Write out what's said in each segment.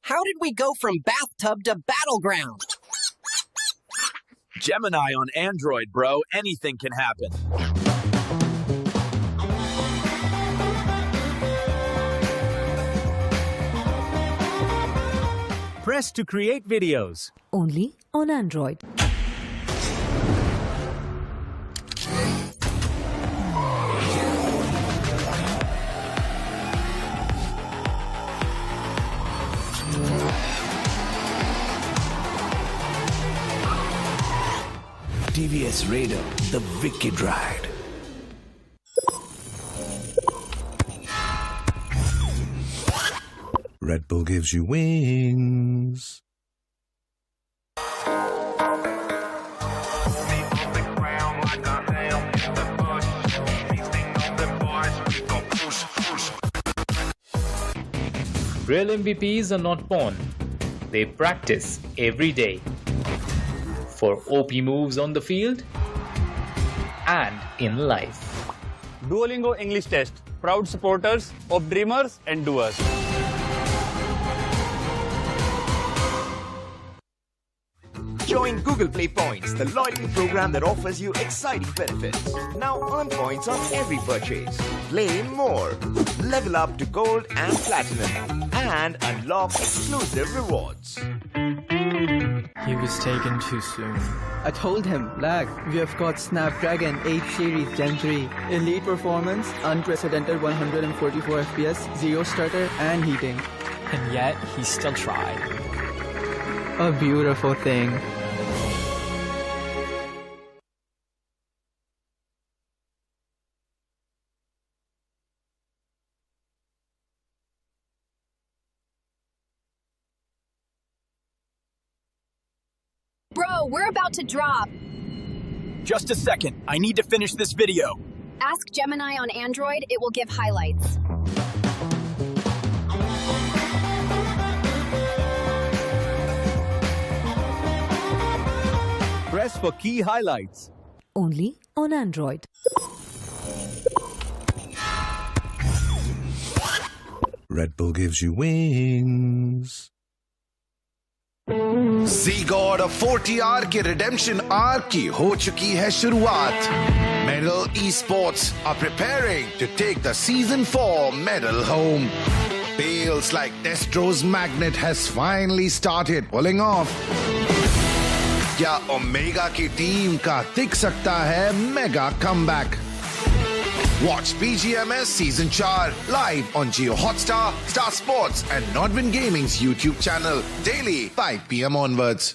How did we go from bathtub to battleground? Gemini on Android, bro. Anything can happen. Press to create videos. Only on Android. TVS Raider, the wicked ride. Red Bull gives you wings. Real MVPs are not born. They practice every day. For OP moves on the field and in life. Duolingo English Test. Proud supporters of dreamers and doers. Join Google Play Points, the loyalty program that offers you exciting benefits. Now earn points on every purchase. Play more. Level up to gold and platinum. And unlock exclusive rewards. He was taken too soon. I told him, lag, we have got Snapdragon 8 series Gen 3. Elite performance, unprecedented 144 FPS, zero stutter and heating. And yet, he still tried. A beautiful thing. Bro, we're about to drop. Just a second. I need to finish this video. Ask Gemini on Android, it will give highlights. Press for key highlights. Only on Android. Red Bull gives you wings. See god of 40R के redemption arc की हो चुकी है शुरुआत. Medal Esports are preparing to take the Season 4 medal home. Tales like Destro's magnet has finally started pulling off. क्या omega की team का दिख सकता है mega comeback? Watch BGMS Season 4 live on Jio Hotstar, Star Sports and Nodwin Gaming's YouTube channel daily 5 PM onwards.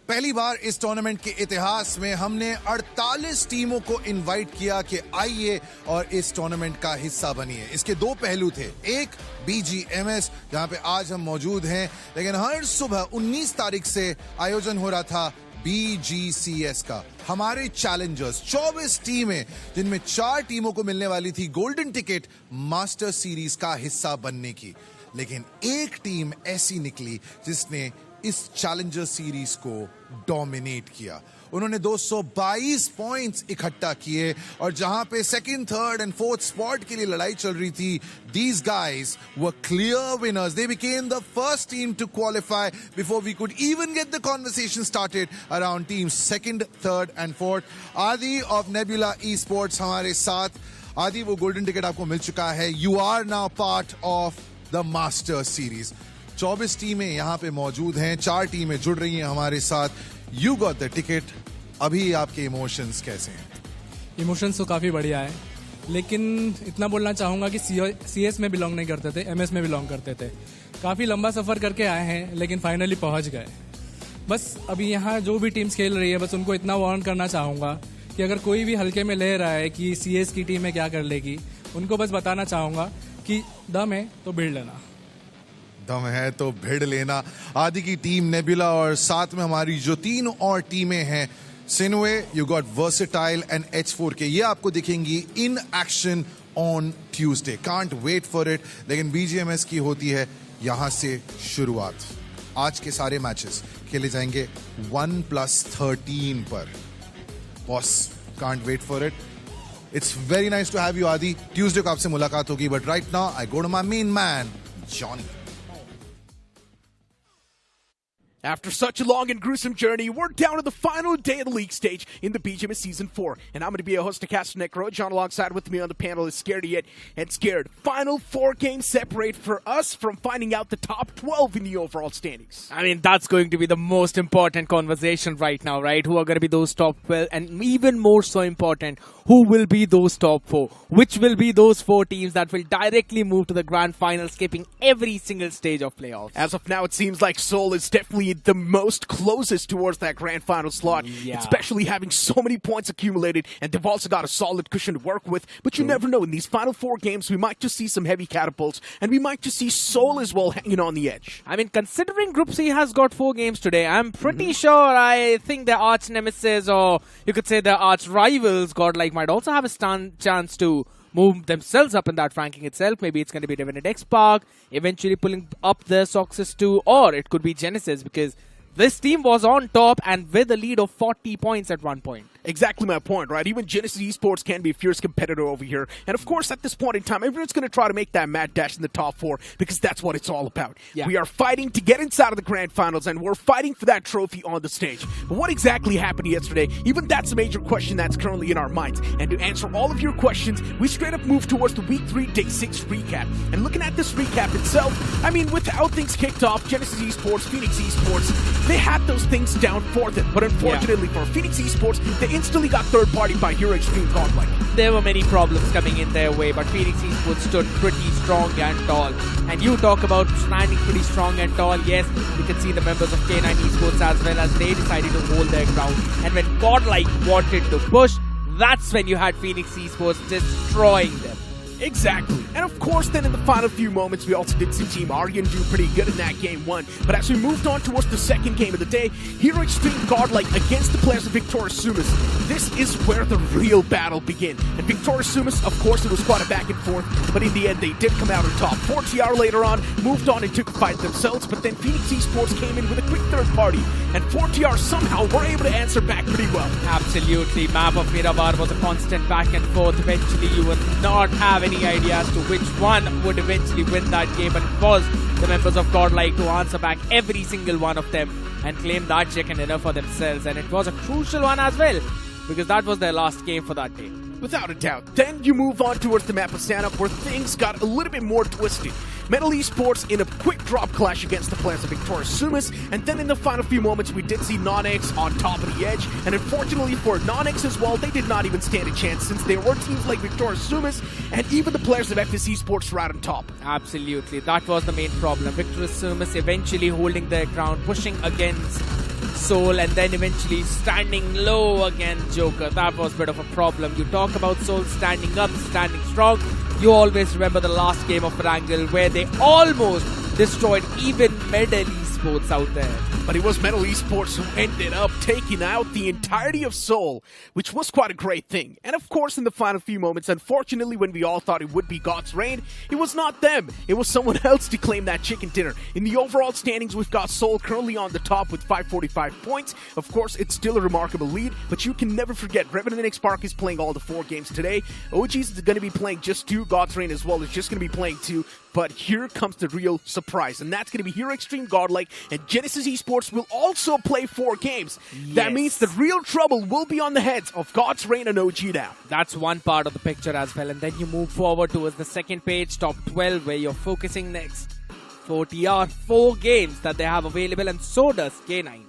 पहली बार इस tournament के इतिहास में हमने 48 टीमों को इनवाइट किया कि आइए और इस टूर्नामेंट का हिस्सा बनिए. इसके दो पहलू थे. एक BGMS जहां पे आज हम मौजूद हैं, लेकिन हर सुबह 19 तारीख से आयोजन हो रहा था BGCS का. हमारे चैलेंजर्स 24 टीमें, जिनमें 4 टीमों को मिलने वाली थी गोल्डन टिकट मास्टर सीरीज का हिस्सा बनने की. लेकिन एक टीम ऐसी निकली जिसने इस चैलेंजर सीरीज को डोमिनेट किया. उन्होंने 222 पॉइंट्स इकट्ठा किए और जहां पे second, third and fourth spot के लिए लड़ाई चल रही थी, these guys were clear winners. They became the first team to qualify before we could even get the conversation started around teams second, third and fourth. Adi of Nebula Esports हमारे साथ. Adi, वो golden ticket आपको मिल चुका है. You are now part of the Master Series. 24 टीमें यहाँ पे मौजूद हैं, 4 टीमें जुड़ रही हैं हमारे साथ. You got the ticket. अभी आपके इमोशंस कैसे हैं? इमोशंस तो काफ़ी बढ़िया है, लेकिन इतना बोलना चाहूँगा कि CS में बिलोंग नहीं करते थे, MS में बिलोंग करते थे. काफ़ी लंबा सफ़र करके आए हैं, लेकिन फाइनली पहुँच गए. बस अभी यहाँ जो भी टीम्स खेल रही है, बस उनको इतना वार्न करना चाहूँगा कि अगर कोई भी हल्के में ले रहा है कि CS की टीम में क्या कर लेगी, उनको बस बताना चाहूँगा कि दम है तो भिड़ लेना. दम है तो भिड़ लेना. आदि की टीम नेबुला और साथ में हमारी जो 3 और टीमें हैं Sinue, you got Versatile and H4K. ये आपको दिखेंगी in action on Tuesday. Can't wait for it. लेकिन BGMS की होती है यहाँ से शुरुआत. आज के सारे मैचेस खेले जाएंगे OnePlus 13 पर. Boss, can't wait for it. It's very nice to have you, Adi. Tuesday को आपसे मुलाकात होगी. But right now, I go to my main man, Johnny. After such a long and gruesome journey, we're down to the final day of the league stage in the BGMS Season 4. And I'm going to be a host of Cast Crore. John alongside with me on the panel is Scared Yet and Scared. Final 4 games separate for us from finding out the top 12 in the overall standings. I mean, that's going to be the most important conversation right now, right? Who are going to be those top 12? And even more so important, who will be those top 4? Which will be those 4 teams that will directly move to the grand final, skipping every single stage of playoffs? As of now, it seems like Seoul is definitely the most closest towards that grand final slot, especially having so many points accumulated, and they've also got a solid cushion to work with. But you never know, in these final 4 games, we might just see some heavy catapults, and we might just see Seoul as well hanging on the edge. I mean, considering Group C has got 4 games today, I'm pretty sure I think their arch nemesis, or you could say their arch rivals, Godlike, might also have a chance to move themselves up in that ranking itself. Maybe it's going to be REVENANT X Park, eventually pulling up their Soxus too, or it could be Genesis, because this team was on top and with a lead of 40 points at one point. Exactly my point, right? Even Genesis Esports can be a fierce competitor over here. And of course, at this point in time, everyone's going to try to make that mad dash in the top 4 because that's what it's all about. Yeah. We are fighting to get inside of the grand finals, and we're fighting for that trophy on the stage. But what exactly happened yesterday? Even that's a major question that's currently in our minds. And to answer all of your questions, we straight up move towards the Week 3, Day 6 recap. And looking at this recap itself, I mean, with how things kicked off, Genesis Esports, Phoenix Esports, they had those things down for them. But unfortunately for Phoenix Esports, they instantly got third party by Hero Extreme Godlike. There were many problems coming in their way, but Phoenix Esports stood pretty strong and tall. And you talk about standing pretty strong and tall. Yes, you can see the members of K9 Esports as well, as they decided to hold their ground. And when Godlike wanted to push, that's when you had Phoenix Esports destroying them. Exactly. And of course, then in the final few moments, we also did see Team Aryan do pretty good in that game 1. But as we moved on towards the second game of the day, Hero Extreme Godlike against the players of Victorious Sumus, this is where the real battle began. And Victorious Sumus, of course, it was quite a back and forth, but in the end, they did come out on top. 4TR later on moved on and took a fight themselves, but then Phoenix Esports came in with a quick third party, and 4TR somehow were able to answer back pretty well. Absolutely. Map of Miramar was a constant back and forth. Eventually, you would not have any idea as to which one would eventually win that game, and it was the members of Godlike to answer back every single one of them and claim that chicken dinner for themselves. And it was a crucial one as well, because that was their last game for that day. Without a doubt. Then you move on towards the map of Sanhok, where things got a little bit more twisted. Metal Esports in a quick drop clash against the players of Victorious Sumus, and then in the final few moments we did see NoNx on top of the edge, and unfortunately for NoNx as well, they did not even stand a chance since there were teams like Victorious Sumus and even the players of FS Esports right on top. Absolutely, that was the main problem. Victorious Sumus eventually holding their ground, pushing against Soul, and then eventually standing low against Joker. That was a bit of a problem. You talk about Soul standing up, standing strong. You always remember the last game of Erangel, where they almost destroyed even Metal Esports out there. But it was Metal Esports who ended up taking out the entirety of Seoul, which was quite a great thing. And of course, in the final few moments, unfortunately, when we all thought it would be God's Reign, it was not them. It was someone else to claim that chicken dinner. In the overall standings, we've got Seoul currently on the top with 545 points. Of course, it's still a remarkable lead, but you can never forget, REVENANT X Park is playing all the 4 games today. OG's is going to be playing just 2. God's Reign as well is just going to be playing 2. But here comes the real surprise, and that's going to be Hero Extreme Godlike, and Genesis Esports will also play 4 games. Yes. That means the real trouble will be on the heads of God's Reign and OG now. That's one part of the picture as well, and then you move forward towards the second page, top 12, where you're focusing next. 4TR, 4 games that they have available, and so does K9.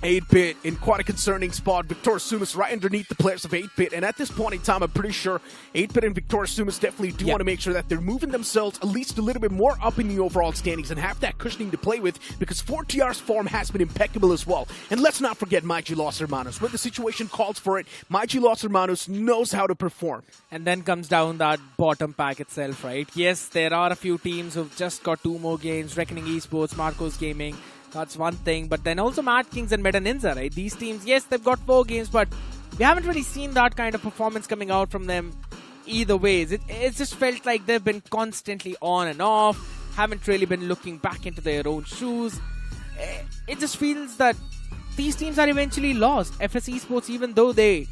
8-Bit in quite a concerning spot. Victorious Sumus right underneath the players of 8-Bit. And at this point in time, I'm pretty sure 8-Bit and Victorious Sumus definitely do want to make sure that they're moving themselves at least a little bit more up in the overall standings and have that cushioning to play with, because 4TR's form has been impeccable as well. And let's not forget Los Hermanos. When the situation calls for it, Los Hermanos knows how to perform. And then comes down that bottom pack itself, right? Yes, there are a few teams who've just got 2 more games. Reckoning Esports, Marcos Gaming, That's one thing. But then also Mad Kings and Meta NINZA, right? These teams, yes, they've got 4 games, but we haven't really seen that kind of performance coming out from them either ways. It's just felt like they've been constantly on and off, haven't really been looking back into their own shoes. It just feels that these teams are eventually lost. FS Esports, even though they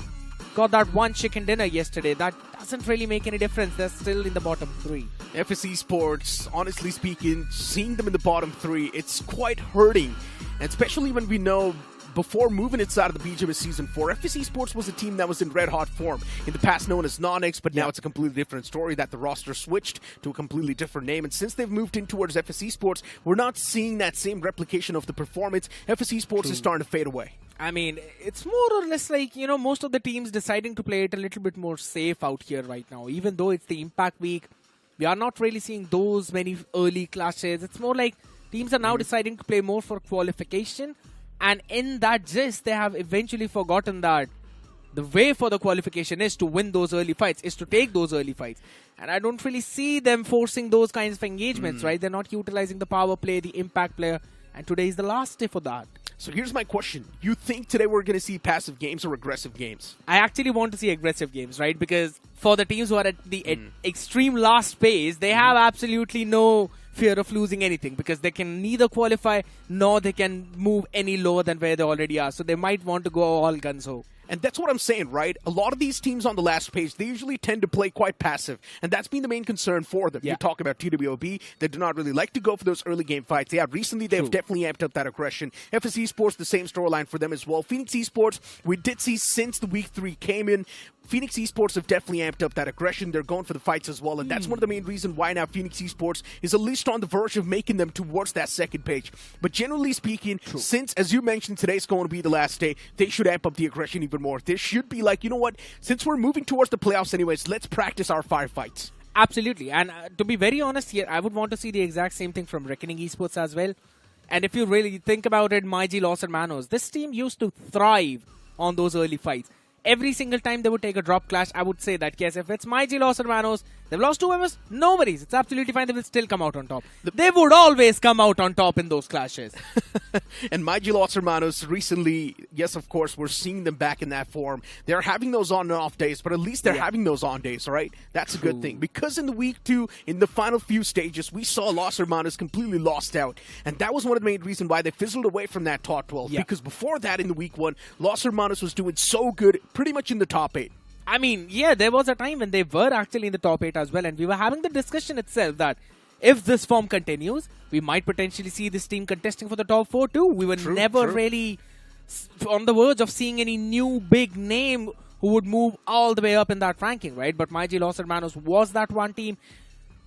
got that one chicken dinner yesterday, that doesn't really make any difference. They're still in the bottom 3. FS Esports, honestly speaking, seeing them in the bottom 3, it's quite hurting. And especially when we know before moving inside of the BGMS Season 4, FS Esports was a team that was in red-hot form. In the past known as NoNx, but now it's a completely different story that the roster switched to a completely different name. And since they've moved in towards FS Esports, we're not seeing that same replication of the performance. FS Esports is starting to fade away. I mean, it's more or less like, you know, most of the teams deciding to play it a little bit more safe out here right now. Even though it's the Impact Week, we are not really seeing those many early clashes. It's more like teams are now deciding to play more for qualification. And in that gist, they have eventually forgotten that the way for the qualification is to win those early fights, is to take those early fights. And I don't really see them forcing those kinds of engagements, right? They're not utilizing the power play, the impact player. And today is the last day for that. So here's my question. You think today we're going to see passive games or aggressive games? I actually want to see aggressive games, right? Because for the teams who are at the extreme last phase, they have absolutely no fear of losing anything because they can neither qualify nor they can move any lower than where they already are. So they might want to go all guns-ho. And that's what I'm saying, right? A lot of these teams on the last page, they usually tend to play quite passive. And that's been the main concern for them. You talk about TWOB, they do not really like to go for those early game fights. Yeah, recently they've definitely amped up that aggression. FS Esports, the same storyline for them as well. Phoenix Esports, we did see since the week 3 came in, Phoenix Esports have definitely amped up that aggression. They're going for the fights as well. And that's one of the main reasons why now Phoenix Esports is at least on the verge of making them towards that second page. But generally speaking, since, as you mentioned, today's going to be the last day, they should amp up the aggression even more. This should be like, you know what, since we're moving towards the playoffs anyways, let's practice our firefights. Absolutely. And to be very honest here, I would want to see the exact same thing from Reckoning Esports as well. And if you really think about it, MyG, Loss and Hermanos, this team used to thrive on those early fights. Every single time they would take a drop clash, I would say that, yes, if it's MyG, Loss and Hermanos, they've lost 2 members, no worries. It's absolutely fine. They will still come out on top. They would always come out on top in those clashes. And MyG, Loss and Hermanos recently, yes, of course, we're seeing them back in that form. They're having those on and off days, but at least they're having those on days, right? That's a good thing. Because in the week 2, in the final few stages, we saw Loss and Hermanos completely lost out. And that was one of the main reasons why they fizzled away from that top 12. Because before that, in the week 1, Loss and Hermanos was doing so good, pretty much in the top 8. I mean, yeah, there was a time when they were actually in the top 8 as well, and we were having the discussion itself that if this form continues, we might potentially see this team contesting for the top 4 too. We were never really on the verge of seeing any new big name who would move all the way up in that ranking, right? But MyG, Loss and Hermanos was that one team.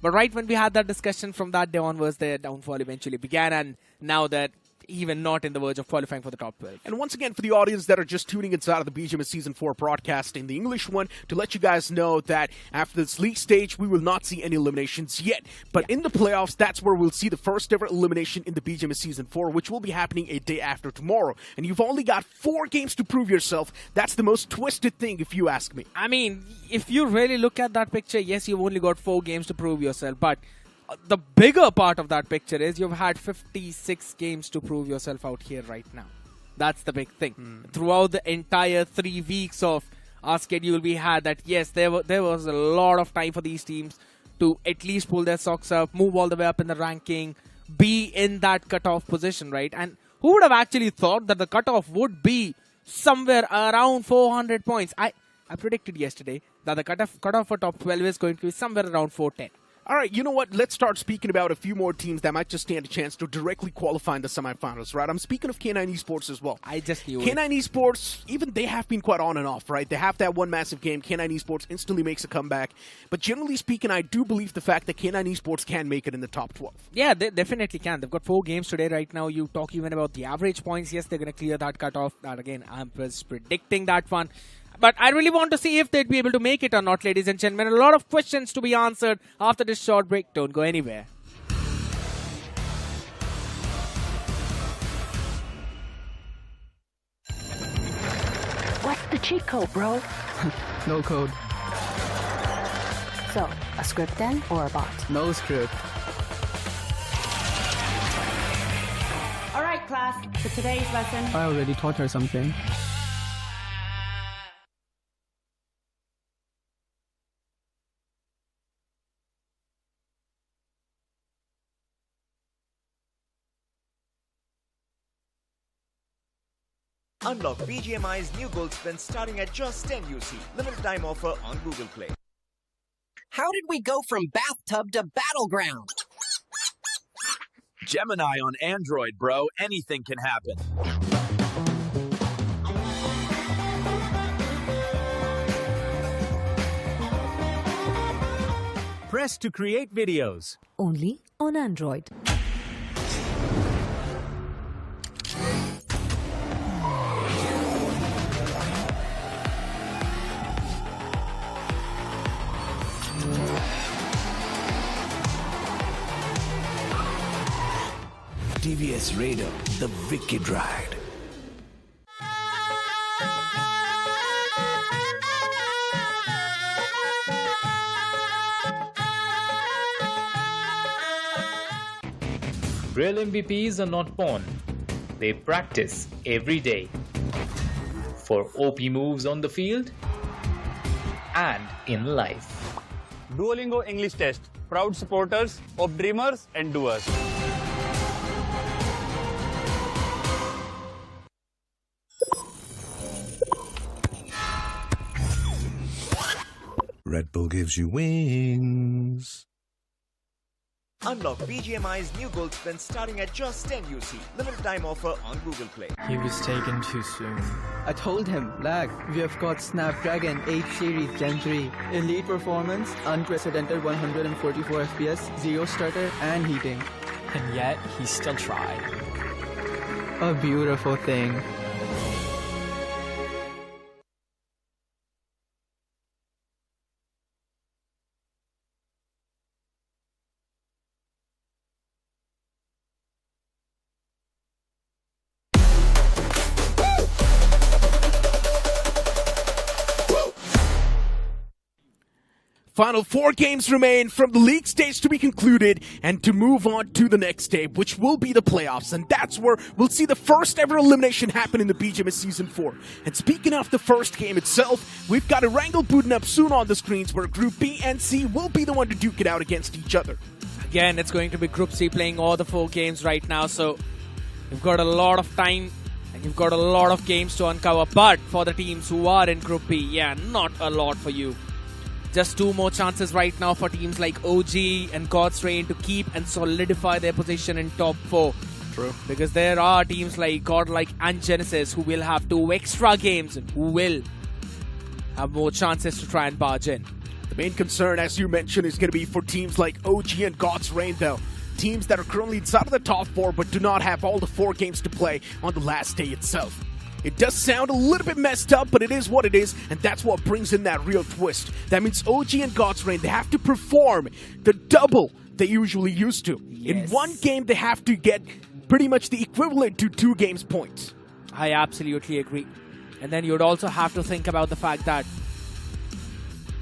But right when we had that discussion, from that day onwards, their downfall eventually began, and now that even not in the verge of qualifying for the top 12. And once again, for the audience that are just tuning inside of the BGMS Season 4 broadcasting, the English one, to let you guys know that after this league stage, we will not see any eliminations yet. But in the playoffs, that's where we'll see the first ever elimination in the BGMS Season 4, which will be happening a day after tomorrow. And you've only got 4 games to prove yourself. That's the most twisted thing, if you ask me. I mean, if you really look at that picture, yes, you've only got 4 games to prove yourself, but the bigger part of that picture is you've had 56 games to prove yourself out here right now. That's the big thing. Throughout the entire 3 weeks of our schedule, we had that, yes, there was a lot of time for these teams to at least pull their socks up, move all the way up in the ranking, be in that cutoff position, right? And who would have actually thought that the cutoff would be somewhere around 400 points? I predicted yesterday that the cutoff for top 12 is going to be somewhere around 410. All right, you know what? Let's start speaking about a few more teams that might just stand a chance to directly qualify in the semifinals, right? I'm speaking of K9 Esports as well. I just knew K9 Esports, even they have been quite on and off, right? They have that one massive game. K9 Esports instantly makes a comeback. But generally speaking, I do believe the fact that K9 Esports can make it in the top 12. Yeah, they definitely can. They've got 4 games today right now. You talk even about the average points. Yes, they're going to clear that cutoff. That again, I'm just predicting that one. But I really want to see if they'd be able to make it or not, ladies and gentlemen. A lot of questions to be answered after this short break. Don't go anywhere. What's the cheat code, bro? No code. So, a script then, or a bot? No script. Alright, class. For today's lesson, I already taught her something. Unlock BGMI's new gold spin starting at just 10 UC. Limited time offer on Google Play. How did we go from bathtub to battleground? Gemini on Android, bro. Anything can happen. Press to create videos. Only on Android. TVS Raider, the wicked ride. Real MVPs are not born. They practice every day. For OP moves on the field and in life. Duolingo English Test. Proud supporters of dreamers and doers. Red Bull gives you wings. Unlock BGMI's new gold spin starting at just 10 UC. Limited time offer on Google Play. He was taken too soon. I told him, lag, we have got Snapdragon 8 series Gen 3. Elite performance, unprecedented 144 FPS, zero stutter and heating. And yet, he still tried. A beautiful thing. Final 4 games remain from the league stage to be concluded and to move on to the next stage, which will be the playoffs. And that's where we'll see the first ever elimination happen in the BGMS Season 4. And speaking of the first game itself, we've got Erangel booting up soon on the screens where Group B and C will be the one to duke it out against each other. Again, it's going to be Group C playing all the 4 games right now, so you've got a lot of time and you've got a lot of games to uncover. But for the teams who are in Group B, yeah, not a lot for you. Just 2 more chances right now for teams like OG and God's Reign to keep and solidify their position in top 4. True. Because there are teams like Godlike and Genesis who will have 2 extra games and who will have more chances to try and barge in. The main concern, as you mentioned, is going to be for teams like OG and God's Reign, though. Teams that are currently inside of the top 4 but do not have all the 4 games to play on the last day itself. It does sound a little bit messed up, but it is what it is, and that's what brings in that real twist. That means OG and God's Reign, they have to perform the double they usually used to. Yes. In one game, they have to get pretty much the equivalent to 2 games points. I absolutely agree. And then you'd also have to think about the fact that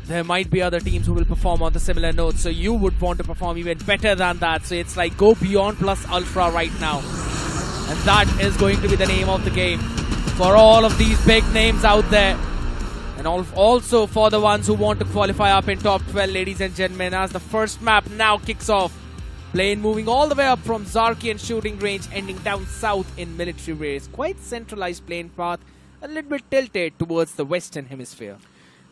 there might be other teams who will perform on the similar note, so you would want to perform even better than that. So it's like go beyond plus ultra right now. And that is going to be the name of the game for all of these big names out there. And also for the ones who want to qualify up in top 12, ladies and gentlemen, as the first map now kicks off. Plane moving all the way up from Zarkian shooting range, ending down south in military base. Quite centralized plane path, a little bit tilted towards the western hemisphere.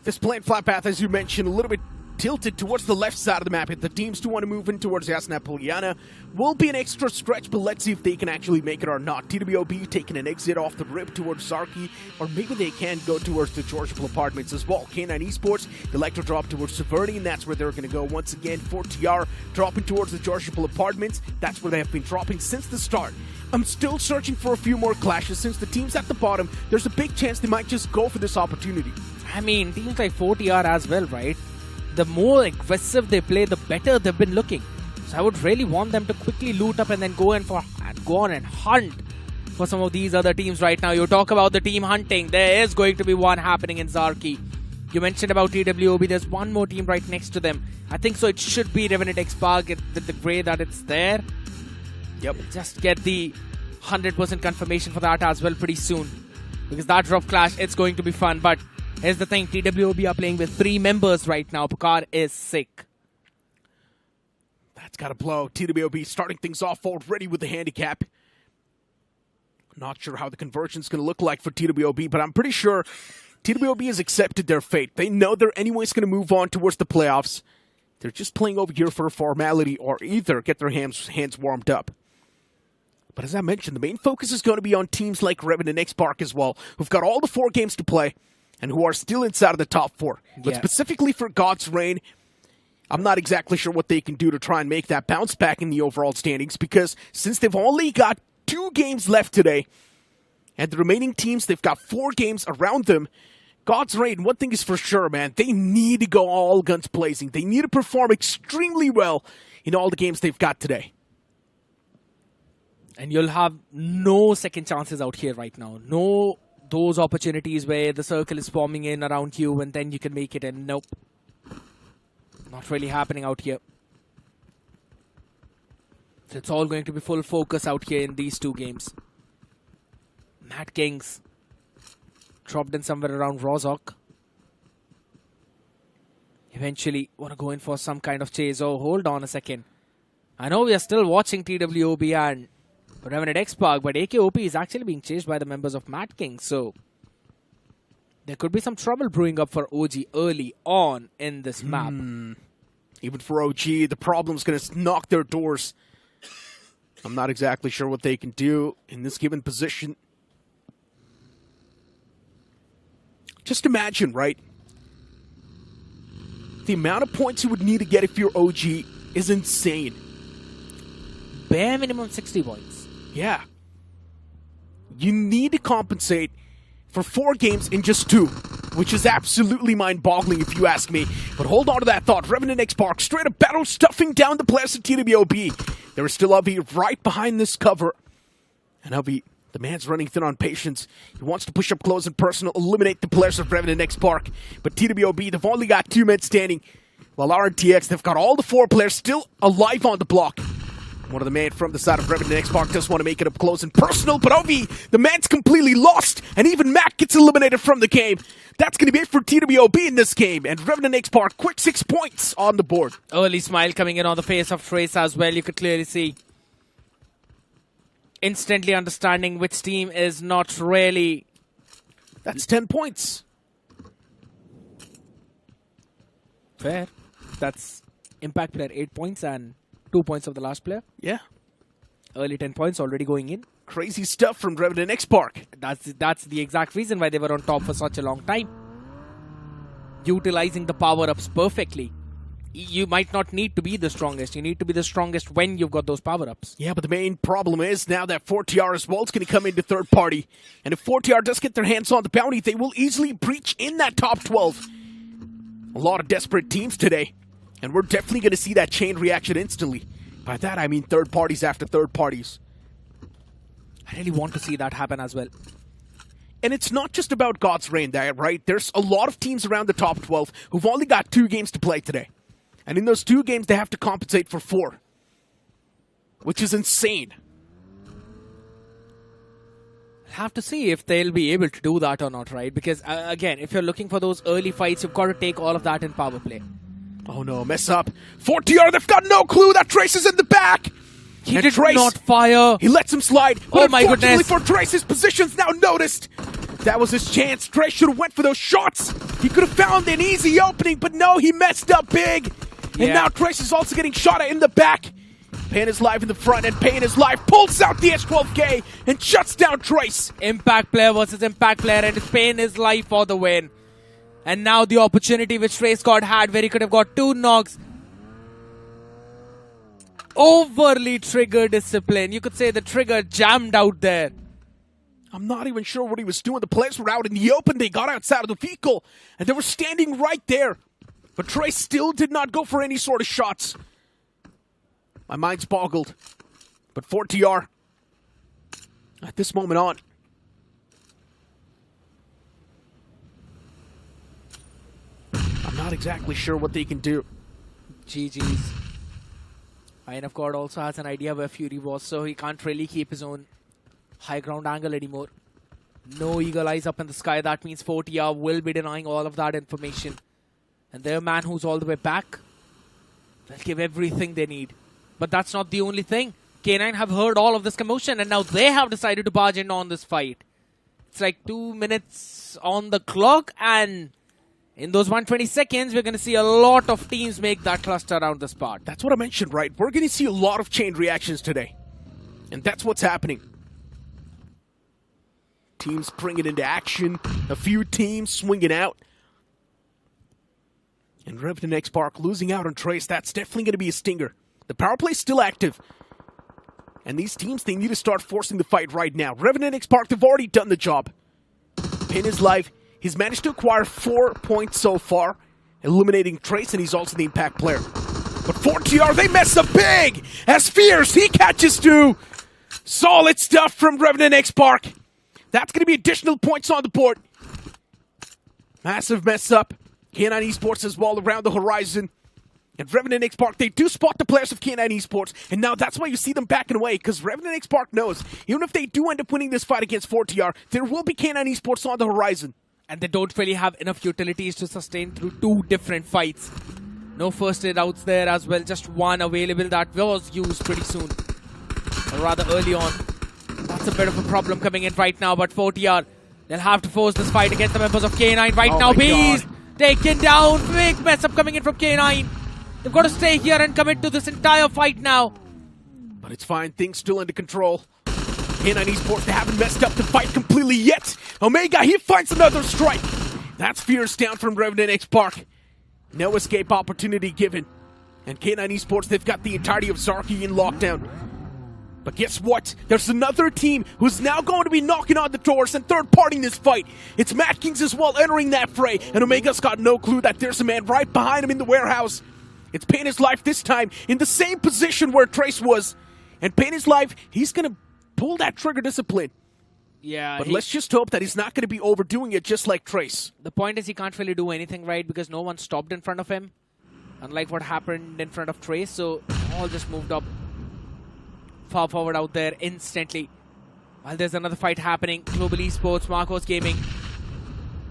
This plane flight path, as you mentioned, a little bit tilted towards the left side of the map. If the teams do want to move in towards Yasna Poliana, will be an extra stretch, but let's see if they can actually make it or not. TWOB taking an exit off the rip towards Zarki, or maybe they can go towards the Georgiapal Apartments as well. K9 Esports, they like to drop towards Severny, and that's where they're going to go once again. 4TR dropping towards the Georgiapal Apartments. That's where they have been dropping since the start. I'm still searching for a few more clashes. Since the teams at the bottom, there's a big chance they might just go for this opportunity. I mean, teams like 4TR as well, right? The more aggressive they play, the better they've been looking. So I would really want them to quickly loot up and then go on and hunt for some of these other teams right now. You talk about the team hunting. There is going to be one happening in Zarki. You mentioned about TWOB. There's one more team right next to them. I think so. It should be Revenant X-Park, the gray that it's there. Yep. Just get the 100% confirmation for that as well pretty soon. Because that drop clash, it's going to be fun. But here's the thing, TWOB are playing with 3 members right now. Pukar is sick. That's got to blow. TWOB starting things off already with the handicap. Not sure how the conversion's going to look like for TWOB, but I'm pretty sure TWOB has accepted their fate. They know they're anyways going to move on towards the playoffs. They're just playing over here for a formality or either get their hands warmed up. But as I mentioned, the main focus is going to be on teams like REVENANT and Xpark as well, who've got all the 4 games to play and who are still inside of the top 4. But specifically for God's Reign, I'm not exactly sure what they can do to try and make that bounce back in the overall standings, because since they've only got 2 games left today, and the remaining teams, they've got 4 games around them, God's Reign, one thing is for sure, man, they need to go all guns blazing. They need to perform extremely well in all the games they've got today. And you'll have no second chances out here right now. No those opportunities where the circle is forming in around you and then you can make it in. Nope. Not really happening out here. So it's all going to be full focus out here in these 2 games. Mad Kings dropped in somewhere around Rozhok. Eventually want to go in for some kind of chase. Oh, hold on a second. I know we are still watching TWOB and REVENANT Xpark, but AKOP is actually being chased by the members of Mad King, so there could be some trouble brewing up for OG early on in this map. Even for OG, the problem's going to knock their doors. I'm not exactly sure what they can do in this given position. Just imagine, right? The amount of points you would need to get if you're OG is insane. Bare minimum 60 points. Yeah. You need to compensate for 4 games in just 2, which is absolutely mind-boggling if you ask me. But hold on to that thought. REVENANT Xpark straight up battle stuffing down the players of TWOB. There is still Avi right behind this cover. And Avi, the man's running thin on patience. He wants to push up close and personal, eliminate the players of REVENANT Xpark. But TWOB, they've only got 2 men standing. While RNTX, they've got all the 4 players still alive on the block. One of the men from the side of REVENANT Xpark does want to make it up close and personal, but Ovi, the man's completely lost, and even Mac gets eliminated from the game. That's going to be it for TWOB in this game, and REVENANT Xpark, quick 6 points on the board. Early smile coming in on the face of Trace as well, you could clearly see. Instantly understanding which team is not really... That's 10 points. Fair. That's Impact player 8 points and 2 points of the last player. Yeah. Early 10 points already going in. Crazy stuff from REVENANT Xpark. That's the exact reason why they were on top for such a long time. Utilizing the power-ups perfectly. You might not need to be the strongest. You need to be the strongest when you've got those power-ups. Yeah, but the main problem is now that 4TR as well is going to come into third party. And if 4TR does get their hands on the bounty, they will easily breach in that top 12. A lot of desperate teams today. And we're definitely going to see that chain reaction instantly. By that, I mean third parties after third parties. I really want to see that happen as well. And it's not just about God's Reign, right? There's a lot of teams around the top 12 who've only got 2 games to play today. And in those 2 games, they have to compensate for 4. Which is insane. Have to see if they'll be able to do that or not, right? Because, again, if you're looking for those early fights, you've got to take all of that in power play. Oh no, mess up. 4TR, they've got no clue that Trace is in the back. He did not fire. He lets him slide. Oh But my goodness. for Trace, his position's now noticed. That was his chance. Trace should have went for those shots. He could have found an easy opening, but no, he messed up big. And now Trace is also getting shot at in the back. Pain is live in the front, and Pain is live. Pulls out the S12K and shuts down Trace. Impact player versus Impact player, and Pain is live for the win. And now the opportunity which Trace God had where he could have got 2 knocks. Overly trigger discipline. You could say the trigger jammed out there. I'm not even sure what he was doing. The players were out in the open. They got outside of the vehicle, and they were standing right there. But Trace still did not go for any sort of shots. My mind's boggled. But 4TR, at this moment on, I'm not exactly sure what they can do. GG's. Iron of God also has an idea where Fury was, so he can't really keep his own. high ground angle anymore. No eagle eyes up in the sky. That means 4TR will be denying all of that information. And their man who's all the way back, they'll give everything they need. But that's not the only thing. K9 have heard all of this commotion and now they have decided to barge in on this fight. It's like 2 minutes on the clock, and in those 120 seconds, we're going to see a lot of teams make that cluster around the spot. That's what I mentioned, right? We're going to see a lot of chain reactions today. And that's what's happening. Teams bringing into action. A few teams swinging out. And REVENANT X Park losing out on Trace. That's definitely going to be a stinger. The power play is still active. And these teams, they need to start forcing the fight right now. REVENANT X Park, they've already done the job. Pain is live. He's managed to acquire 4 points so far, eliminating Trace, and he's also the impact player. But 4TR, they mess up big! As Fierce, he catches 2. Solid stuff from REVENANT X Park. That's going to be additional points on the board. Massive mess up. K9 Esports as well around the horizon. And REVENANT X Park, they do spot the players of K9 Esports, and now that's why you see them backing away, because REVENANT X Park knows, even if they do end up winning this fight against 4TR, there will be K9 Esports on the horizon. And they don't really have enough utilities to sustain through 2 different fights. No first aid outs there as well, just 1 available that was used pretty soon. Or rather early on. That's a bit of a problem coming in right now, but 4TR, they'll have to force this fight against the members of K9 right now. Beast taken down, big mess up coming in from K9. They've got to stay here and commit to this entire fight now. But it's fine, things still under control. K9 Esports, they haven't messed up the fight completely yet. Omega, he finds another strike. That's Fierce down from REVENANT X Park. No escape opportunity given. And K9 Esports, they've got the entirety of Zarki in lockdown. But guess what? There's another team who's now going to be knocking on the doors and third-partying this fight. It's Mad Kings as well entering that fray. And Omega's got no clue that there's a man right behind him in the warehouse. It's Pain is Life this time in the same position where Trace was. And Pain is Life, he's going to pull that trigger discipline. Yeah. But let's just hope that he's not going to be overdoing it just like Trace. The point is he can't really do anything right because no one stopped in front of him. Unlike what happened in front of Trace. So all just moved up far forward out there instantly. While there's another fight happening. Global Esports, Marcos Gaming.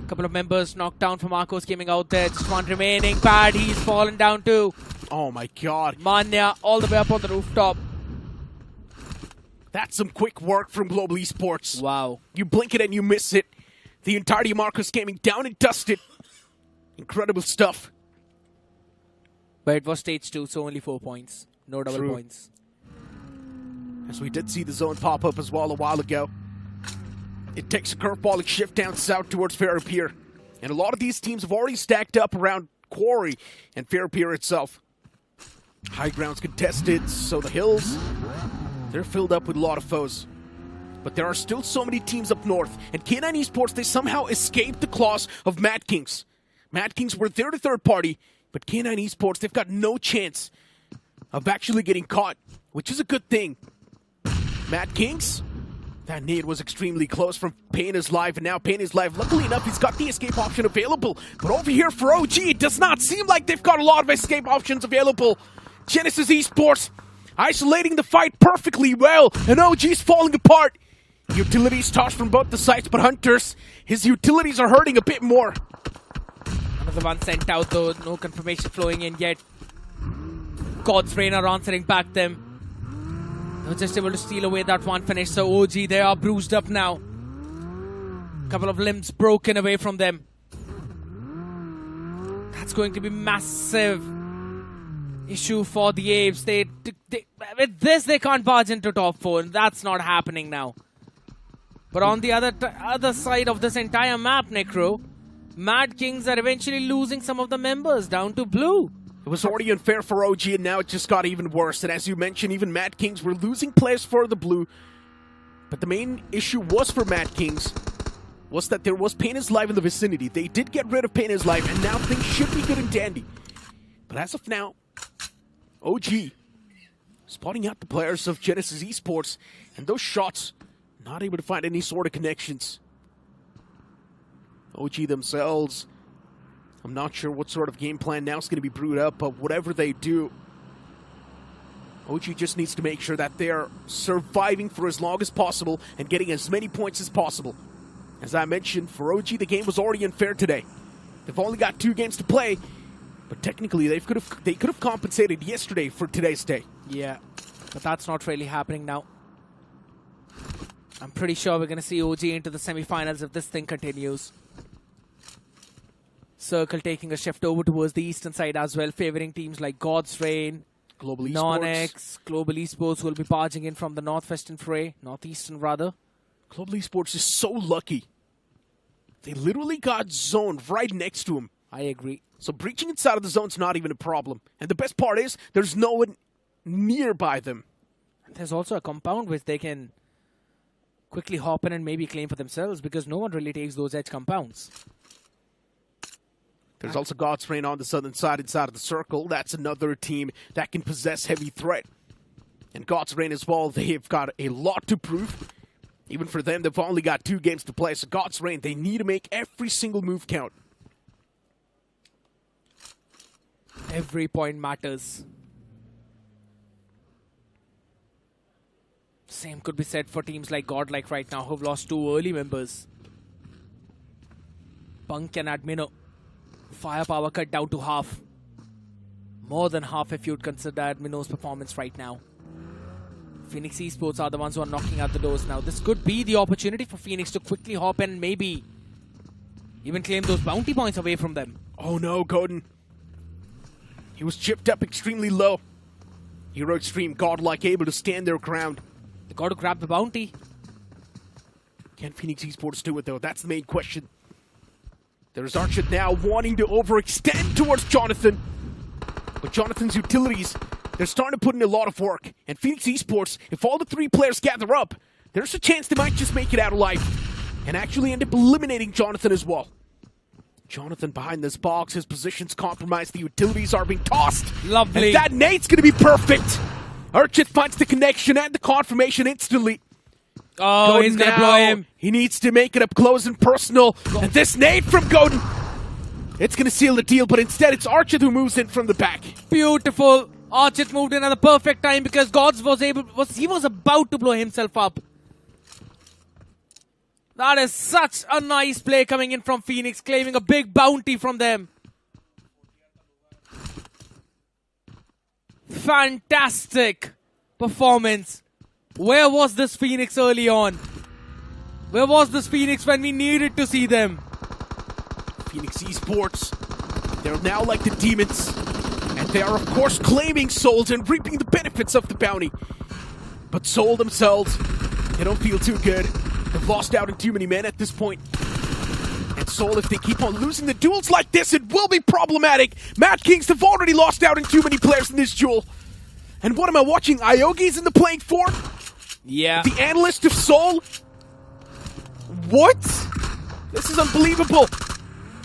A couple of members knocked down for Marcos Gaming out there. Just 1 remaining. Bad, he's fallen down too. Oh my god. Manya all the way up on the rooftop. That's some quick work from Global Esports. Wow. You blink it and you miss it. The entirety of Marcos Gaming down and dusted. Incredible stuff. But it was stage 2, so only 4 points. No double points. As we did see the zone pop up as well a while ago. It takes a curveball shift down south towards Fairpier. And a lot of these teams have already stacked up around Quarry and Fairpier itself. High ground's contested, so the hills, they're filled up with a lot of foes. But there are still so many teams up north, and K9 Esports, they somehow escaped the claws of Mad Kings. Mad Kings were there to third party, but K9 Esports, they've got no chance of actually getting caught, which is a good thing. Mad Kings, that nade was extremely close from Pain is Live, and now Pain is Live. Luckily enough, he's got the escape option available. But over here for OG, it does not seem like they've got a lot of escape options available. Genesis Esports isolating the fight perfectly well, and OG's falling apart. Utilities tossed from both the sides, but Hunters, his utilities are hurting a bit more. Another one sent out though, no confirmation flowing in yet. God's Rain are answering back them. They were just able to steal away that one finish, so OG, they are bruised up now. Couple of limbs broken away from them. That's going to be massive issue for the Apes. With this, they can't barge into top 4, and that's not happening now. But on the other side of this entire map, Necro, Mad Kings are eventually losing some of the members down to blue. It was already unfair for OG, and now it just got even worse. And as you mentioned, even Mad Kings were losing players for the blue. But the main issue was for Mad Kings was that there was Pain is Live in the vicinity. They did get rid of Pain is Live, and now things should be good and dandy. But as of now, OG spotting out the players of Genesis Esports, and those shots not able to find any sort of connections. OG themselves, I'm not sure what sort of game plan now is going to be brewed up, but whatever they do, OG just needs to make sure that they're surviving for as long as possible and getting as many points as possible. As I mentioned, for OG, the game was already unfair today. They've only got 2 games to play, but technically they could have compensated yesterday for today's day. Yeah, but that's not really happening now. I'm pretty sure we're going to see OG into the semi-finals if this thing continues. Circle taking a shift over towards the eastern side as well, favoring teams like God's Reign, Global Esports. NoNx, Global Esports will be barging in from the northwestern fray, northeastern rather. Global Esports is so lucky. They literally got zoned right next to him. I agree. So breaching inside of the zone's not even a problem. And the best part is, there's no one nearby them. There's also a compound which they can quickly hop in and maybe claim for themselves because no one really takes those edge compounds. There's also God's Reign on the southern side inside of the circle. That's another team that can possess heavy threat. And God's Reign as well, they've got a lot to prove. Even for them, they've only got 2 games to play. So God's Reign, they need to make every single move count. Every point matters. Same could be said for teams like Godlike right now, who've lost 2 early members. Punk and Admino. Firepower cut down to half. More than half if you'd consider Admino's performance right now. Phoenix Esports are the ones who are knocking at the doors now. This could be the opportunity for Phoenix to quickly hop in and maybe even claim those bounty points away from them. Oh no, Godin. He was chipped up extremely low. Hero Extreme, Godlike, able to stand their ground. They got to grab the bounty. Can Phoenix Esports do it though? That's the main question. There's Archit now wanting to overextend towards Jonathan. But Jonathan's utilities, they're starting to put in a lot of work. And Phoenix Esports, if all the 3 players gather up, there's a chance they might just make it out alive. And actually end up eliminating Jonathan as well. Jonathan behind this box, his position's compromised, the utilities are being tossed. Lovely. And that nade's going to be perfect. Archit finds the connection and the confirmation instantly. Oh, Godin he's going to now, blow him. He needs to make it up close and personal. And this nade from Godin, it's going to seal the deal, but instead it's Archit who moves in from the back. Beautiful. Archit moved in at the perfect time because Gods was about to blow himself up. That is such a nice play coming in from Phoenix, claiming a big bounty from them. Fantastic performance. Where was this Phoenix early on? Where was this Phoenix when we needed to see them? Phoenix Esports, they're now like the demons. And they are, of course, claiming souls and reaping the benefits of the bounty. But Soul themselves, they don't feel too good. They've lost out on too many men at this point. And Soul, if they keep on losing the duels like this, it will be problematic. Mad Kings have already lost out on too many players in this duel. And what am I watching? Iogi's in the playing for? Yeah. The analyst of Soul? What? This is unbelievable.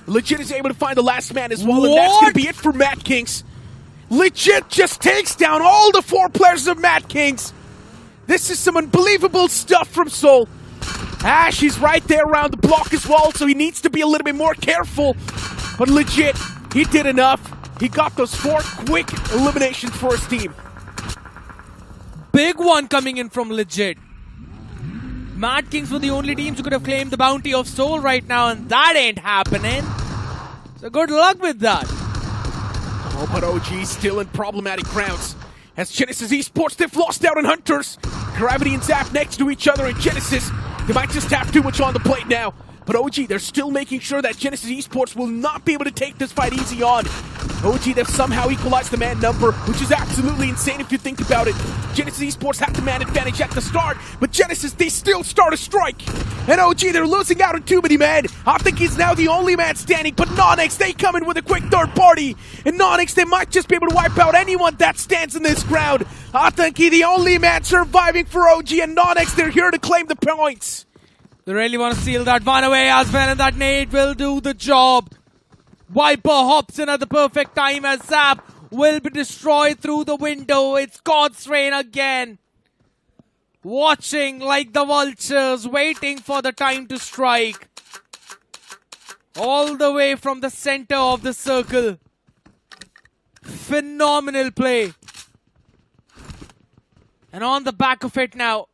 Legit is able to find the last man as well, and that's going to be it for Mad Kings. Legit just takes down all the 4 players of Mad Kings. This is some unbelievable stuff from Soul. Ash, he's right there around the block as well, so he needs to be a little bit more careful. But legit, he did enough. He got those 4 quick eliminations for his team. Big one coming in from Legit. Mad Kings were the only teams who could have claimed the bounty of Soul right now, and that ain't happening. So good luck with that. Oh, but OG still in problematic grounds. As Genesis Esports, they've lost out on Hunters. Gravity and Zap next to each other, and Genesis, they might just have too much on the plate now. But OG, they're still making sure that Genesis Esports will not be able to take this fight easy on. OG, they've somehow equalized the man number, which is absolutely insane if you think about it. Genesis Esports have the man advantage at the start, but Genesis, they still start a strike. And OG, they're losing out on too many men. I think he's now the only man standing, but NoNx, they come in with a quick third party. And NoNx, they might just be able to wipe out anyone that stands in this ground. I think he's the only man surviving for OG, and NoNx, they're here to claim the points. They really want to seal that one away as well, and that nade will do the job. Viper hops in at the perfect time as Zap will be destroyed through the window. It's God's Reign again. Watching like the vultures, waiting for the time to strike. All the way from the center of the circle. Phenomenal play. And on the back of it now,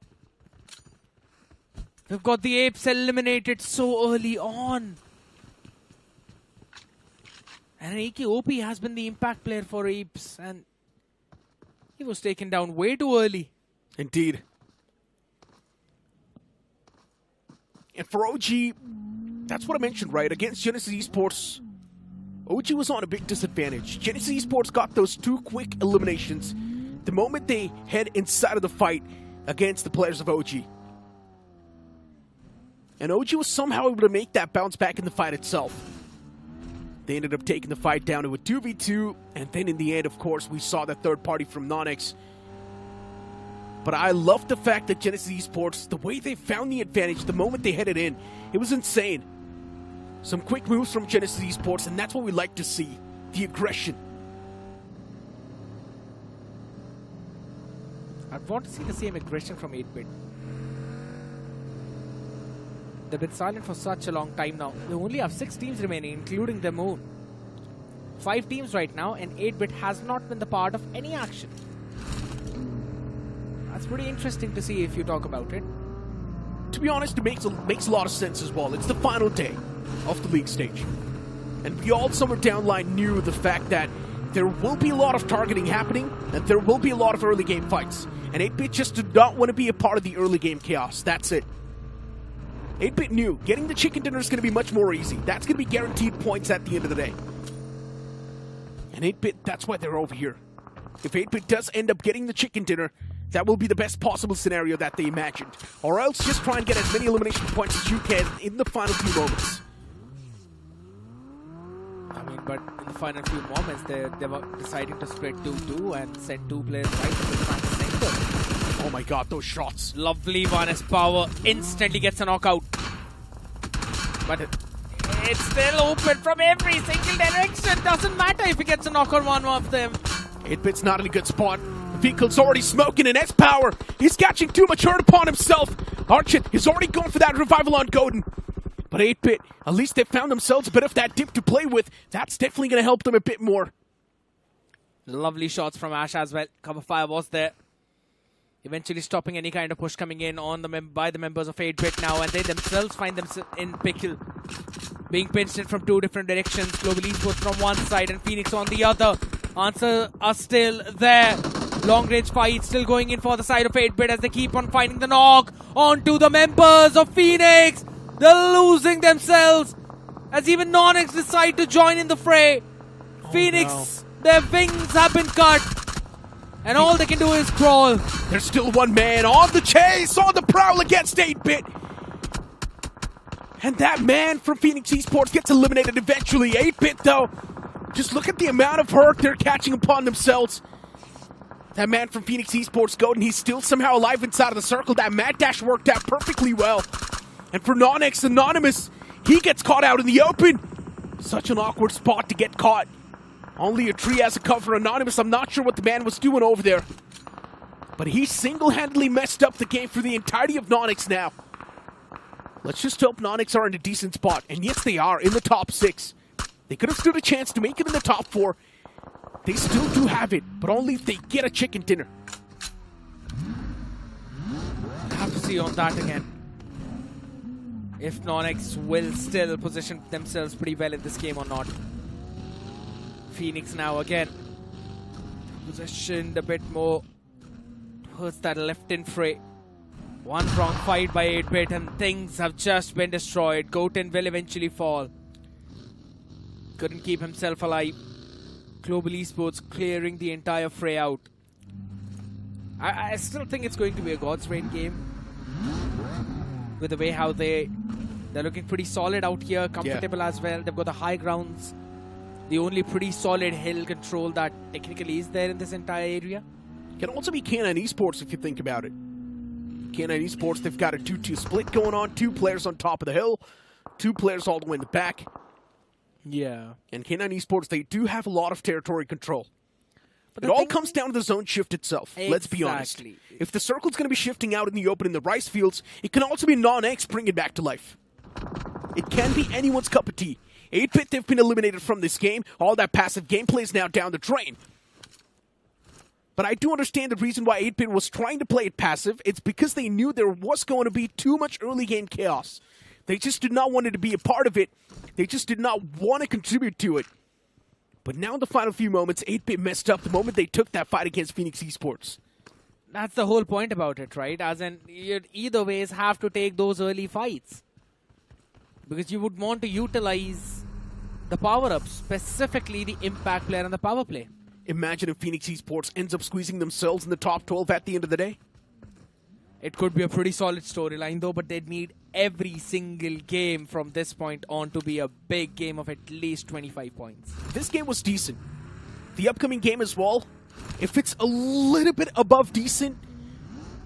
we've got the Apes eliminated so early on. And iQOO has been the impact player for Apes, and he was taken down way too early. Indeed. And for OG, that's what I mentioned, right? Against Genesis Esports, OG was on a big disadvantage. Genesis Esports got those 2 quick eliminations the moment they head inside of the fight against the players of OG. And OG was somehow able to make that bounce back in the fight itself. They ended up taking the fight down to a 2v2, and then in the end, of course, we saw that third party from NoNx. But I love the fact that Genesis Esports, the way they found the advantage the moment they headed in, it was insane. Some quick moves from Genesis Esports, and that's what we like to see, the aggression. I'd want to see the same aggression from 8-Bit. They've been silent for such a long time now. They only have 6 teams remaining, including their own. 5 teams right now, and 8-Bit has not been the part of any action. That's pretty interesting to see if you talk about it. To be honest, it makes a lot of sense as well. It's the final day of the league stage. And we all somewhere down the line knew the fact that there will be a lot of targeting happening, and there will be a lot of early game fights. And 8-Bit just did not want to be a part of the early game chaos. That's it. 8-Bit knew getting the chicken dinner is going to be much more easy. That's going to be guaranteed points at the end of the day. And 8-Bit, that's why they're over here. If 8-Bit does end up getting the chicken dinner, that will be the best possible scenario that they imagined. Or else just try and get as many elimination points as you can in the final few moments. I mean, but in the final few moments, they were deciding to spread 2-2 and send 2 players right to the front center. Oh my god, those shots. Lovely one as Power instantly gets a knockout. But it's still open from every single direction. Doesn't matter if he gets a knock on one of them. 8-Bit's not in a good spot. The vehicle's already smoking, and S-Power, he's catching too much hurt upon himself. Archit is already going for that revival on Godin. But 8-Bit, at least they found themselves a bit of that dip to play with. That's definitely going to help them a bit more. Lovely shots from Ash as well. Cover fire was there. Eventually stopping any kind of push coming in on by the members of 8-Bit now, and they themselves find themselves in pickle. Being pinched in from 2 different directions. Global Esports from one side and Phoenix on the other. Answers are still there. Long range fight still going in for the side of 8-Bit as they keep on finding the knock onto the members of Phoenix. They're losing themselves as even NoNx decide to join in the fray. Phoenix, their wings have been cut. And all they can do is crawl. There's still one man on the chase, on the prowl against 8-Bit. And that man from Phoenix Esports gets eliminated eventually. 8-Bit, though, just look at the amount of hurt they're catching upon themselves. That man from Phoenix Esports, Godin, he's still somehow alive inside of the circle. That mad dash worked out perfectly well. And for NoNx, Anonymous, he gets caught out in the open. Such an awkward spot to get caught. Only a tree has a cover. Anonymous, I'm not sure what the man was doing over there. But he single-handedly messed up the game for the entirety of NoNx now. Let's just hope NoNx are in a decent spot. And yes, they are in the top 6. They could have stood a chance to make it in the top 4. They still do have it, but only if they get a chicken dinner. We'll have to see on that again. If NoNx will still position themselves pretty well in this game or not. Phoenix now again positioned a bit more towards that left-in fray. One wrong fight by 8-Bit and things have just been destroyed. Goten will eventually fall. Couldn't keep himself alive. Global Esports clearing the entire fray out. I still think it's going to be a God's Reign game. With the way how they're looking pretty solid out here, comfortable as well. They've got the high grounds. The only pretty solid hill control that technically is there in this entire area. Can also be K9 Esports if you think about it. K9 Esports, they've got a 2-2 split going on. 2 players on top of the hill. 2 players all the way in the back. Yeah. And K9 Esports, they do have a lot of territory control. But it all comes down to the zone shift itself. Exactly. Let's be honest. If the circle's going to be shifting out in the open in the rice fields, it can also be NoNx bringing it back to life. It can be anyone's cup of tea. 8-Bit, they've been eliminated from this game. All that passive gameplay is now down the drain. But I do understand the reason why 8-Bit was trying to play it passive. It's because they knew there was going to be too much early game chaos. They just did not want it to be a part of it. They just did not want to contribute to it. But now in the final few moments, 8-Bit messed up the moment they took that fight against Phoenix Esports. That's the whole point about it, right? As in, you'd either ways have to take those early fights. Because you would want to utilize the power-ups, specifically the impact player and the power play. Imagine if Phoenix Esports ends up squeezing themselves in the top 12 at the end of the day. It could be a pretty solid storyline though, but they'd need every single game from this point on to be a big game of at least 25 points. This game was decent. The upcoming game as well, if it's a little bit above decent,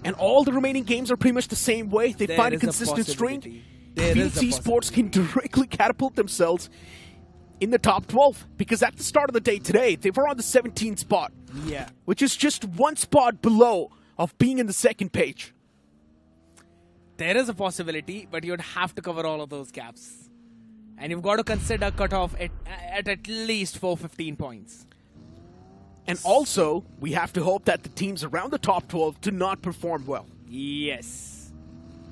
and all the remaining games are pretty much the same way, they find a consistent string, Phoenix Esports can directly catapult themselves in the top 12. Because at the start of the day today, they were on the 17th spot. Yeah. Which is just one spot below of being in the second page. There is a possibility, but you'd have to cover all of those gaps. And you've got to consider cutoff at least 415 points. And also, we have to hope that the teams around the top 12 do not perform well. Yes.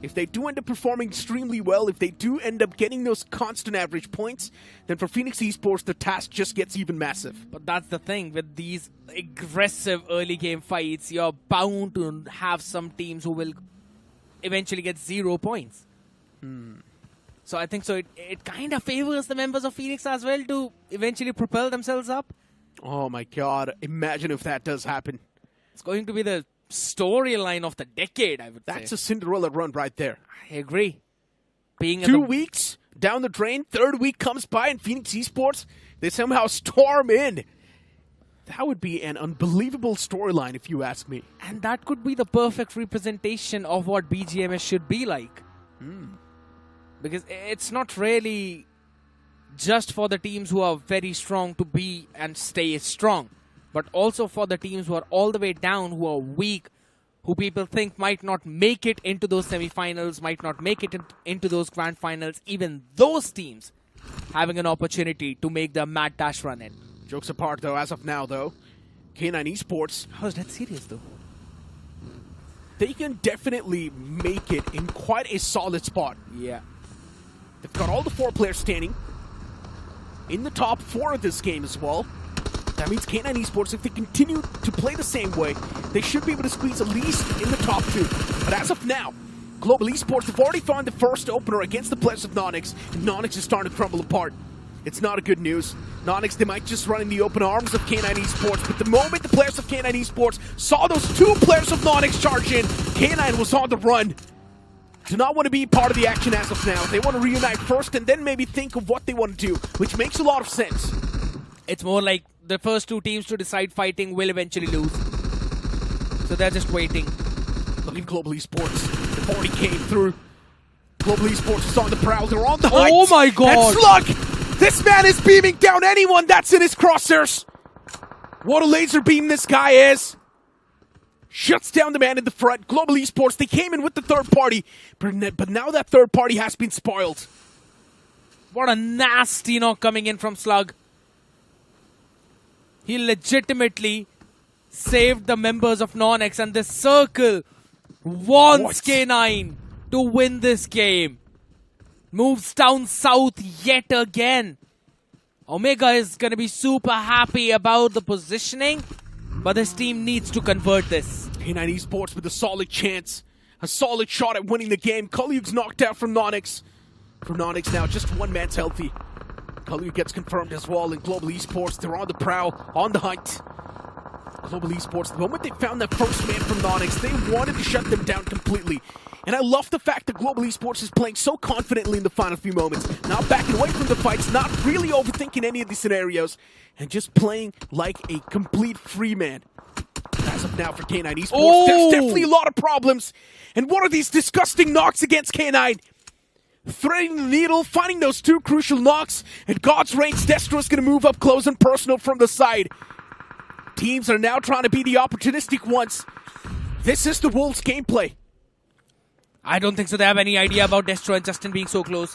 If they do end up performing extremely well, if they do end up getting those constant average points, then for Phoenix Esports, the task just gets even massive. But that's the thing, with these aggressive early game fights, you're bound to have some teams who will eventually get 0 points. So I think it kind of favors the members of Phoenix as well to eventually propel themselves up. Oh my god, imagine if that does happen. It's going to be the storyline of the decade, I would say. That's a Cinderella run right there. I agree. Being 2 weeks down the drain, third week comes by and Phoenix Esports, they somehow storm in. That would be an unbelievable storyline if you ask me. And that could be the perfect representation of what BGMS should be like. Because it's not really just for the teams who are very strong to be and stay strong, but also for the teams who are all the way down, who are weak, who people think might not make it into those semifinals, might not make it into those grand finals. Even those teams having an opportunity to make the mad dash run in. Jokes apart, though, as of now, though, K9 Esports... How's that serious, though? They can definitely make it in quite a solid spot. Yeah. They've got all the 4 players standing in the top 4 of this game as well. That means K9 Esports, if they continue to play the same way, they should be able to squeeze at least in the top 2. But as of now, Global Esports have already found the first opener against the players of NoNx, and NoNx is starting to crumble apart. It's not a good news. NoNx, they might just run in the open arms of K9 Esports, but the moment the players of K9 Esports saw those 2 players of NoNx charge in, K9 was on the run. Do not want to be part of the action as of now. They want to reunite first and then maybe think of what they want to do, which makes a lot of sense. It's more like the first 2 teams to decide fighting will eventually lose. So they're just waiting. Look at Global Esports. They've already came through. Global Esports is on the prowl. They're on the heights. Oh my god! And Slug! This man is beaming down anyone that's in his crosshairs. What a laser beam this guy is. Shuts down the man in the front. Global Esports, they came in with the third party, but now that third party has been spoiled. What a nasty knock coming in from Slug. He legitimately saved the members of NoNx, and the circle wants K9 to win this game. Moves down south yet again. Omega is going to be super happy about the positioning, but this team needs to convert this. K9 Esports with a solid chance. A solid shot at winning the game. Kalyug's knocked out from NoNx. For NoNx now, just one man's healthy. Kalyug gets confirmed as well in Global Esports. They're on the prowl, on the hunt. Global Esports, the moment they found that first man from NoNx, they wanted to shut them down completely. And I love the fact that Global Esports is playing so confidently in the final few moments. Not backing away from the fights, not really overthinking any of these scenarios, and just playing like a complete free man. As of now for K9 Esports, there's definitely a lot of problems. And what are these disgusting knocks against K9? Threading the needle, finding those 2 crucial knocks, and God's Reigns, Destro's going to move up close and personal from the side. Teams are now trying to be the opportunistic ones. This is the Wolves' gameplay. I don't think so. They have any idea about Destro and Justin being so close.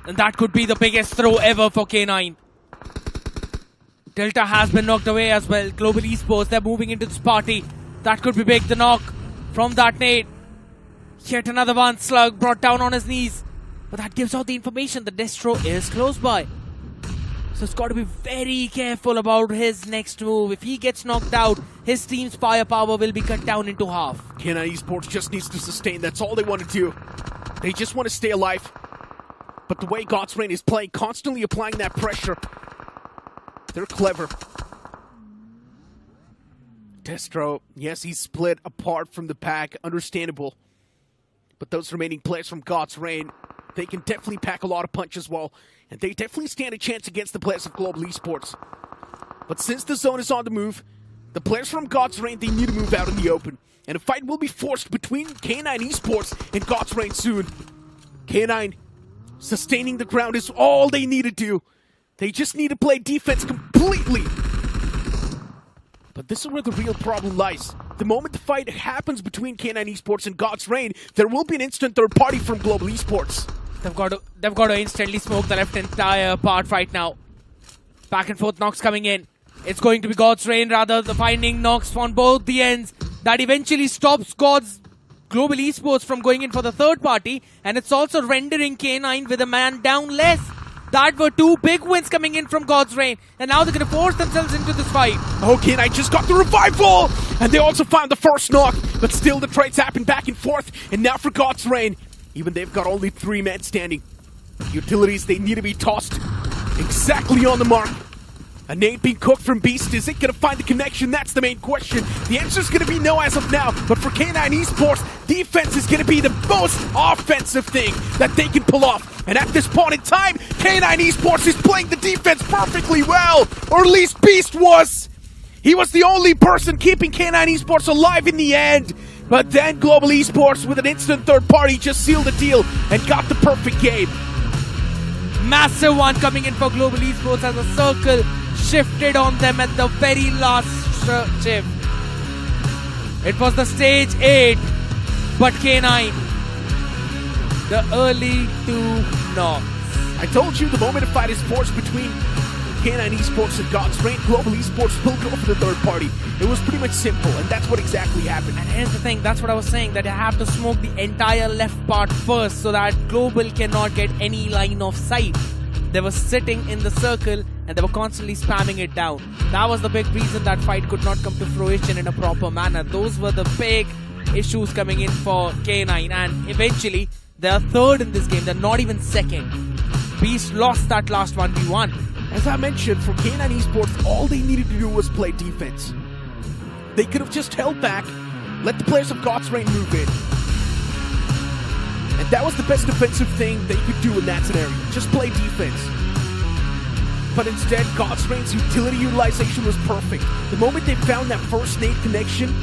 And that could be the biggest throw ever for K9. Delta has been knocked away as well. Global Esports, they're moving into this party. That could be big. The knock from that nade. Yet another one. Slug brought down on his knees. But that gives out the information that Destro is close by. So it's got to be very careful about his next move. If he gets knocked out, his team's firepower will be cut down into half. K9 Esports just needs to sustain. That's all they want to do. They just want to stay alive. But the way God's Reign is playing, constantly applying that pressure, they're clever. Destro, yes, he's split apart from the pack. Understandable. But those remaining players from God's Reign, they can definitely pack a lot of punch as well. And they definitely stand a chance against the players of Global Esports. But since the zone is on the move, the players from God's Reign, they need to move out in the open. And a fight will be forced between K9 Esports and God's Reign soon. K9 sustaining the ground is all they need to do. They just need to play defense completely. But this is where the real problem lies. The moment the fight happens between K9 Esports and God's Reign, there will be an instant third party from Global Esports. They've got to instantly smoke the left entire part right now. Back and forth knocks coming in. It's going to be God's Reign rather the finding knocks on both the ends. That eventually stops Global Esports from going in for the third party. And it's also rendering K9 with a man down less. That were two big wins coming in from God's Reign. And now they're going to force themselves into this fight. Okay, I just got the revival! And they also found the first knock. But still the trades happen back and forth. And now for God's Reign, even they've got only 3 men standing. Utilities, they need to be tossed exactly on the mark. A nade being cooked from Beast. Is it going to find the connection? That's the main question. The answer is going to be no as of now. But for K9 Esports, defense is going to be the most offensive thing that they can pull off. And at this point in time, K9 Esports is playing the defense perfectly well. Or at least Beast was. He was the only person keeping K9 Esports alive in the end. But then Global Esports with an instant third party just sealed the deal and got the perfect game. Massive one coming in for Global Esports as a circle shifted on them at the very last shift. It was the stage 8, but K9, the early 2 knocks. I told you the moment a fight is forced between K9 Esports and God's Reign, Global Esports will go for the third party. It was pretty much simple, and that's what exactly happened. And here's the thing, that's what I was saying, that you have to smoke the entire left part first so that Global cannot get any line of sight. They were sitting in the circle and they were constantly spamming it down. That was the big reason that fight could not come to fruition in a proper manner. Those were the big issues coming in for K9, and eventually they're third in this game. They're not even second. Beast lost that last 1v1. As I mentioned, for K9 Esports, all they needed to do was play defense. They could have just held back, let the players of God's Reign move in. And that was the best defensive thing they could do in that scenario. Just play defense. But instead, God's Reign's utility utilization was perfect. The moment they found that first nade connection,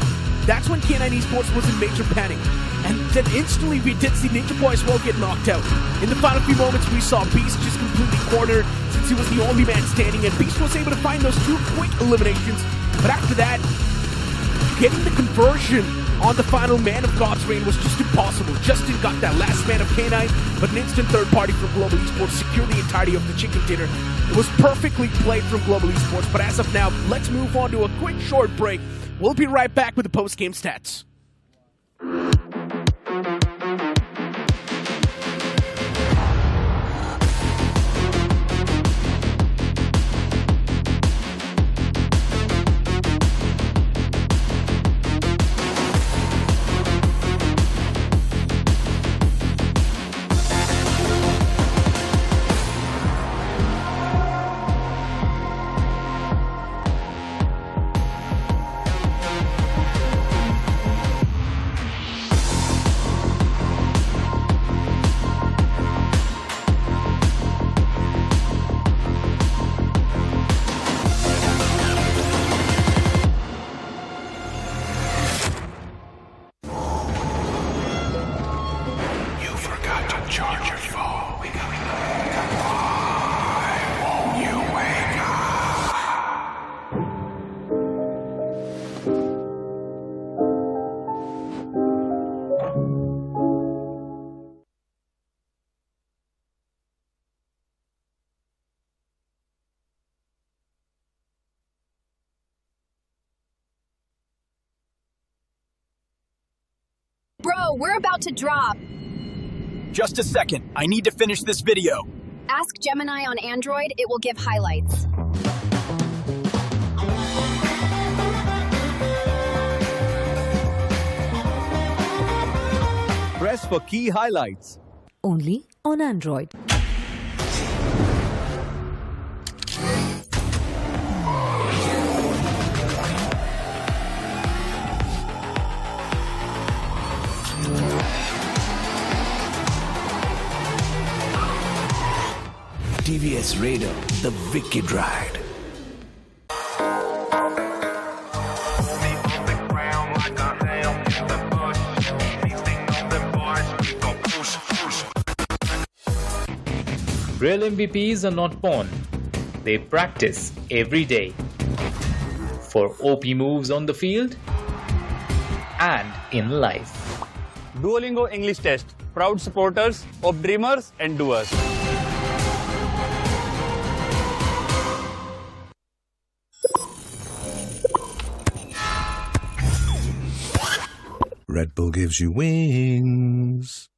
that's when K9 Esports was in major panic. And then instantly we did see Ninja Boy as well get knocked out. In the final few moments, we saw Beast just completely cornered since he was the only man standing, and Beast was able to find those 2 quick eliminations. But after that, getting the conversion on the final man of God's Reign was just impossible. Justin got that last man of K9, but an instant third party from Global Esports secured the entirety of the chicken dinner. It was perfectly played from Global Esports, but as of now, let's move on to a quick short break. We'll be right back with the post-game stats. Bro, we're about to drop. Just a second. I need to finish this video. Ask Gemini on Android, it will give highlights. Press for key highlights. Only on Android. TVS Raider, the wicked ride. Real MVPs are not born. They practice every day. For OP moves on the field and in life. Duolingo English Test. Proud supporters of dreamers and doers. Red Bull gives you wings.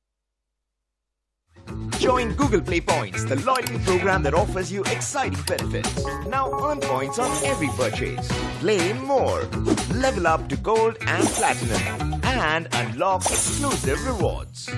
Join Google Play Points, the loyalty program that offers you exciting benefits. Now earn points on every purchase. Play more. Level up to gold and platinum. And unlock exclusive rewards.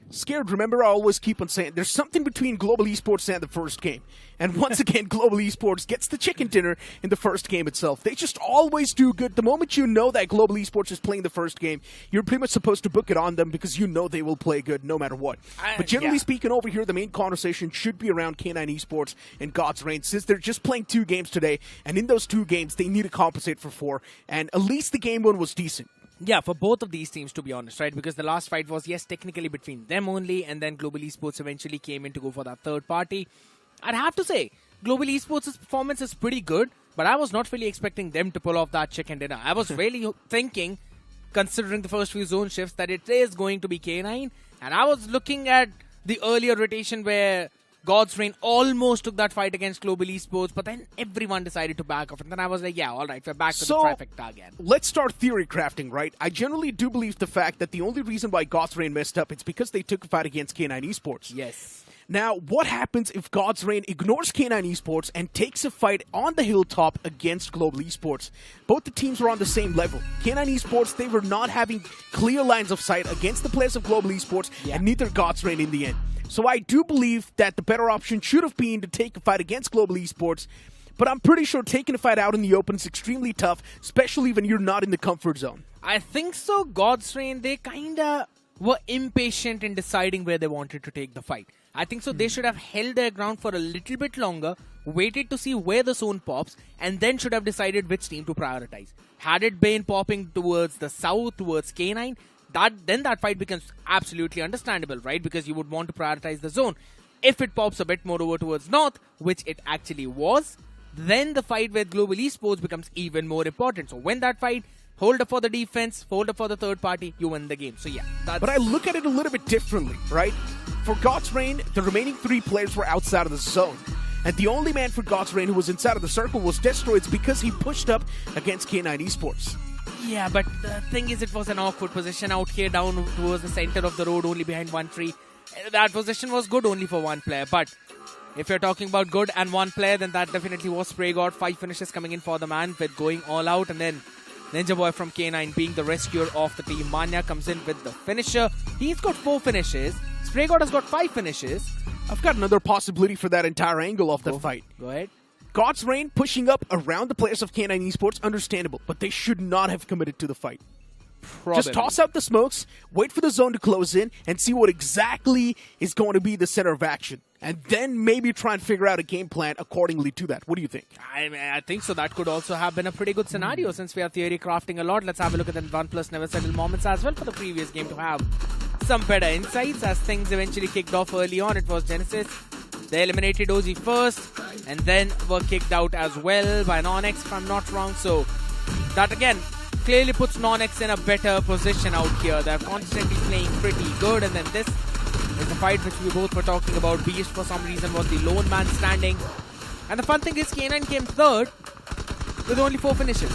Scared, remember I always keep on saying there's something between Global Esports and the first game. And once again, Global Esports gets the chicken dinner in the first game itself. They just always do good. The moment you know that Global Esports is playing the first game, you're pretty much supposed to book it on them because you know they will play good no matter what. But generally speaking over here, the main conversation should be around K9 Esports and God's Reign, since they're just playing 2 games today, and in those 2 games, they need to compensate for 4, and at least the game 1 was decent. Yeah, for both of these teams, to be honest, right? Because the last fight was, yes, technically between them only, and then Global Esports eventually came in to go for that third party. I'd have to say, Global Esports' performance is pretty good, but I was not really expecting them to pull off that chicken dinner. I was really thinking, considering the first few zone shifts, that it is going to be K9, and I was looking at the earlier rotation where God's Reign almost took that fight against Global Esports, but then everyone decided to back off. And then I was like, yeah, all right, we're back to the trifecta again. Let's start theory crafting, right? I generally do believe the fact that the only reason why God's Reign messed up is because they took a fight against K9 Esports. Yes. Now, what happens if God's Reign ignores K9 Esports and takes a fight on the hilltop against Global Esports? Both the teams were on the same level. K9 Esports, they were not having clear lines of sight against the players of Global Esports, and neither God's Reign in the end. So I do believe that the better option should have been to take a fight against Global Esports, but I'm pretty sure taking a fight out in the open is extremely tough, especially when you're not in the comfort zone. I think so. God's Reign, they kinda were impatient in deciding where they wanted to take the fight. I think so. They should have held their ground for a little bit longer, waited to see where the zone pops, and then should have decided which team to prioritize. Had it been popping towards the south, towards K9, then that fight becomes absolutely understandable, right? Because you would want to prioritize the zone. If it pops a bit more over towards north, which it actually was, then the fight with Global Esports becomes even more important. So when that fight, hold up for the defense, hold up for the third party, you win the game. So yeah. But I look at it a little bit differently, right? For God's Reign, the remaining 3 players were outside of the zone. And the only man for God's Reign who was inside of the circle was Destroids because he pushed up against K9 Esports. Yeah, but the thing is, it was an awkward position out here down towards the center of the road, only behind 1 tree. That position was good only for 1 player, but if you're talking about good and 1 player, then that definitely was Spray God. 5 finishes coming in for the man with going all out, and then Ninja Boy from K9 being the rescuer of the team. Manya comes in with the finisher. He's got 4 finishes. Spray God has got 5 finishes. I've got another possibility for that entire angle of the fight. Go ahead. God's Reign pushing up around the players of K9 Esports, understandable, but they should not have committed to the fight. Probably. Just toss out the smokes, wait for the zone to close in, and see what exactly is going to be the center of action. And then maybe try and figure out a game plan accordingly to that. What do you think? I think so. That could also have been a pretty good scenario since we are theory crafting a lot. Let's have a look at the OnePlus Never Settle moments as well for the previous game to have some better insights as things eventually kicked off early on. It was Genesis. They eliminated OG first and then were kicked out as well by NoNx, if I'm not wrong. So that again clearly puts NoNx in a better position out here. They're constantly playing pretty good, and then this is the fight which we both were talking about. Beast for some reason was the lone man standing. And the fun thing is K9 came third with only 4 finishes.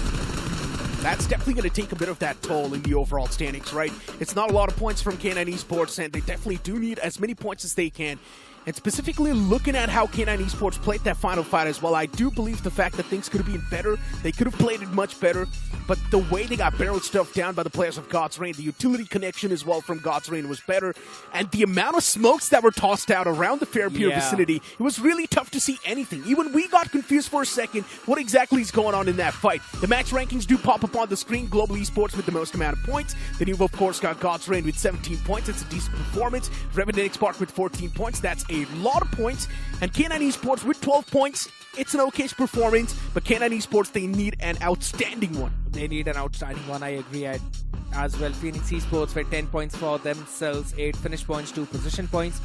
That's definitely going to take a bit of that toll in the overall standings, right? It's not a lot of points from K9 Esports, and they definitely do need as many points as they can. And specifically looking at how K9 Esports played that final fight as well, I do believe the fact that things could have been better, they could have played it much better, but the way they got barrel stuffed down by the players of God's Reign, the utility connection as well from God's Reign was better, and the amount of smokes that were tossed out around the Fairpier vicinity, it was really tough to see anything. Even we got confused for a second what exactly is going on in that fight. The match rankings do pop up on the screen, Global Esports with the most amount of points, then you've of course got God's Reign with 17 points, it's a decent performance, REVENANT Spark with 14 points, that's a lot of points, and K9 Esports with 12 points. It's an okay performance, but K9 Esports, they need an outstanding one. They need an outstanding one, I agree as well. Phoenix Esports with 10 points for themselves, 8 finish points, 2 position points.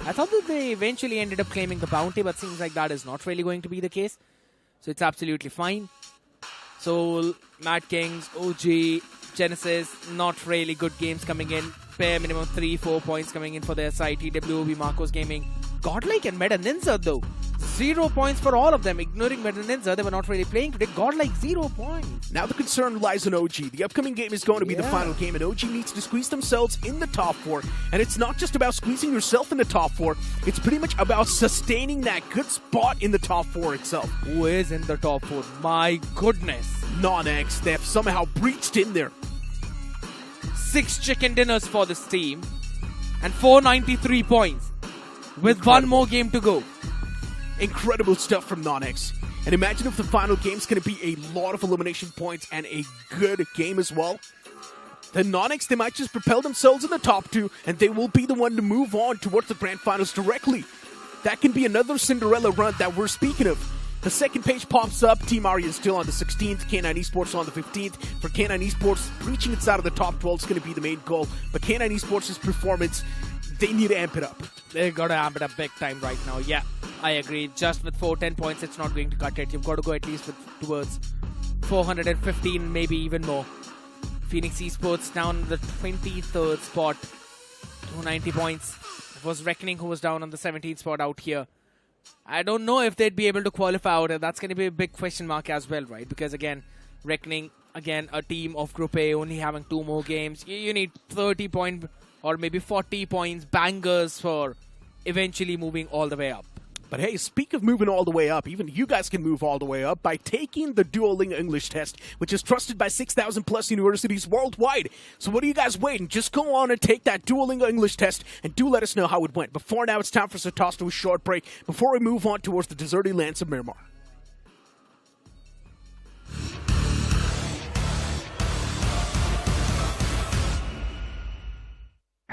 I thought that they eventually ended up claiming the bounty, but seems like that is not really going to be the case. So it's absolutely fine. Soul, Mad Kings, OG, Genesis, not really good games coming in. Bare minimum 3-4 points coming in for their side. TWOB, Marcos Gaming, Godlike and Meta NINZA though. 0 points for all of them. Ignoring Meta NINZA, they were not really playing today. Godlike 0 points. Now the concern lies on OG. The upcoming game is going to be the final game, and OG needs to squeeze themselves in the top 4. And it's not just about squeezing yourself in the top 4. It's pretty much about sustaining that good spot in the top 4 itself. Who is in the top 4? My goodness. NoNx, they have somehow breached in there. 6 chicken dinners for this team and 493 points with one more game to go. Incredible stuff from NoNx. And imagine if the final game's going to be a lot of elimination points and a good game as well. Then NoNx, they might just propel themselves in the top 2 and they will be the one to move on towards the grand finals directly. That can be another Cinderella run that we're speaking of. The second page pops up. Team Arya is still on the 16th. K9 Esports on the 15th. For K9 Esports, reaching inside of the top 12 is going to be the main goal. But K9 Esports' performance, they need to amp it up. They got to amp it up big time right now. Yeah, I agree. Just with 410 points, it's not going to cut it. You've got to go at least towards 415, maybe even more. Phoenix Esports down in the 23rd spot. 290 points. It was Reckoning who was down on the 17th spot out here. I don't know if they'd be able to qualify out, and that's going to be a big question mark as well, right? Because again, Reckoning, again, a team of Group A only having 2 more games. You need 30 point or maybe 40 points bangers for eventually moving all the way up. But hey, speak of moving all the way up, even you guys can move all the way up by taking the Duolingo English test, which is trusted by 6,000 plus universities worldwide. So what are you guys waiting? Just go on and take that Duolingo English test and do let us know how it went. Before now, it's time for us to toss to a short break before we move on towards the deserted lands of Miramar.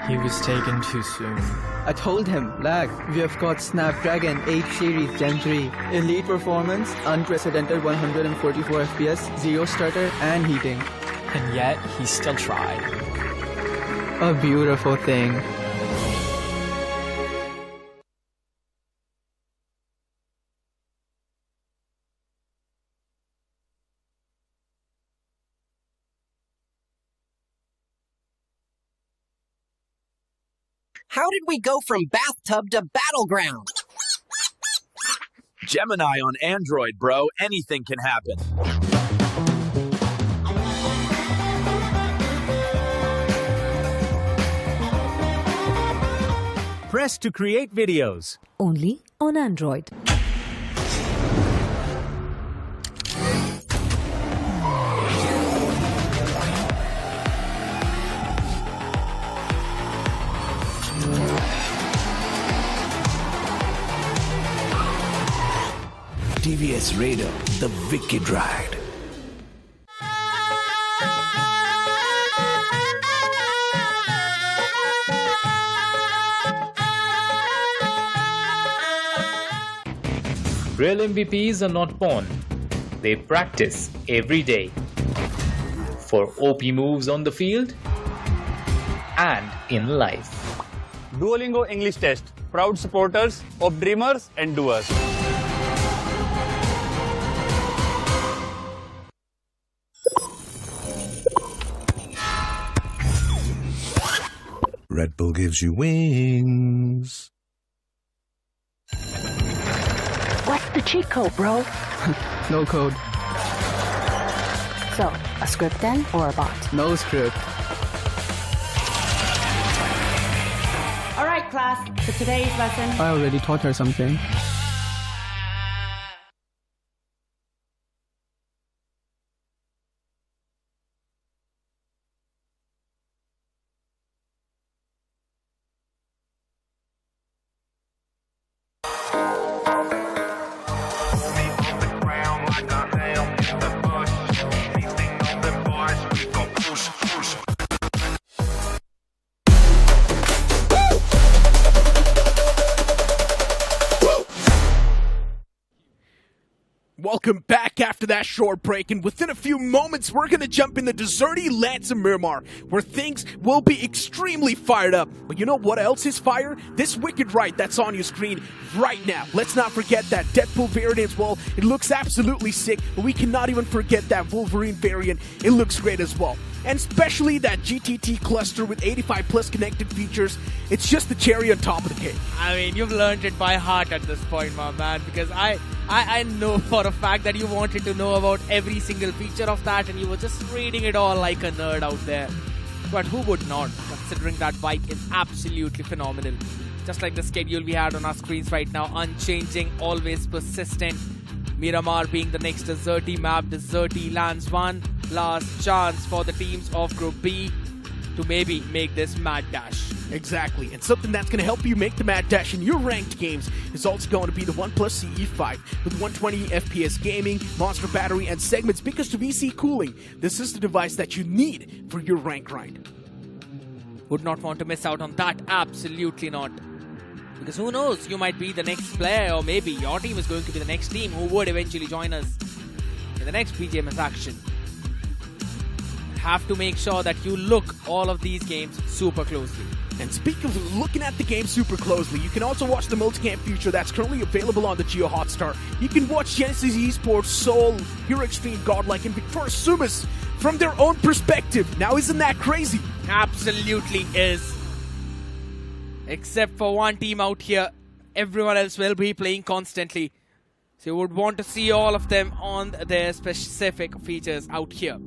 He was taken too soon. I told him, lag, we have got Snapdragon 8 series Gen 3. Elite performance, unprecedented 144 FPS, 0 stutter and heating. And yet, he still tried. A beautiful thing. How did we go from bathtub to battleground? Gemini on Android, bro. Anything can happen. Press to create videos. Only on Android. TVS Raider, the Wicked Ride. Real MVPs are not born. They practice every day. For OP moves on the field and in life. Duolingo English Test. Proud supporters of dreamers and doers. Red Bull gives you wings. What's the cheat code, bro? No code. So, a script then, or a bot? No script. Alright, class. For today's lesson... I already taught her something. Welcome back after that short break, and within a few moments we're gonna jump in the deserty lands of Miramar, where things will be extremely fired up. But you know what else is fire? This wicked ride that's on your screen right now. Let's not forget that Deadpool variant as well. It looks absolutely sick, but we cannot even forget that Wolverine variant. It looks great as well. And especially that GTT cluster with 85 plus connected features. It's just the cherry on top of the cake. I mean, you've learned it by heart at this point, my man, because I know for a fact that you wanted to know about every single feature of that, and you were just reading it all like a nerd out there. But who would not, considering that bike is absolutely phenomenal. Just like the schedule we had on our screens right now, unchanging, always persistent. Miramar being the next deserty map, deserty lands, one last chance for the teams of Group B to maybe make this mad dash. Exactly, and something that's going to help you make the mad dash in your ranked games is also going to be the OnePlus CE5 with 120 FPS gaming, monster battery, and segments because to VC cooling, this is the device that you need for your rank grind. Would not want to miss out on that, absolutely not. Because who knows, you might be the next player, or maybe your team is going to be the next team who would eventually join us in the next BGMS action. Have to make sure that you look all of these games super closely. And speaking of looking at the game super closely, you can also watch the multicam feature that's currently available on the Geo Hotstar. You can watch Genesis Esports, Soul, Hero Extreme, Godlike, and Victor Sumus from their own perspective. Now isn't that crazy? Absolutely is. Except for one team out here, everyone else will be playing constantly. So you would want to see all of them on their specific features out here.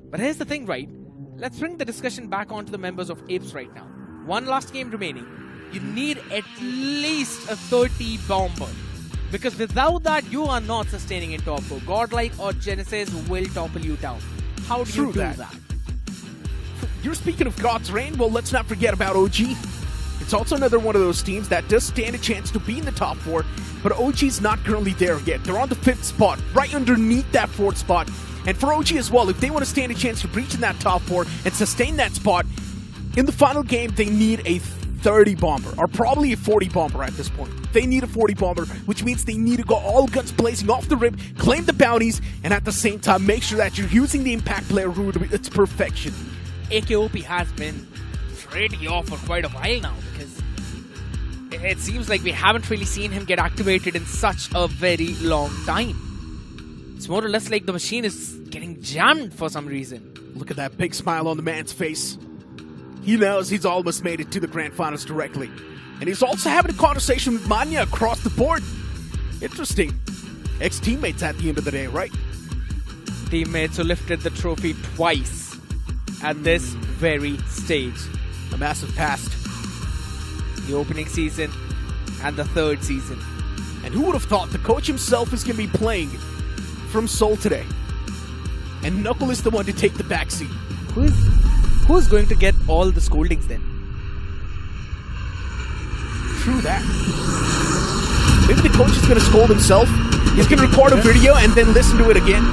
But here's the thing, right? Let's bring the discussion back onto the members of Apes right now. One last game remaining. You need at least a 30 bomber. Because without that, you are not sustaining in top 4. Godlike or Genesis will topple you down. How do you do that? You're speaking of God's Reign? Well, let's not forget about OG. It's also another one of those teams that does stand a chance to be in the top 4, but OG's not currently there yet. They're on the 5th spot, right underneath that 4th spot. And for OG as well, if they want to stand a chance to breach in that top 4 and sustain that spot, in the final game, they need a 30 bomber, or probably a 40 bomber at this point. They need a 40 bomber, which means they need to go all guns blazing off the rip, claim the bounties, and at the same time, make sure that you're using the impact player rule to its perfection. iQOO has been pretty off for quite a while now, because it seems like we haven't really seen him get activated in such a very long time. It's more or less like the machine is getting jammed for some reason. Look at that big smile on the man's face. He knows he's almost made it to the grand finals directly. And he's also having a conversation with Manya across the board. Interesting. Ex-teammates at the end of the day, right? Teammates who lifted the trophy twice at this very stage. A massive past. The opening season and the 3rd season. And who would have thought the coach himself is going to be playing from Seoul today? And Knuckle is the one to take the backseat. Who's going to get all the scoldings then? True that. Maybe the coach is going to scold himself. He's going to record a video and then listen to it again.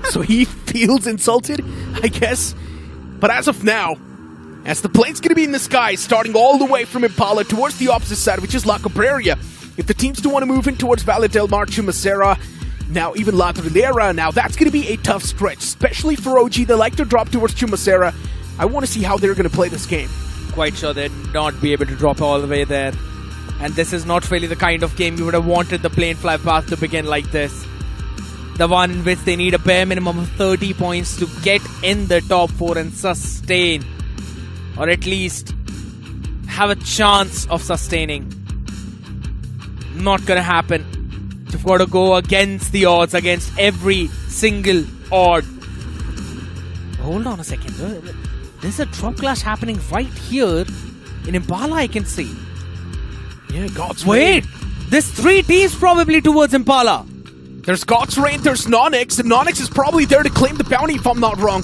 So he feels insulted, I guess. But as of now, as the plane's going to be in the sky, starting all the way from Impala towards the opposite side, which is La Cabrera. If the teams do want to move in towards Valle del Mar, Chumacera, now even La Trilera, now that's going to be a tough stretch, especially for OG. They like to drop towards Chumacera. I want to see how they're going to play this game. Quite sure they'd not be able to drop all the way there. And this is not really the kind of game you would have wanted the plane fly path to begin like this. The one in which they need a bare minimum of 30 points to get in the top 4 and sustain. Or at least have a chance of sustaining. Not gonna happen. You've got to go against the odds, against every single odd. Hold on a second. There's a drop clash happening right here in Impala, I can see. Yeah, God's Wait! Rain. There's 3 teams probably towards Impala. There's God's Rain, there's NoNx, and NoNx is probably there to claim the bounty if I'm not wrong.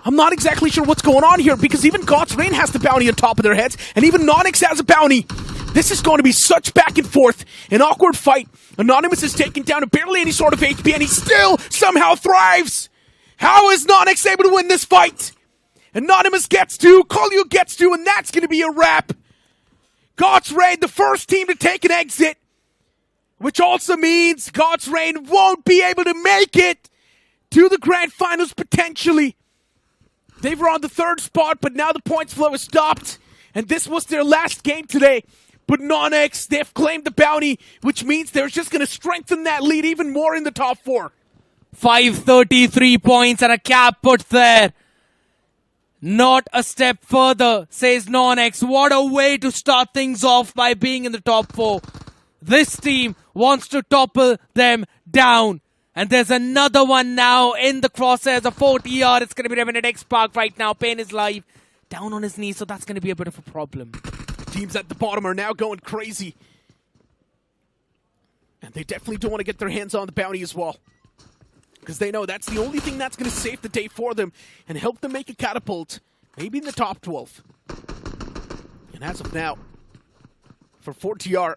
I'm not exactly sure what's going on here because even God's Rain has the bounty on top of their heads, and even NoNx has a bounty. This is going to be such back and forth, an awkward fight. Anonymous is taken down to barely any sort of HP, and he still somehow thrives. How is NoNx able to win this fight? Anonymous gets 2, Kolyu gets 2, and that's going to be a wrap. God's Rain, the first team to take an exit, which also means God's Rain won't be able to make it to the grand finals potentially. They were on the 3rd spot, but now the points flow has stopped, and this was their last game today. But NoNx, they've claimed the bounty, which means they're just going to strengthen that lead even more in the top 4. 533 points and a cap put there. Not a step further, says NoNx. What a way to start things off by being in the top 4. This team wants to topple them down. And there's another one now in the crosshairs of 4TR. It's going to be Revenant X Park right now. Pain is live, down on his knees, so that's going to be a bit of a problem. Teams at the bottom are now going crazy. And they definitely don't want to get their hands on the bounty as well. Because they know that's the only thing that's going to save the day for them and help them make a catapult, maybe in the top 12. And as of now, for 4TR,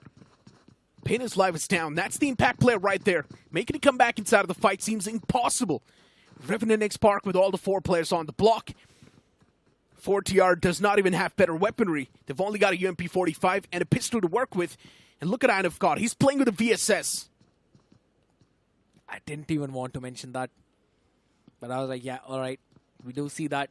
Pain is live is down. That's the impact player right there. Making it come back inside of the fight seems impossible. Revenant X Park with all the 4 players on the block. 4TR does not even have better weaponry. They've only got a UMP-45 and a pistol to work with. And look at Anofgod. He's playing with a VSS. I didn't even want to mention that. But I was like, yeah, alright. We do see that.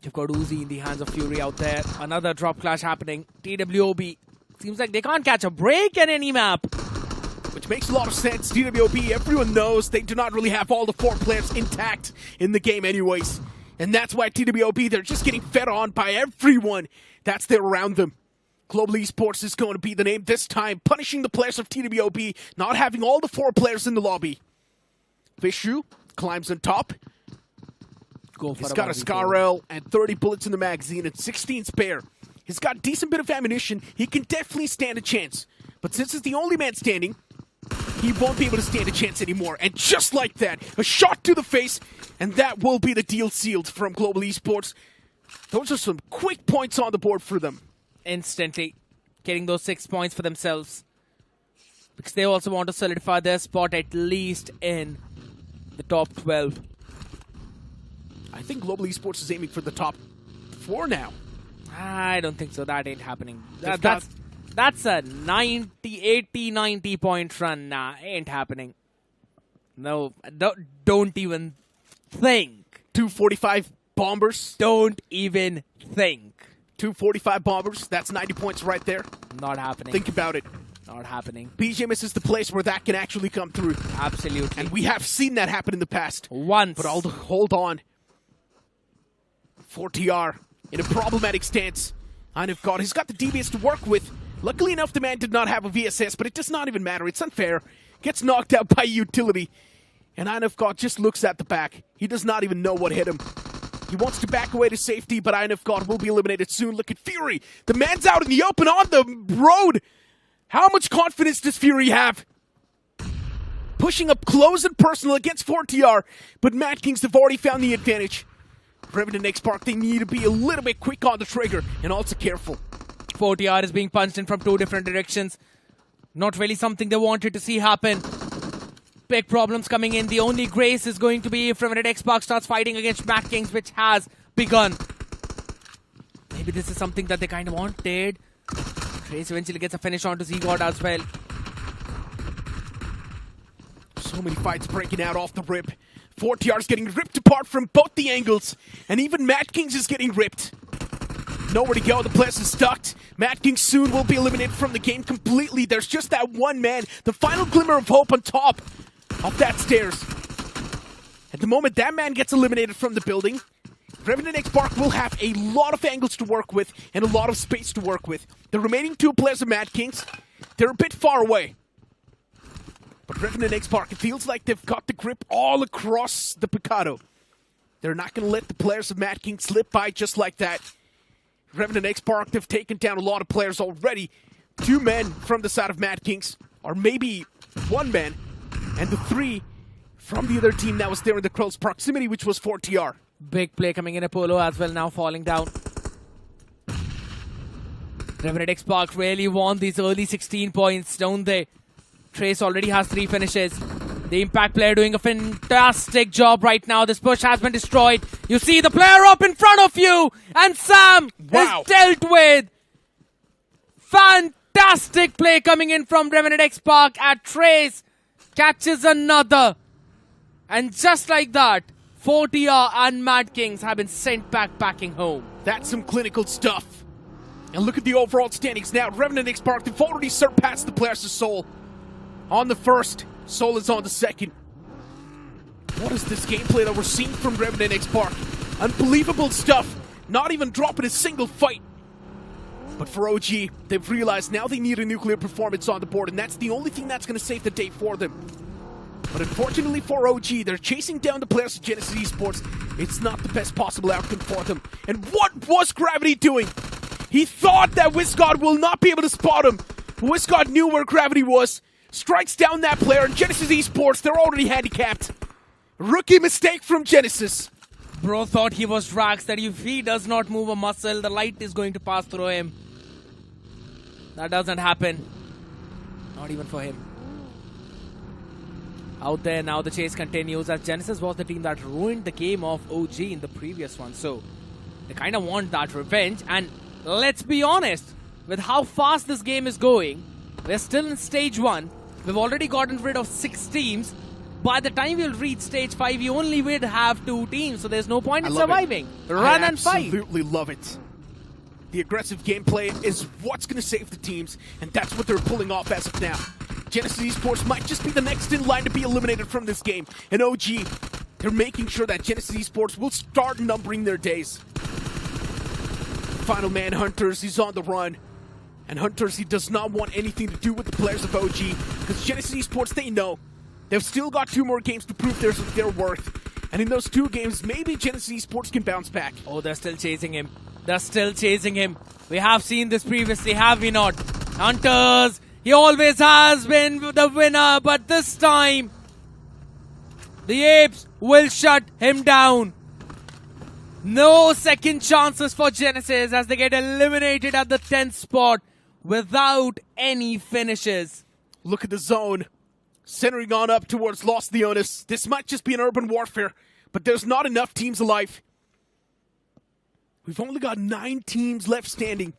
You've got Uzi in the hands of Fury out there. Another drop clash happening. TWOB. Seems like they can't catch a break at any map. Which makes a lot of sense. TWOB, everyone knows they do not really have all the 4 players intact in the game anyways. And that's why TWOB, they're just getting fed on by everyone that's there around them. Global Esports is going to be the name this time, punishing the players of TWOB, not having all the 4 players in the lobby. Vishu climbs on top. He's got a Scarrel and 30 bullets in the magazine and 16 spare. He's got a decent bit of ammunition. He can definitely stand a chance. But since he's the only man standing, he won't be able to stand a chance anymore. And just like that, a shot to the face, and that will be the deal sealed from Global Esports. Those are some quick points on the board for them. Instantly getting those 6 points for themselves. Because they also want to solidify their spot at least in the top 12. I think Global Esports is aiming for the top 4 now. I don't think so. That ain't happening. That's a 90 point run. Nah, ain't happening. No, don't even think. 245 bombers. Don't even think. 245 bombers. That's 90 points right there. Not happening. Think about it. Not happening. BGMS is the place where that can actually come through. Absolutely. And we have seen that happen in the past. Once. But hold on. 4TR in a problematic stance. Anofgod, he's got the DBS to work with. Luckily enough, the man did not have a VSS, but it does not even matter. It's unfair. Gets knocked out by utility. And Anofgod just looks at the back. He does not even know what hit him. He wants to back away to safety, but Anofgod will be eliminated soon. Look at Fury. The man's out in the open on the road. How much confidence does Fury have? Pushing up close and personal against 4TR, but Mad Kings have already found the advantage. Revenant X Park, they need to be a little bit quick on the trigger and also careful. 4TR is being punched in from 2 different directions. Not really something they wanted to see happen. Big problems coming in. The only grace is going to be if Revenant X Park starts fighting against Mad Kings, which has begun. Maybe this is something that they kind of wanted. Trace eventually gets a finish onto Z-God as well. So many fights breaking out off the rip. 4TR is getting ripped apart from both the angles. And even Mad Kings is getting ripped. Nowhere to go. The place is stuck. Mad Kings soon will be eliminated from the game completely. There's just that one man. The final glimmer of hope on top of that stairs. At the moment that man gets eliminated from the building, Revenant X Park will have a lot of angles to work with and a lot of space to work with. The remaining 2 players of Mad Kings, They're a bit far away. But Revenant X Park, it feels like they've got the grip all across the Picado. They're not going to let the players of Mad King slip by just like that. Revenant X Park, they've taken down a lot of players already. 2 men from the side of Mad Kings, or maybe 1 man, and the 3 from the other team that was there in the close proximity, which was 4TR. Big play coming in Apollo as well, now falling down. Revenant X Park really want these early 16 points, don't they? Trace already has 3 finishes. The Impact player doing a fantastic job right now. This push has been destroyed. You see the player up in front of you, and Sam is dealt with. Fantastic play coming in from Revenant X Park at Trace. Catches another. And just like that, 4TR and Mad Kings have been sent back packing home. That's some clinical stuff. And look at the overall standings now. Revenant X Park, they've already surpassed the players of Seoul. On the first, Seoul is on the second. What is this gameplay that we're seeing from Revenant X Park? Unbelievable stuff. Not even dropping a single fight. But for OG, they've realized now they need a nuclear performance on the board, and that's the only thing that's going to save the day for them. But unfortunately for OG, they're chasing down the players of Genesis Esports. It's not the best possible outcome for them. And what was Gravity doing? He thought that WizGod will not be able to spot him. WizGod knew where Gravity was. Strikes down that player, and Genesis Esports, they're already handicapped. Rookie mistake from Genesis. Bro thought he was Drax, that if he does not move a muscle, the light is going to pass through him. That doesn't happen. Not even for him. Out there now, the chase continues, as Genesis was the team that ruined the game of OG in the previous one. So, they kind of want that revenge. And let's be honest, with how fast this game is going, we're still in stage 1. We've already gotten rid of 6 teams. By the time we'll reach stage 5, we only will have 2 teams. So there's no point in surviving. Run and fight. I absolutely love it. The aggressive gameplay is what's going to save the teams, and that's what they're pulling off as of now. Genesis Esports might just be the next in line to be eliminated from this game. And OG, they're making sure that Genesis Esports will start numbering their days. Final man, Hunters, he's on the run. And Hunters, he does not want anything to do with the players of OG, because Genesis Esports, they know they've still got 2 more games to prove their worth. And in those 2 games, maybe Genesis Esports can bounce back. Oh, they're still chasing him. They're still chasing him. We have seen this previously, have we not? Hunters, he always has been the winner, but this time, the Apes will shut him down. No second chances for Genesis as they get eliminated at the 10th spot without any finishes. Look at the zone. Centering on up towards Los Leones. This might just be an urban warfare, but there's not enough teams alive. We've only got 9 teams left standing.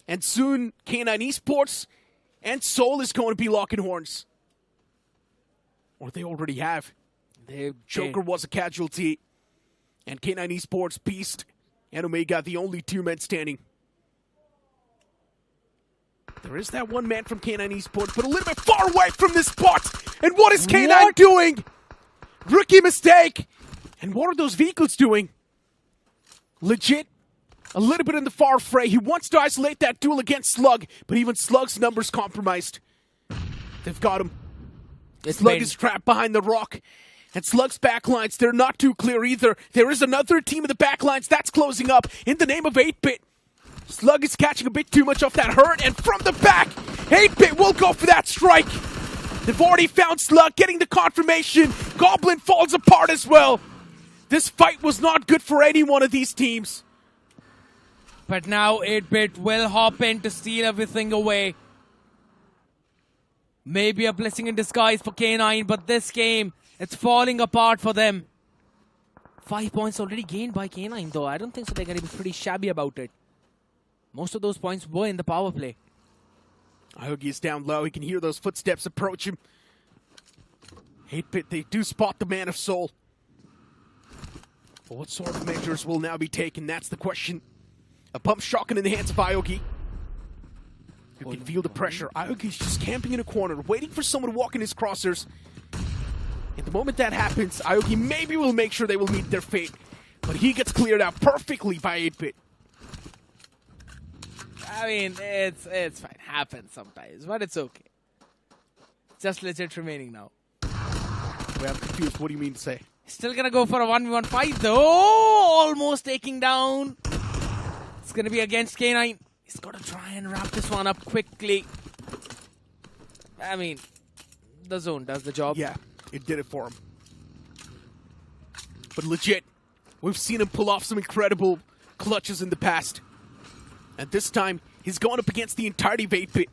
And soon, K9 Esports and Seoul is going to be locking horns. Or they already have. Joker was a casualty. And K9 Esports, Beast, and Omega, the only 2 men standing. There is that 1 man from K9 Esports, but a little bit far away from this spot. And what is K9 doing? Rookie mistake. And what are those vehicles doing? Legit, a little bit in the far fray. He wants to isolate that duel against Slug, but even Slug's numbers compromised. They've got him. Slug is trapped behind the rock. And Slug's backlines, they're not too clear either. There is another team in the backlines that's closing up in the name of 8-Bit. Slug is catching a bit too much off that hurt, and from the back, 8-Bit will go for that strike. They've already found Slug, getting the confirmation. Goblin falls apart as well. This fight was not good for any one of these teams. But now 8-Bit will hop in to steal everything away. Maybe a blessing in disguise for K9, but this game, it's falling apart for them. 5 points already gained by K9 though. I don't think so they're going to be pretty shabby about it. Most of those points were in the power play. iQOO is down low. He can hear those footsteps approach him. 8-Bit, they do spot the Man of Soul. But what sort of measures will now be taken? That's the question. A pump shotgun in the hands of iQOO. You can feel the pressure. iQOO is just camping in a corner, waiting for someone to walk in his crosshairs. And the moment that happens, iQOO maybe will make sure they will meet their fate. But he gets cleared out perfectly by 8-Bit. I mean, it's fine. Happens sometimes, but it's okay. Just legit remaining now. Wait, I'm confused. What do you mean to say? Still gonna go for a 1v1 fight though. Almost taking down. It's gonna be against K9. He's gotta try and wrap this one up quickly. I mean, the zone does the job. Yeah, it did it for him. But legit, we've seen him pull off some incredible clutches in the past. And this time, he's going up against the entirety of 8-Bit.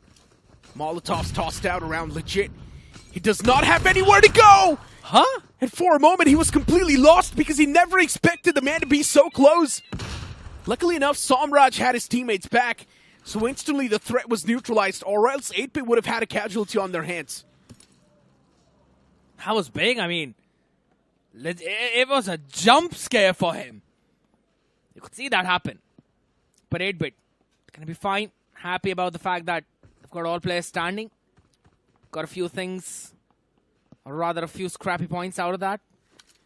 Molotov's tossed out around legit. He does not have anywhere to go! Huh? And for a moment, he was completely lost because he never expected the man to be so close. Luckily enough, Somraj had his teammates back, so instantly the threat was neutralized, or else 8-Bit would have had a casualty on their hands. That was big. I mean, it was a jump scare for him. You could see that happen. But 8-Bit, gonna be fine. Happy about the fact that they've got all players standing. Got a few things, or rather a few scrappy points out of that.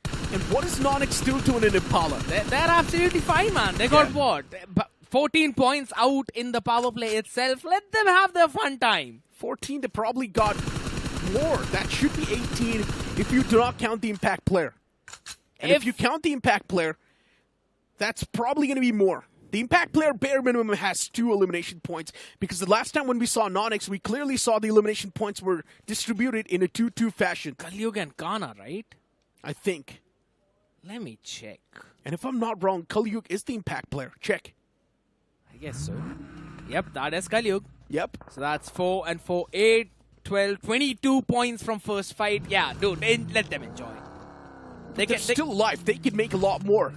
And what is NoNx still doing in Impala? They're absolutely fine, man. They got what? 14 points out in the power play itself. Let them have their fun time. 14, they probably got more. That should be 18 if you do not count the impact player. And if you count the impact player, that's probably going to be more. The impact player bare minimum has 2 elimination points, because the last time when we saw NoNx, we clearly saw the elimination points were distributed in a 2-2 fashion. Kalyug and Kana, right? I think. Let me check. And if I'm not wrong, Kalyug is the impact player. Check. I guess so. Yep, that is Kalyug. Yep. So that's 4 and 4, 8, 12, 22 points from first fight. Yeah, dude, let them enjoy. They're still alive. They can make a lot more.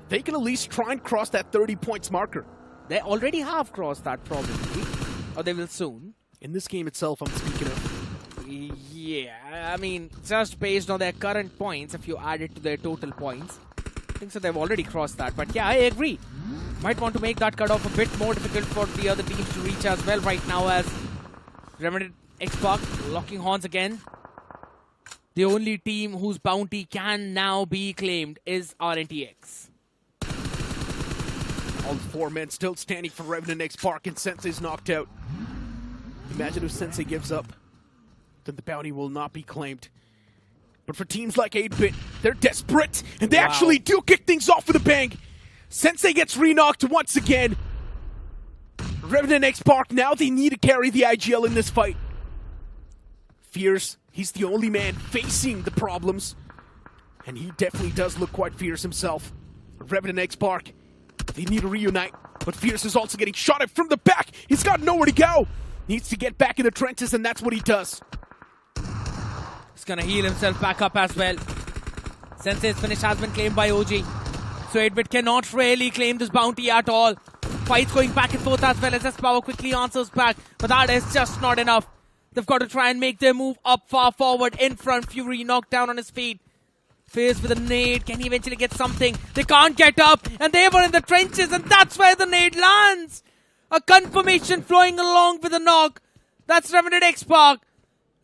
They can at least try and cross that 30 points marker. They already have crossed that probably. Or they will soon. In this game itself, I'm speaking of. Yeah, I mean, just based on their current points, if you add it to their total points, I think so they've already crossed that. But yeah, I agree. Might want to make that cutoff a bit more difficult for the other teams to reach as well right now, as Revenant X-Park locking horns again. The only team whose bounty can now be claimed is RNTX. All 4 men still standing for Revenant X-Park, and Sensei's knocked out. Imagine if Sensei gives up, then the bounty will not be claimed. But for teams like 8-Bit, they're desperate, and they actually do kick things off with a bang. Sensei gets re-knocked once again. Revenant X-Park, now they need to carry the IGL in this fight. Fierce, he's the only man facing the problems, and he definitely does look quite fierce himself. Revenant X-Park, they need to reunite, but Fierce is also getting shot at from the back. He's got nowhere to go. Needs to get back in the trenches, and that's what he does. He's gonna heal himself back up as well. Sensei's finish has been claimed by OG. So 8-Bit cannot really claim this bounty at all. Fights going back and forth as well as S-Power quickly answers back. But that is just not enough. They've got to try and make their move up far forward in front. Fury knocked down on his feet. Faced with a nade. Can he eventually get something? They can't get up. And they were in the trenches. And that's where the nade lands. A confirmation flowing along with a knock. That's Revenant X-Park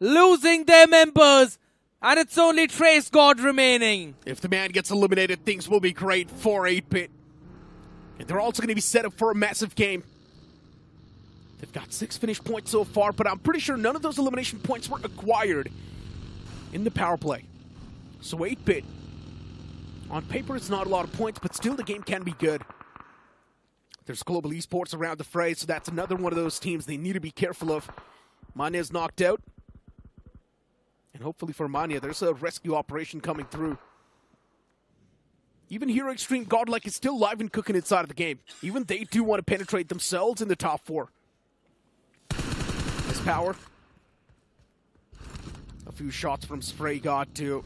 losing their members. And it's only Trace God remaining. If the man gets eliminated, things will be great for 8-Bit. And they're also going to be set up for a massive game. They've got 6 finish points so far, but I'm pretty sure none of those elimination points were acquired in the power play. So 8-Bit, on paper it's not a lot of points, but still the game can be good. There's Global Esports around the fray, so that's another one of those teams they need to be careful of. Manya's knocked out. And hopefully for Manya, there's a rescue operation coming through. Even Hero Extreme Godlike is still live and cooking inside of the game. Even they do want to penetrate themselves in the top 4. His power. A few shots from Spray God to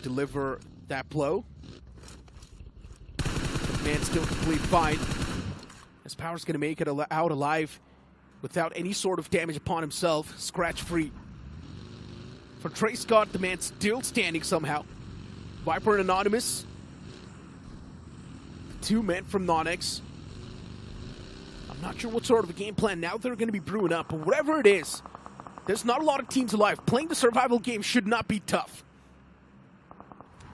deliver that blow. The man's still completely fine. His power's going to make it out alive without any sort of damage upon himself. Scratch-free. For Trace Scott, the man's still standing somehow. Viper and Anonymous. 2 men from NoNx. I'm not sure what sort of a game plan now they're going to be brewing up, but whatever it is, there's not a lot of teams alive. Playing the survival game should not be tough.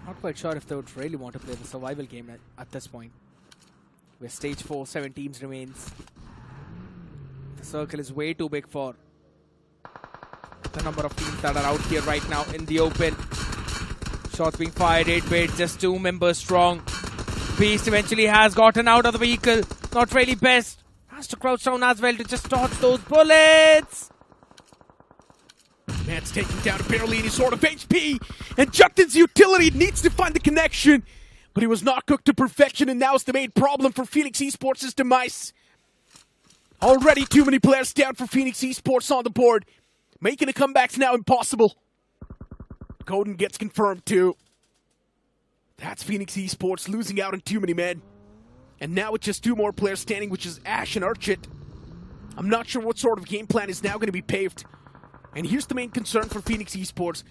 Not quite sure if they would really want to play the survival game at this point. Where stage 4, 7 teams remains. circle is way too big for the number of teams that are out here right now in the open. Shots being fired, 8-bit, just 2 members strong. Beast eventually has gotten out of the vehicle. Not really best. Has to crouch down as well to just dodge those bullets. Man's taking down barely any sort of HP. And Jukton's utility needs to find the connection. But he was not cooked to perfection, and now is the main problem for Phoenix Esports' demise. Already too many players down for Phoenix Esports on the board. Making a comeback's now impossible. Golden gets confirmed too. That's Phoenix Esports losing out on too many men. And now with just 2 more players standing, which is Ash and Archit. I'm not sure what sort of game plan is now going to be paved. And here's the main concern for Phoenix Esports.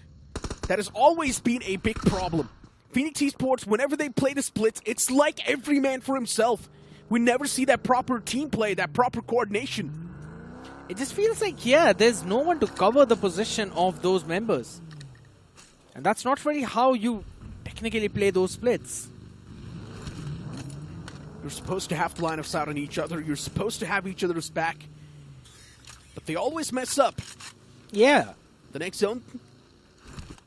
That has always been a big problem. Phoenix Esports, whenever they play the splits, it's like every man for himself. We never see that proper team play, that proper coordination. It just feels like, yeah, there's no one to cover the position of those members. And that's not really how you technically play those splits. You're supposed to have to line of sight on each other. You're supposed to have each other's back. But they always mess up. Yeah. The next zone,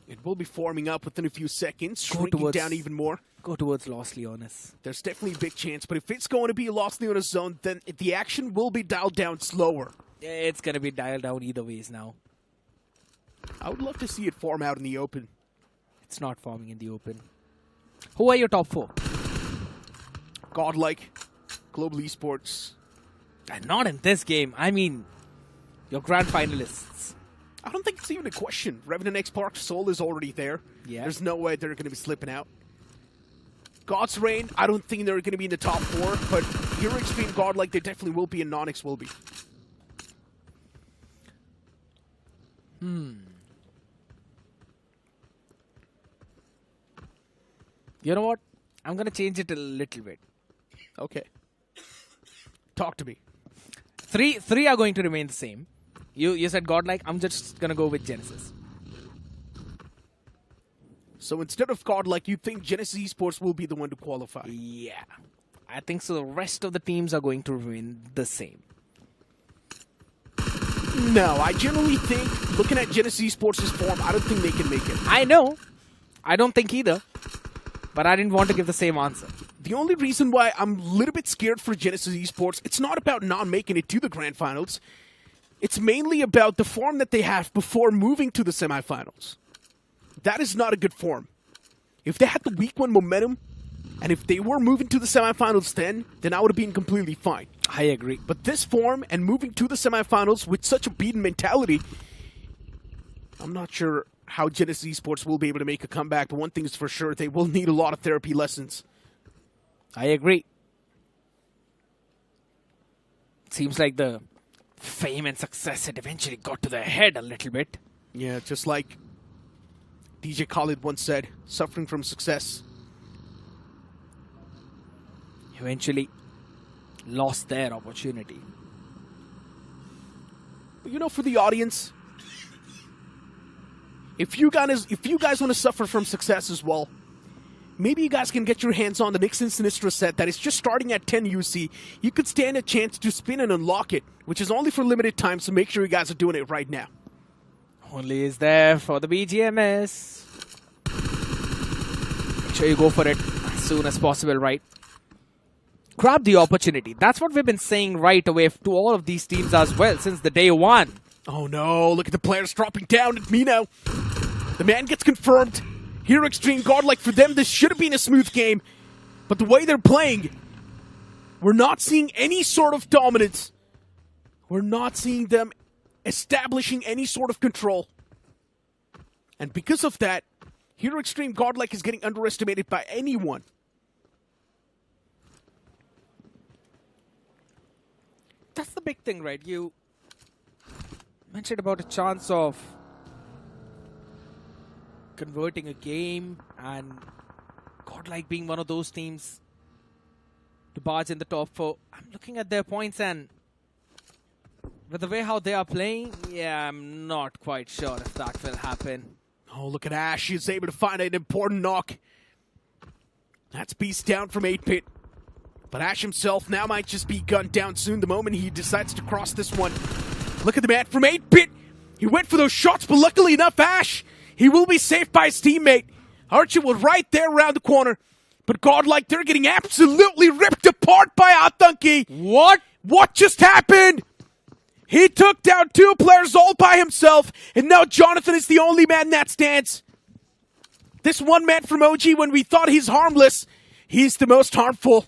it will be forming up within a few seconds, shrinking down even more. Go towards Los Leones. There's definitely a big chance, but if it's going to be a Los Leones zone, then the action will be dialed down slower. Yeah, it's going to be dialed down either ways now. I would love to see it form out in the open. It's not forming in the open. Who are your top 4? Godlike, Global Esports. And not in this game. I mean, your grand finalists. I don't think it's even a question. Revenant X Park Soul is already there. Yeah. There's no way they're going to be slipping out. God's Reign, I don't think they're going to be in the top 4, but Hero Extreme Godlike, they definitely will be, and NoNx will be. You know what? I'm going to change it a little bit. Okay. Talk to me. Three are going to remain the same. You said Godlike. I'm just going to go with Genesis. So instead of Godlike, you think Genesis Esports will be the one to qualify? Yeah. I think so. The rest of the teams are going to remain the same. No, I generally think, looking at Genesis Esports' form, I don't think they can make it. I know. I don't think either. But I didn't want to give the same answer. The only reason why I'm a little bit scared for Genesis Esports, it's not about not making it to the Grand Finals. It's mainly about the form that they have before moving to the semifinals. That is not a good form. If they had the week 1 momentum, and if they were moving to the semifinals then I would have been completely fine. I agree. But this form and moving to the semifinals with such a beaten mentality, I'm not sure how Genesis Esports will be able to make a comeback, but one thing is for sure, they will need a lot of therapy lessons. I agree. Seems like the fame and success had eventually got to their head a little bit. Yeah, just like DJ Khaled once said, suffering from success. Eventually lost their opportunity. But you know, for the audience, if you guys want to suffer from success as well, maybe you guys can get your hands on the Nixon Sinistra set that is just starting at 10 UC. You could stand a chance to spin and unlock it, which is only for limited time, so make sure you guys are doing it right now. Only is there for the BGMS. Make sure you go for it as soon as possible, right? Grab the opportunity. That's what we've been saying right away to all of these teams as well since the day one. Oh no, look at the players dropping down at me now. The man gets confirmed. Hero Extreme Godlike, for them, this should have been a smooth game. But the way they're playing, we're not seeing any sort of dominance. We're not seeing them establishing any sort of control. And because of that, Hero Extreme Godlike is getting underestimated by anyone. That's the big thing, right? You mentioned about a chance of converting a game and Godlike being one of those teams to barge in the top 4. I'm looking at their points and with the way how they are playing, yeah, I'm not quite sure if that will happen. Oh, look at Ash. She's able to find an important knock. That's Beast down from 8-Bit. But Ash himself now might just be gunned down soon the moment he decides to cross this one. Look at the man from 8-bit. He went for those shots, but luckily enough, Ash, he will be saved by his teammate. Archie was right there around the corner. But Godlike, they're getting absolutely ripped apart by Atanki. What? What just happened? He took down 2 players all by himself, and now Jonathan is the only man in that stance. This one man from OG, when we thought he's harmless, he's the most harmful.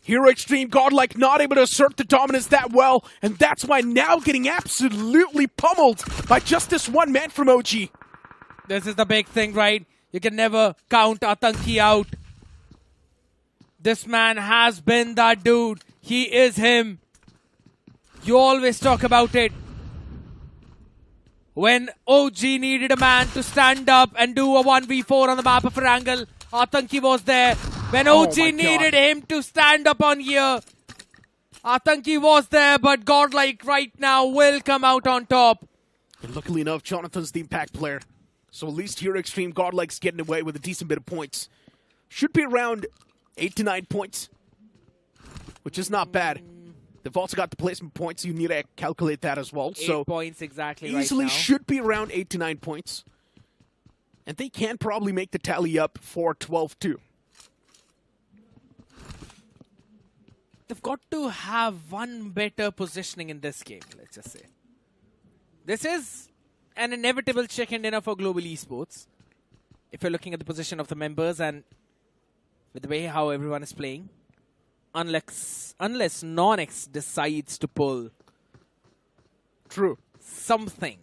Hero Extreme Godlike not able to assert the dominance that well, and that's why now getting absolutely pummeled by just this one man from OG. This is the big thing, right? You can never count Atanki out. This man has been that dude. He is him. You always talk about it. When OG needed a man to stand up and do a 1v4 on the map of Erangel, Atanki was there. When OG needed him to stand up on here, Atanki was there, but Godlike right now will come out on top. And luckily enough, Jonathan's the impact player. So at least Hero Extreme Godlike's getting away with a decent bit of points. Should be around 8 to 9 points, which is not bad. They've also got the placement points. You need to calculate that as well. 8 points exactly easily right now. Should be around 8 to 9 points. And they can probably make the tally up for 12-2. They've got to have one better positioning in this game, let's just say. This is an inevitable chicken dinner for global esports. If you're looking at the position of the members and with the way how everyone is playing. Unless NoNx decides to pull something.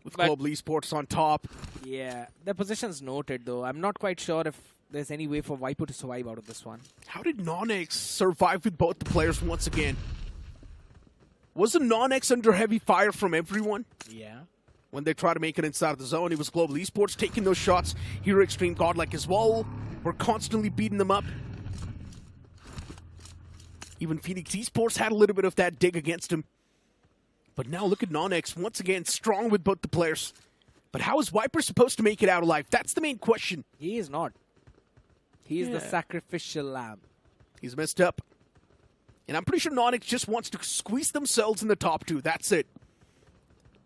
With global esports on top. Yeah, their position's noted though. I'm not quite sure if there's any way for Viper to survive out of this one. How did NoNx survive with both the players once again? Wasn't NoNx under heavy fire from everyone? Yeah. When they try to make it inside of the zone, it was global esports taking those shots. Hero Extreme Godlike as well. We're constantly beating them up. Even Phoenix Esports had a little bit of that dig against him. But now look at NoNx, once again, strong with both the players. But how is Viper supposed to make it out alive? That's the main question. He is not. He is the sacrificial lamb. He's messed up. And I'm pretty sure NoNx just wants to squeeze themselves in the top 2. That's it.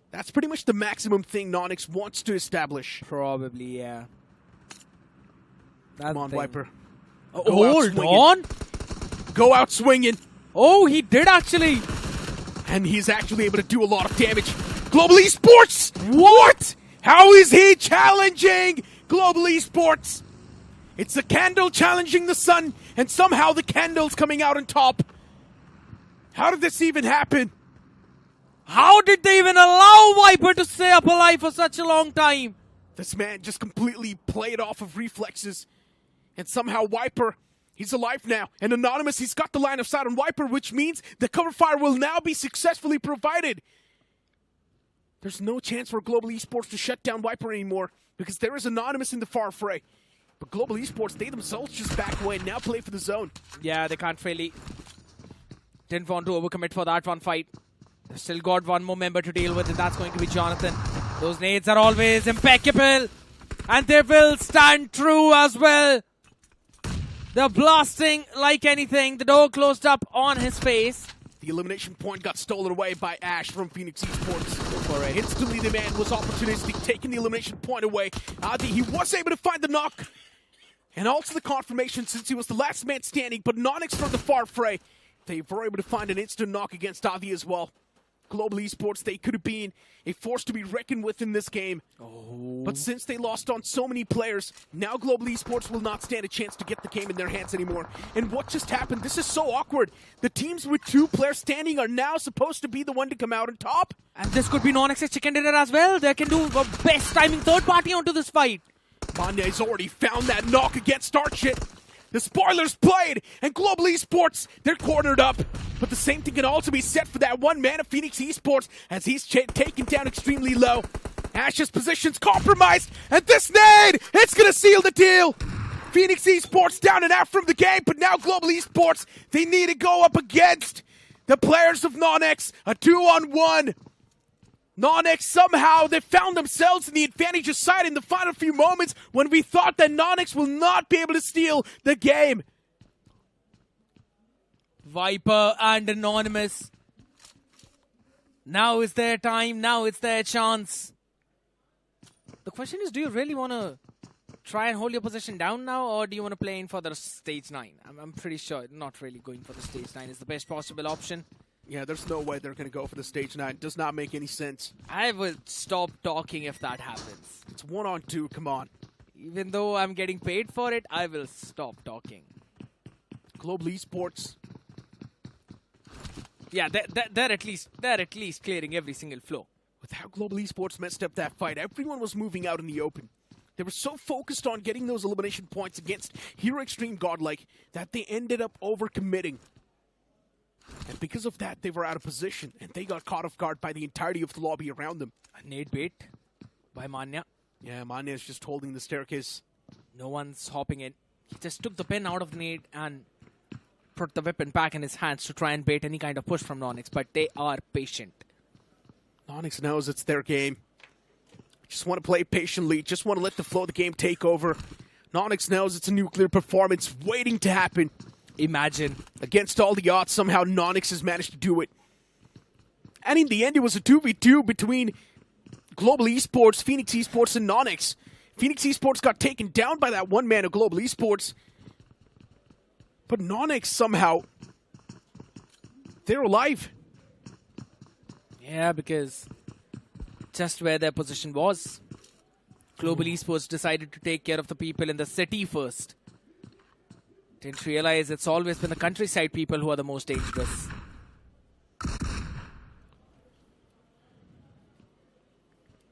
That's pretty much the maximum thing NoNx wants to establish. Probably, yeah. Come on, Viper. Hold on. Go out swinging. Oh, he did actually. And he's actually able to do a lot of damage. Global Esports! What? How is he challenging Global Esports? It's the candle challenging the sun, and somehow the candle's coming out on top. How did this even happen? How did they even allow Viper to stay up alive for such a long time? This man just completely played off of reflexes. And somehow Viper, he's alive now. And Anonymous, he's got the line of sight on Viper, which means the cover fire will now be successfully provided. There's no chance for Global Esports to shut down Viper anymore because there is Anonymous in the far fray. But Global Esports, they themselves just back away and now play for the zone. Yeah, they can't really. Didn't want to overcommit for that one fight. They've still got one more member to deal with, and that's going to be Jonathan. Those nades are always impeccable, and they will stand true as well. They're blasting like anything. The door closed up on his face. The elimination point got stolen away by Ash from Phoenix Esports. Instantly, the man was opportunistic, taking the elimination point away. Adi, he was able to find the knock. And also the confirmation since he was the last man standing, but NoNx from the far fray. They were able to find an instant knock against Adi as well. Global Esports, they could have been a force to be reckoned with in this game. But since they lost on so many players, now Global Esports will not stand a chance to get the game in their hands anymore. And what just happened? This is so awkward. The teams with 2 players standing are now supposed to be the one to come out on top. And this could be NoNx's chicken dinner as well. They can do a best timing third party onto this fight. Manya's already found that knock against Archit. The spoilers played, and Global Esports, they're cornered up. But the same thing can also be said for that one man of Phoenix Esports as he's taken down extremely low. Ash's position's compromised, and this nade, it's going to seal the deal. Phoenix Esports down and out from the game, but now Global Esports, they need to go up against the players of NoNx, a 2-on-1. NoNx somehow, they found themselves in the advantageous side in the final few moments when we thought that NoNx will not be able to steal the game. Viper and Anonymous. Now is their time. Now it's their chance. The question is, do you really want to try and hold your position down now, or do you want to play in for the stage 9? I'm pretty sure not really going for the stage 9 is the best possible option. Yeah, there's no way they're going to go for the stage 9. It does not make any sense. I would stop talking if that happens. It's 1-on-2, come on. Even though I'm getting paid for it, I will stop talking. Global Esports. Yeah, they're at least clearing every single floor. With how Global Esports messed up that fight, everyone was moving out in the open. They were so focused on getting those elimination points against Hero Extreme Godlike that they ended up overcommitting. And because of that, they were out of position, and they got caught off guard by the entirety of the lobby around them. A nade bait by Manya. Yeah, Manya's just holding the staircase. No one's hopping in. He just took the pin out of the nade and put the weapon back in his hands to try and bait any kind of push from NoNx, but they are patient. NoNx knows it's their game. Just want to play patiently, just want to let the flow of the game take over. NoNx knows it's a nuclear performance waiting to happen. Imagine. Against all the odds, somehow NoNx has managed to do it. And in the end, it was a 2v2 between Global Esports, Phoenix Esports, and NoNx. Phoenix Esports got taken down by that one man of Global Esports. But NoNx somehow, they're alive. Yeah, because just where their position was, Global Esports decided to take care of the people in the city first. Didn't realize it's always been the countryside people who are the most dangerous.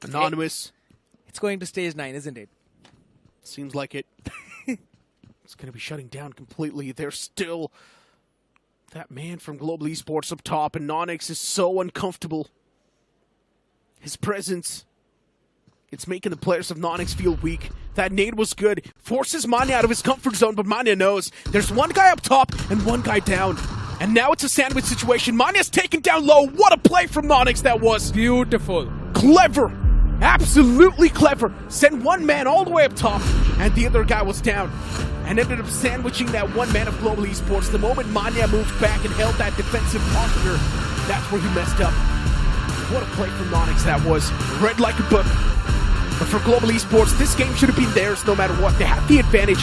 Anonymous. It's going to stage 9, isn't it? Seems like it. It's going to be shutting down completely. There's still that man from Global Esports up top, and NoNx is so uncomfortable. His presence, it's making the players of NoNx feel weak. That nade was good. Forces Manya out of his comfort zone, but Manya knows there's one guy up top and one guy down. And now it's a sandwich situation. Manya's taken down low. What a play from NoNx that was. Beautiful. Clever. Absolutely clever. Send one man all the way up top, and the other guy was down. And ended up sandwiching that one man of Global Esports. The moment Manya moved back and held that defensive posture, that's where he messed up. What a play from NoNx that was. Read like a book. But for Global Esports, this game should have been theirs no matter what. They had the advantage.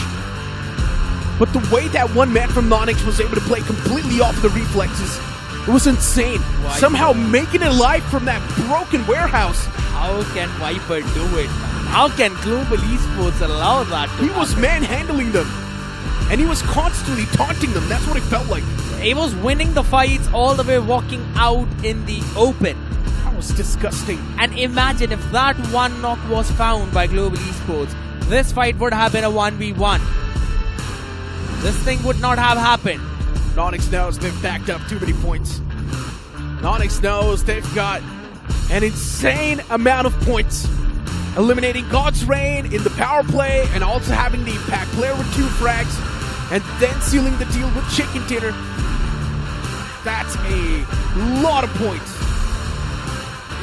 But the way that one man from NoNx was able to play completely off the reflexes, it was insane. Viper. Somehow making it alive from that broken warehouse. How can Viper do it? How can Global Esports allow that to He was manhandling them. And he was constantly taunting them. That's what it felt like. He was winning the fights all the way walking out in the open. That was disgusting. And imagine if that one knock was found by Global Esports. This fight would have been a 1v1. This thing would not have happened. NoNx knows they've backed up too many points. NoNx knows they've got an insane amount of points. Eliminating God's Reign in the power play and also having the impact player with 2 frags and then sealing the deal with Chicken Dinner. That's a lot of points.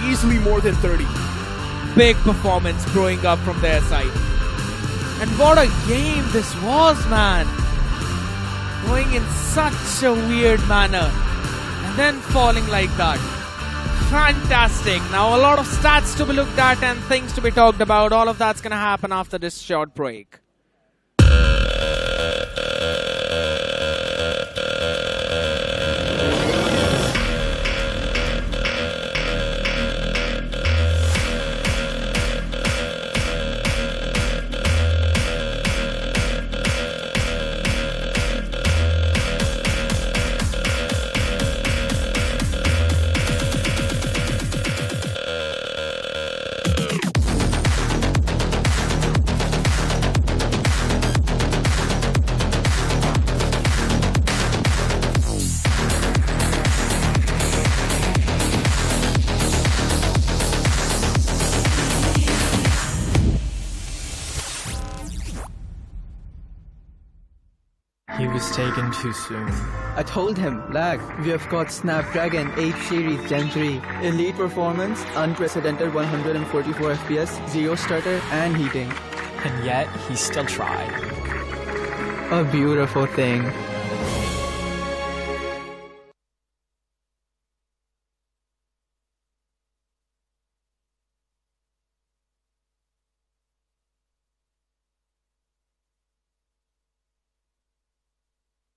Easily more than 30. Big performance growing up from their side. And what a game this was, man. Going in such a weird manner. And then falling like that. Fantastic. Now a lot of stats to be looked at and things to be talked about. All of that's going to happen after this short break. taken too soon. I told him, lag, we have got Snapdragon 8 series Gen 3. Elite performance, unprecedented 144 FPS, zero stutter and heating. And yet, he still tried. A beautiful thing.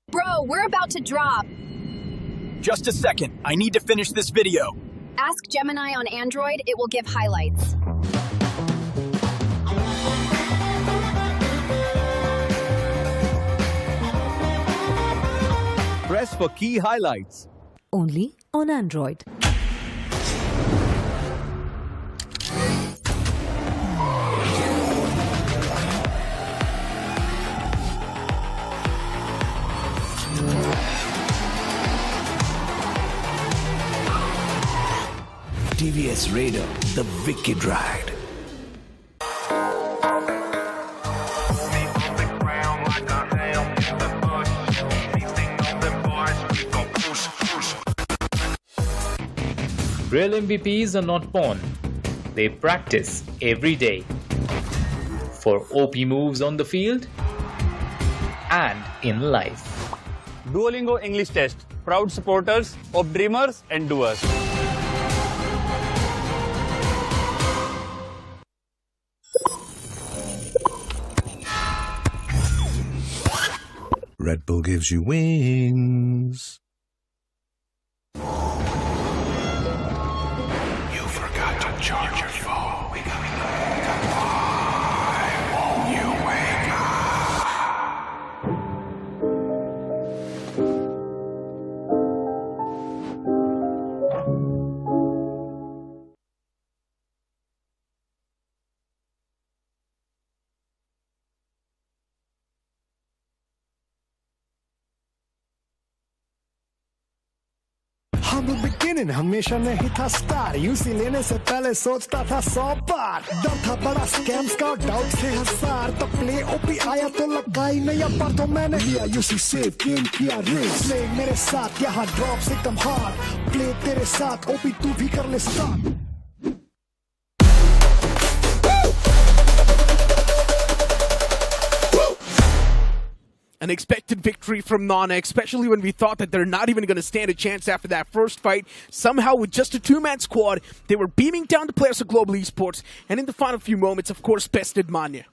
Bro, we're about to drop. Just a second. I need to finish this video. Ask Gemini on Android, it will give highlights. Press for key highlights. Only on Android. TVS Radar, the wicked ride. Real MVPs are not born. They practice every day. For OP moves on the field and in life. Duolingo English Test. Proud supporters of dreamers and doers. Red Bull gives you wings. You forgot to charge your phone. Why won't you wake हम beginning हमेशा नहीं था star UC लेने से पहले सोचता था 100 बार डर था बड़ा स्कैम्स का डाउट थे हजार तो प्ले ओपी आया तो लगा ही नहीं पर तो मैंने लिया यूसी सेव गेम किया रेस प्ले मेरे साथ यहाँ ड्रॉप्स एकदम हार्ड प्ले तेरे साथ ओपी तू भी कर ले start An expected victory from NoNx, especially when we thought that they're not even going to stand a chance after that first fight. Somehow, with just a two-man squad, they were beaming down the players of Global Esports, and in the final few moments, of course, bested Manya.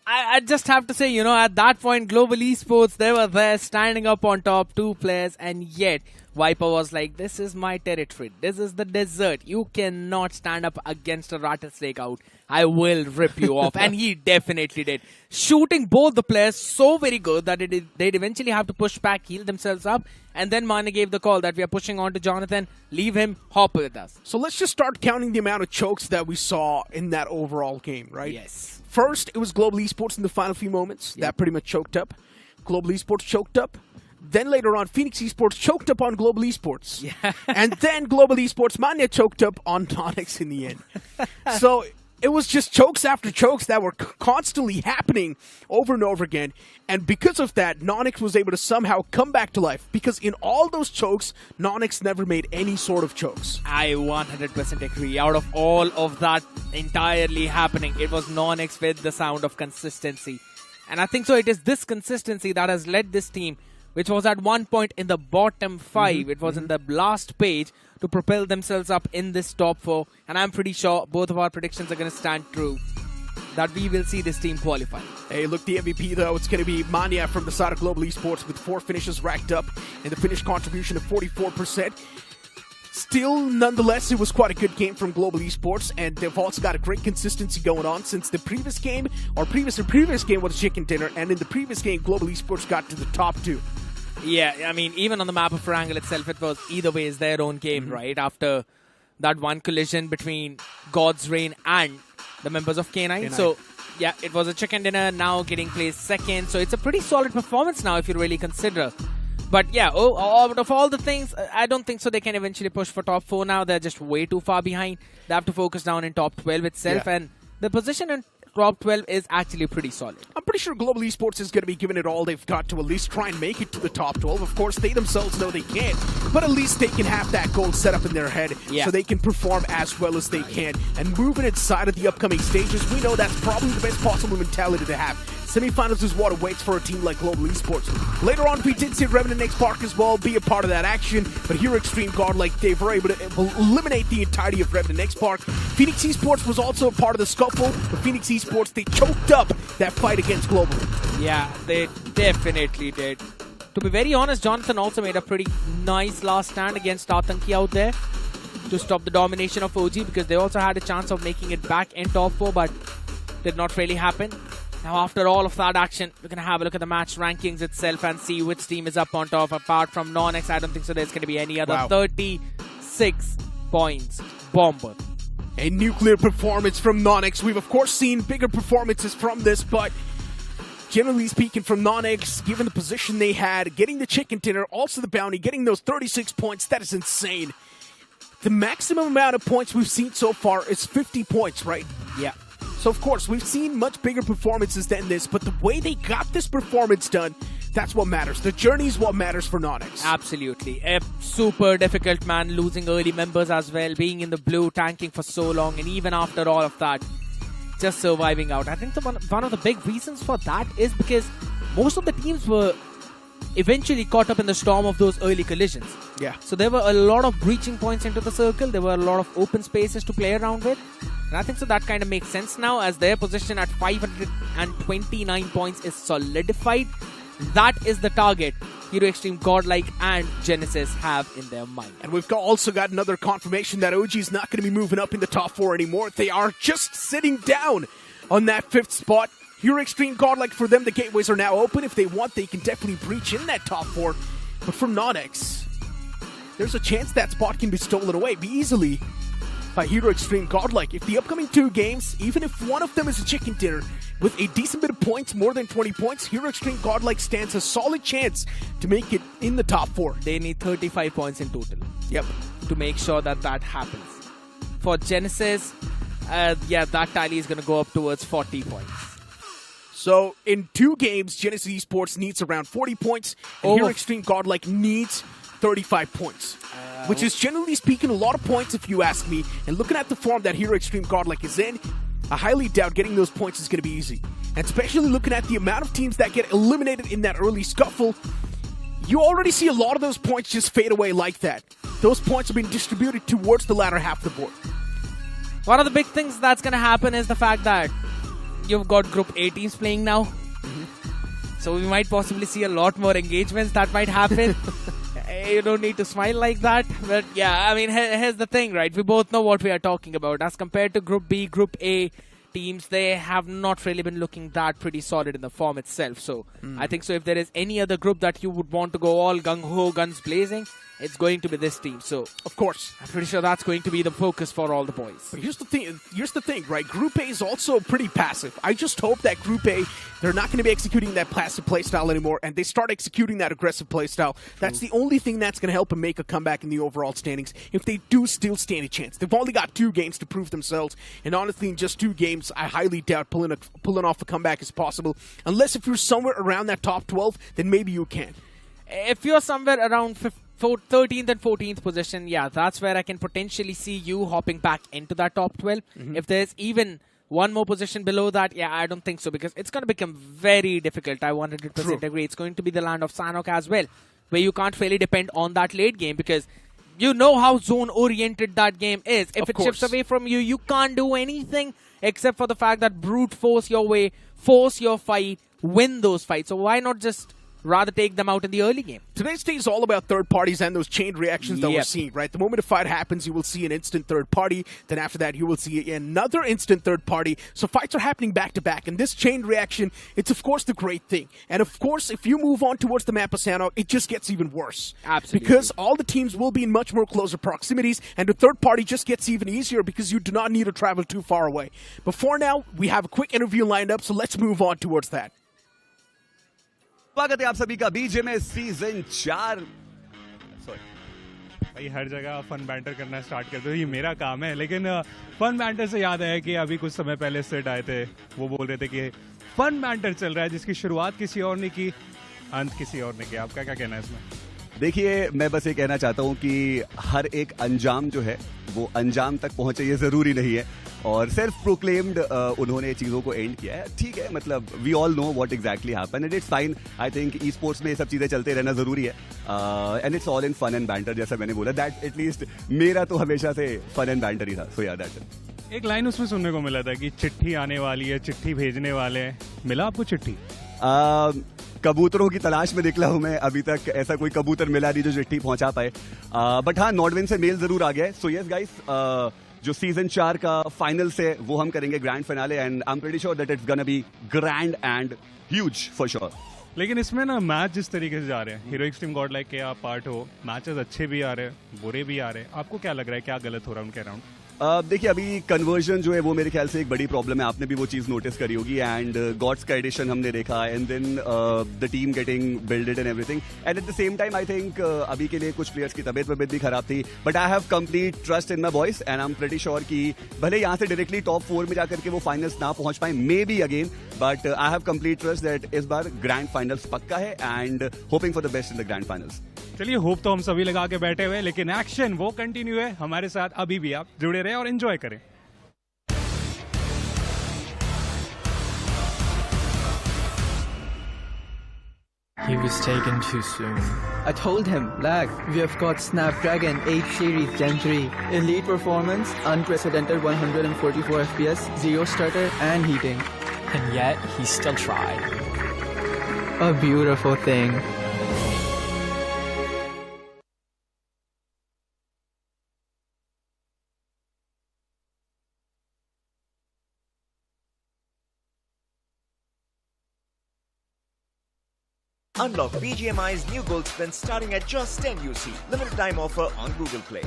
I just have to say, you know, at that point, Global Esports, they were there standing up on top, two players, and yet Viper was like, this is my territory. This is the desert. You cannot stand up against a rattlesnake out. I will rip you off. And he definitely did. Shooting both the players so very good that they'd eventually have to push back, heal themselves up. And then Mane gave the call that we are pushing on to Jonathan. Leave him, hop with us. So let's just start counting the amount of chokes that we saw in that overall game, right? Yes. First, it was Global Esports in the final few moments. Yep. That pretty much choked up. Global Esports choked up. Then later on, Phoenix Esports choked up on Global Esports. Yeah. And then Global Esports Mania choked up on NoNx in the end. So it was just chokes after chokes that were constantly happening over and over again. And because of that, NoNx was able to somehow come back to life. Because in all those chokes, NoNx never made any sort of chokes. I 100% agree. Out of all of that entirely happening, it was NoNx with the sound of consistency. And I think so it is this consistency that has led this team, which was at one point in the bottom 5. It was in the last page to propel themselves up in this top 4. And I'm pretty sure both of our predictions are going to stand true, that we will see this team qualify. Hey, look, the MVP, though, it's going to be Mania from the side of Global Esports with 4 finishes racked up and the finish contribution of 44%. Still, nonetheless, it was quite a good game from Global Esports, and they've also got a great consistency going on since the previous game, or previous game was Chicken Dinner, and in the previous game, Global Esports got to the top 2. Yeah, I mean, even on the map of Erangel itself, it was either way is their own game, right? After that one collision between God's Reign and the members of K9. So, yeah, it was a Chicken Dinner now getting placed second. So, it's a pretty solid performance now if you really consider. But yeah, out of all the things, I don't think so they can eventually push for top 4 now. They're just way too far behind. They have to focus down in top 12 itself. Yeah. And the position in top 12 is actually pretty solid. I'm pretty sure Global Esports is going to be giving it all they've got to at least try and make it to the top 12. Of course, they themselves know they can't, but at least they can have that goal set up in their head so they can perform as well as they can and move it inside of the upcoming stages. We know that's probably the best possible mentality to have. Semifinals is what awaits for a team like Global Esports. Later on, we did see Revenant X Park as well be a part of that action, but here Extreme Godlike, they were able to eliminate the entirety of Revenant X Park. Phoenix Esports was also a part of the scuffle, but Phoenix Esports, they choked up that fight against Global. Yeah, they definitely did. To be very honest, Jonathan also made a pretty nice last stand against Atanki out there to stop the domination of OG, because they also had a chance of making it back in top 4, but did not really happen. Now, after all of that action, we're going to have a look at the match rankings itself and see which team is up on top. Apart from NoNx, I don't think so there's going to be any other. 36 points. Bomber. A nuclear performance from NoNx. We've, of course, seen bigger performances from this, but generally speaking, from NoNx, given the position they had, getting the chicken dinner, also the bounty, getting those 36 points, that is insane. The maximum amount of points we've seen so far is 50 points, right? Yeah. So, of course, we've seen much bigger performances than this, but the way they got this performance done, that's what matters. The journey is what matters for NoNx. Absolutely. A super difficult, man, losing early members as well, being in the blue, tanking for so long, and even after all of that, just surviving out. I think one of the big reasons for that is because most of the teams were eventually caught up in the storm of those early collisions. Yeah. So there were a lot of breaching points into the circle. There were a lot of open spaces to play around with. And I think so that kind of makes sense now, as their position at 529 points is solidified. That is the target Hero Extreme, Godlike and Genesis have in their mind. And we've also got another confirmation that OG is not going to be moving up in the top 4 anymore. They are just sitting down on that 5th spot. Hero Extreme, Godlike, for them, the gateways are now open. If they want, they can definitely breach in that top 4. But for NoNx, there's a chance that spot can be stolen away easily by Hero Extreme, Godlike. If the upcoming 2 games, even if one of them is a chicken dinner, with a decent bit of points, more than 20 points, Hero Extreme, Godlike stands a solid chance to make it in the top 4. They need 35 points in total. Yep. To make sure that that happens. For Genesis, that tally is going to go up towards 40 points. So, in 2 games, Genesis Esports needs around 40 points, and Hero Extreme, Godlike needs 35 points. Which is, generally speaking, a lot of points if you ask me. And looking at the form that Hero Extreme, Godlike is in, I highly doubt getting those points is going to be easy. And especially looking at the amount of teams that get eliminated in that early scuffle, you already see a lot of those points just fade away like that. Those points have been distributed towards the latter half of the board. One of the big things that's going to happen is the fact that you've got Group A teams playing now. So we might possibly see a lot more engagements that might happen. You don't need to smile like that. But yeah, I mean, here's the thing, right? We both know what we are talking about. As compared to Group B, Group A teams, they have not really been looking that pretty solid in the form itself. So I think so if there is any other group that you would want to go all gung-ho, guns blazing, it's going to be this team. So, of course, I'm pretty sure that's going to be the focus for all the boys. But here's the thing, right? Group A is also pretty passive. I just hope that Group A, they're not going to be executing that passive playstyle anymore, and they start executing that aggressive playstyle. That's the only thing that's going to help them make a comeback in the overall standings, if they do still stand a chance. They've only got 2 games to prove themselves, and honestly, in just 2 games, I highly doubt pulling off a comeback is possible. Unless if you're somewhere around that top 12, then maybe you can. If you're somewhere around 13th and 14th position, yeah, that's where I can potentially see you hopping back into that top 12. If there's even one more position below that, yeah, I don't think so, because it's going to become very difficult. I 100% agree. It's going to be the land of Sanhok as well, where you can't really depend on that late game, because you know how zone-oriented that game is. If it shifts away from you, you can't do anything except for the fact that brute force your way, force your fight, win those fights. So why not just rather take them out in the early game? Today's day is all about third parties and those chain reactions that we're seeing, right? The moment a fight happens, you will see an instant third party. Then after that, you will see another instant third party. So fights are happening back to back. And this chain reaction, it's of course the great thing. And of course, if you move on towards the map of Sanhok, it just gets even worse. Absolutely. Because all the teams will be in much more closer proximities, and the third party just gets even easier because you do not need to travel too far away. But for now, we have a quick interview lined up, so let's move on towards that. स्वागत है आप सभी का BGMS season 4 भाई हर जगह fun banter करना start कर दो, ये मेरा काम है। लेकिन फन बैंटर से याद आया कि अभी कुछ समय पहले सेट आए थे, वो बोल रहे थे कि फन बैंटर चल रहा है जिसकी शुरुआत किसी और ने की, अंत किसी और ने किया। आपका क्या कहना है इसमें? देखिए, मैं बस ये कहना चाहता हूँ कि हर एक अंजाम जो है वो अंजाम तक पहुंचे, ये जरूरी नहीं है। और सेल्फ प्रोक्लेम्ड उन्होंने चीज़ों को एंड किया है, ठीक है। मतलब we all know what exactly happened and it's fine. I think esports में ये सब चीज़ें चलते रहना जरूरी है and it's all in fun and banter, जैसा मैंने बोला। दैट एटलीस्ट मेरा तो हमेशा से फन एंड बैंटर ही था। सो या दैट एक लाइन उसमें सुनने को मिला था कि चिट्ठी आने वाली है, चिट्ठी भेजने वाले हैं। मिला आपको चिट्ठी? कबूतरों की तलाश में निकला हूं मैं, अभी तक ऐसा कोई कबूतर मिला नहीं जो चिट्ठी पहुंचा पाए। बट हाँ, नॉर्डविन से मेल जरूर आ गया है। सो यस गाइस, जो सीजन 4 का फाइनल्स है वो हम करेंगे grand finale and I am pretty sure that it's gonna be grand and huge for sure. लेकिन इसमें ना मैच जिस तरीके से जा रहे हैं, हीरोइक्स टीम गॉड लाइक के आप पार्ट हो, मैचेस अच्छे भी आ रहे हैं, बुरे भी आ रहे हैं, आपको क्या लग रहा है, क्या गलत हो रहा है उनके अराउंड? देखिए, अभी कन्वर्जन जो है वो मेरे ख्याल से एक बड़ी प्रॉब्लम है। आपने भी वो चीज़ नोटिस करी होगी। एंड गॉड्स का एडिशन हमने देखा and then the team getting builded and everything and at the same time I think अभी के लिए कुछ प्लेयर्स की तबीयत भी खराब थी। But I have complete trust in my boys and I am pretty sure कि भले यहाँ से डायरेक्टली टॉप 4 में जाकर के वो फाइनल्स ना पहुंच पाए, may be again, but I have complete trust that इस बार ग्रैंड फाइनल्स पक्का है and hoping for the best in the grand finals. चलिए, होप तो हम सभी लगा के बैठे हुए, लेकिन एक्शन वो कंटिन्यू है हमारे साथ। अभी भी आप जुड़े रहे और एंजॉय करें। He was taken too soon. I told him, lag, we have got Snapdragon 8 series Gen 3. Elite performance, unprecedented 144 FPS, zero stutter and heating. And yet, he still tried. A beautiful thing. Unlock BGMI's new gold spin starting at just 10 UC. Limited time offer on Google Play.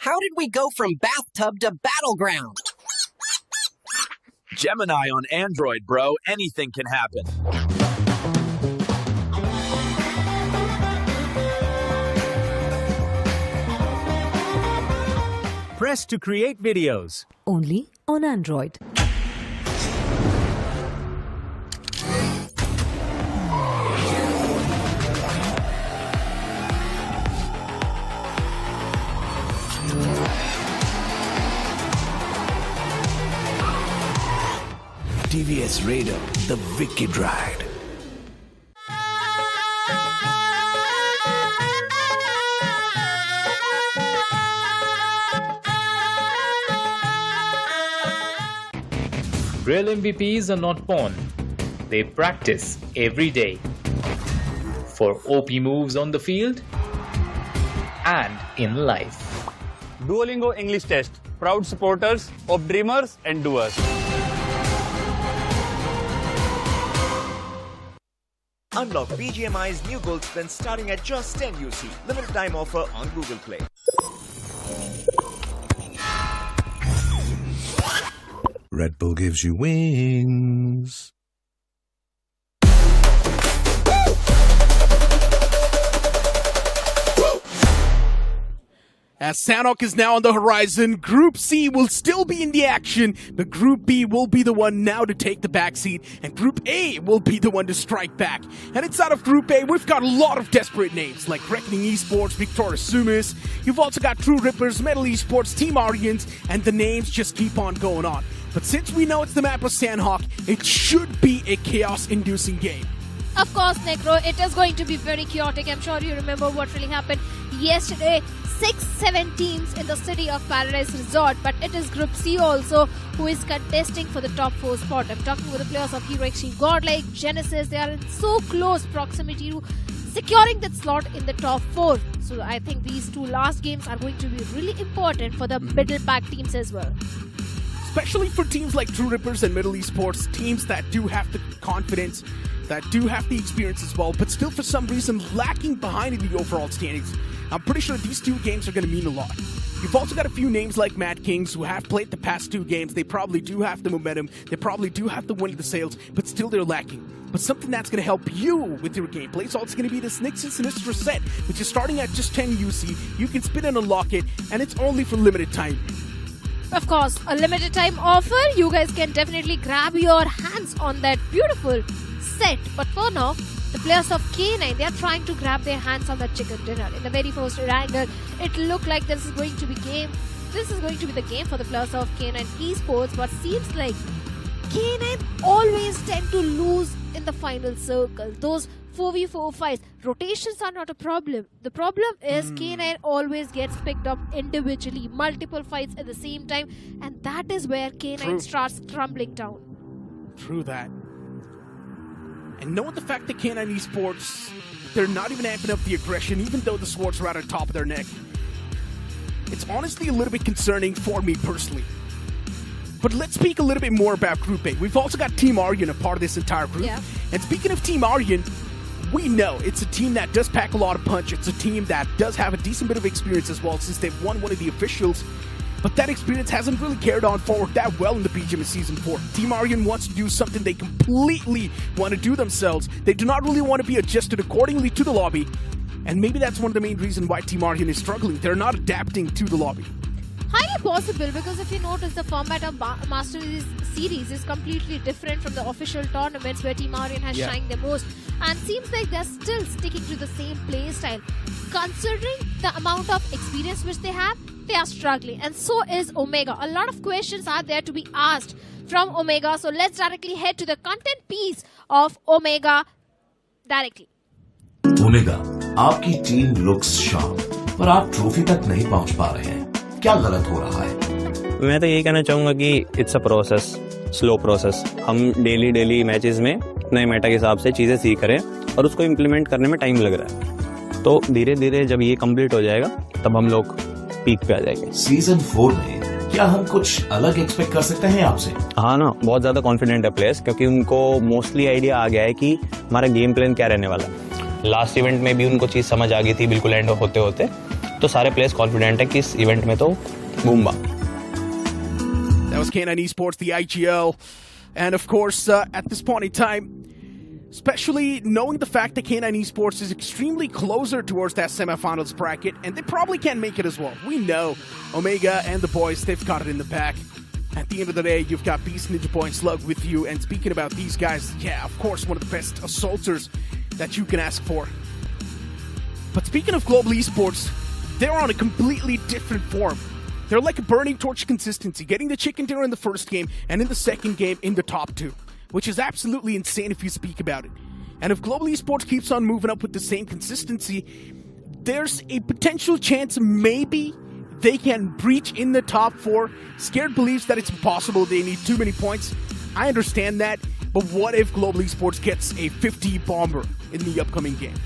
How did we go from bathtub to battleground? Gemini on Android, bro. Anything can happen. Press to create videos. Only on Android. TVS Raider, the wicked ride. Real MVPs are not born. They practice every day. For OP moves on the field and in life. Duolingo English Test. Proud supporters of dreamers and doers. Unlock BGMI's new gold spin starting at just 10 UC. Limited time offer on Google Play. Red Bull gives you wings. As Sanhok is now on the horizon, Group C will still be in the action, but Group B will be the one now to take the backseat, and Group A will be the one to strike back. And inside of Group A, we've got a lot of desperate names, like Reckoning Esports, Victoria Sumus. You've also got True Rippers, Metal Esports, Team Arians, and the names just keep on going on. But since we know it's the map of Sanhok, it should be a chaos-inducing game. Of course, Necro, it is going to be very chaotic. I'm sure you remember what really happened yesterday. 6-7 teams in the city of Paradise Resort, but it is Group C also who is contesting for the top 4 spot. I'm talking with the players of Heroics Team Godlike, Genesis. They are in so close proximity to securing that slot in the top 4. So I think these 2 last games are going to be really important for the middle pack teams as well. Especially for teams like True Rippers and Middle Esports, teams that do have the confidence, that do have the experience as well, but still for some reason lacking behind in the overall standings. I'm pretty sure these 2 games are going to mean a lot. You've also got a few names like Mad Kings who have played the past 2 games. They probably do have the momentum. They probably do have the win of the sales, but still they're lacking. But something that's going to help you with your gameplay is also going to be this Nyx and Sinistra set, which is starting at just 10 UC. You can spin and unlock it, and it's only for limited time. Of course, a limited time offer. You guys can definitely grab your hands on that beautiful set. But for now, the players of K9, they are trying to grab their hands on that chicken dinner. In the very first Erangel, it looked like this is going to be the game for the players of K9 Esports, but seems like K9 always tend to lose in the final circle. Those 4v4 fights, rotations are not a problem. The problem is K9 always gets picked up individually, multiple fights at the same time, and that is where K9 starts crumbling down. True that. And knowing the fact that K9 Esports, they're not even amping up the aggression, even though the swords are at the top of their neck. It's honestly a little bit concerning for me personally. But let's speak a little bit more about Group A. We've also got Team Aryan a part of this entire group. Yeah. And speaking of Team Aryan, we know it's a team that does pack a lot of punch. It's a team that does have a decent bit of experience as well, since they've won one of the officials. But that experience hasn't really carried on forward that well in the BGMS Season 4. Team Aryan wants to do something they completely want to do themselves. They do not really want to be adjusted accordingly to the lobby. And maybe that's one of the main reasons why Team Aryan is struggling. They're not adapting to the lobby. Highly possible, because if you notice, the format of Master Series is completely different from the official tournaments where Team Aryan has shined the most, and seems like they're still sticking to the same play style. Considering the amount of experience which they have, they are struggling, and so is Omega. A lot of questions are there to be asked from Omega, so let's directly head to the content piece of Omega directly. Omega, आपकी team looks sharp, पर आप trophy तक नहीं पहुंच पा रहे हैं. क्या गलत हो रहा है? मैं तो यही कहना चाहूँगा कि it's a process, slow process. हम डेली मैचेस में नए मेटा के हिसाब से चीज़ें सीख रहे हैं और उसको इम्प्लीमेंट करने में टाइम लग रहा है. तो धीरे धीरे जब ये कंप्लीट हो जाएगा तब हम लोग पीक पे आ जाएंगे. सीजन 4 में क्या हम कुछ अलग एक्सपेक्ट कर सकते हैं आपसे? हाँ ना, बहुत ज़्यादा कॉन्फिडेंट है प्लेयर्स, क्योंकि उनको मोस्टली आइडिया आ गया है कि हमारा गेम प्लान क्या रहने वाला है. लास्ट इवेंट में भी उनको चीज़ समझ आ गई थी बिल्कुल एंड होते होते. तो सारे प्लेयर्स कॉन्फिडेंट है कि इस इवेंट में तो boom. That was K9 Esports, the IGL, and of course, at this point in time, especially knowing the fact that K9 Esports is extremely closer towards that semifinals bracket, and they probably can make it as well. We know Omega and the boys, they've got it in the back. At the end of the day, you've got Beast, Ninja Boy, and Slug with you, and speaking about these guys, yeah, of course, one of the best assaulters that you can ask for. But speaking of global esports, they're on a completely different form. They're like a burning torch consistency, getting the chicken dinner in the first game and in the second game in the top 2, which is absolutely insane if you speak about it. And if global esports keeps on moving up with the same consistency, there's a potential chance maybe they can breach in the top 4. Scared believes that it's impossible. They need too many points. I understand that, but what if global esports gets a 50 bomber in the upcoming game?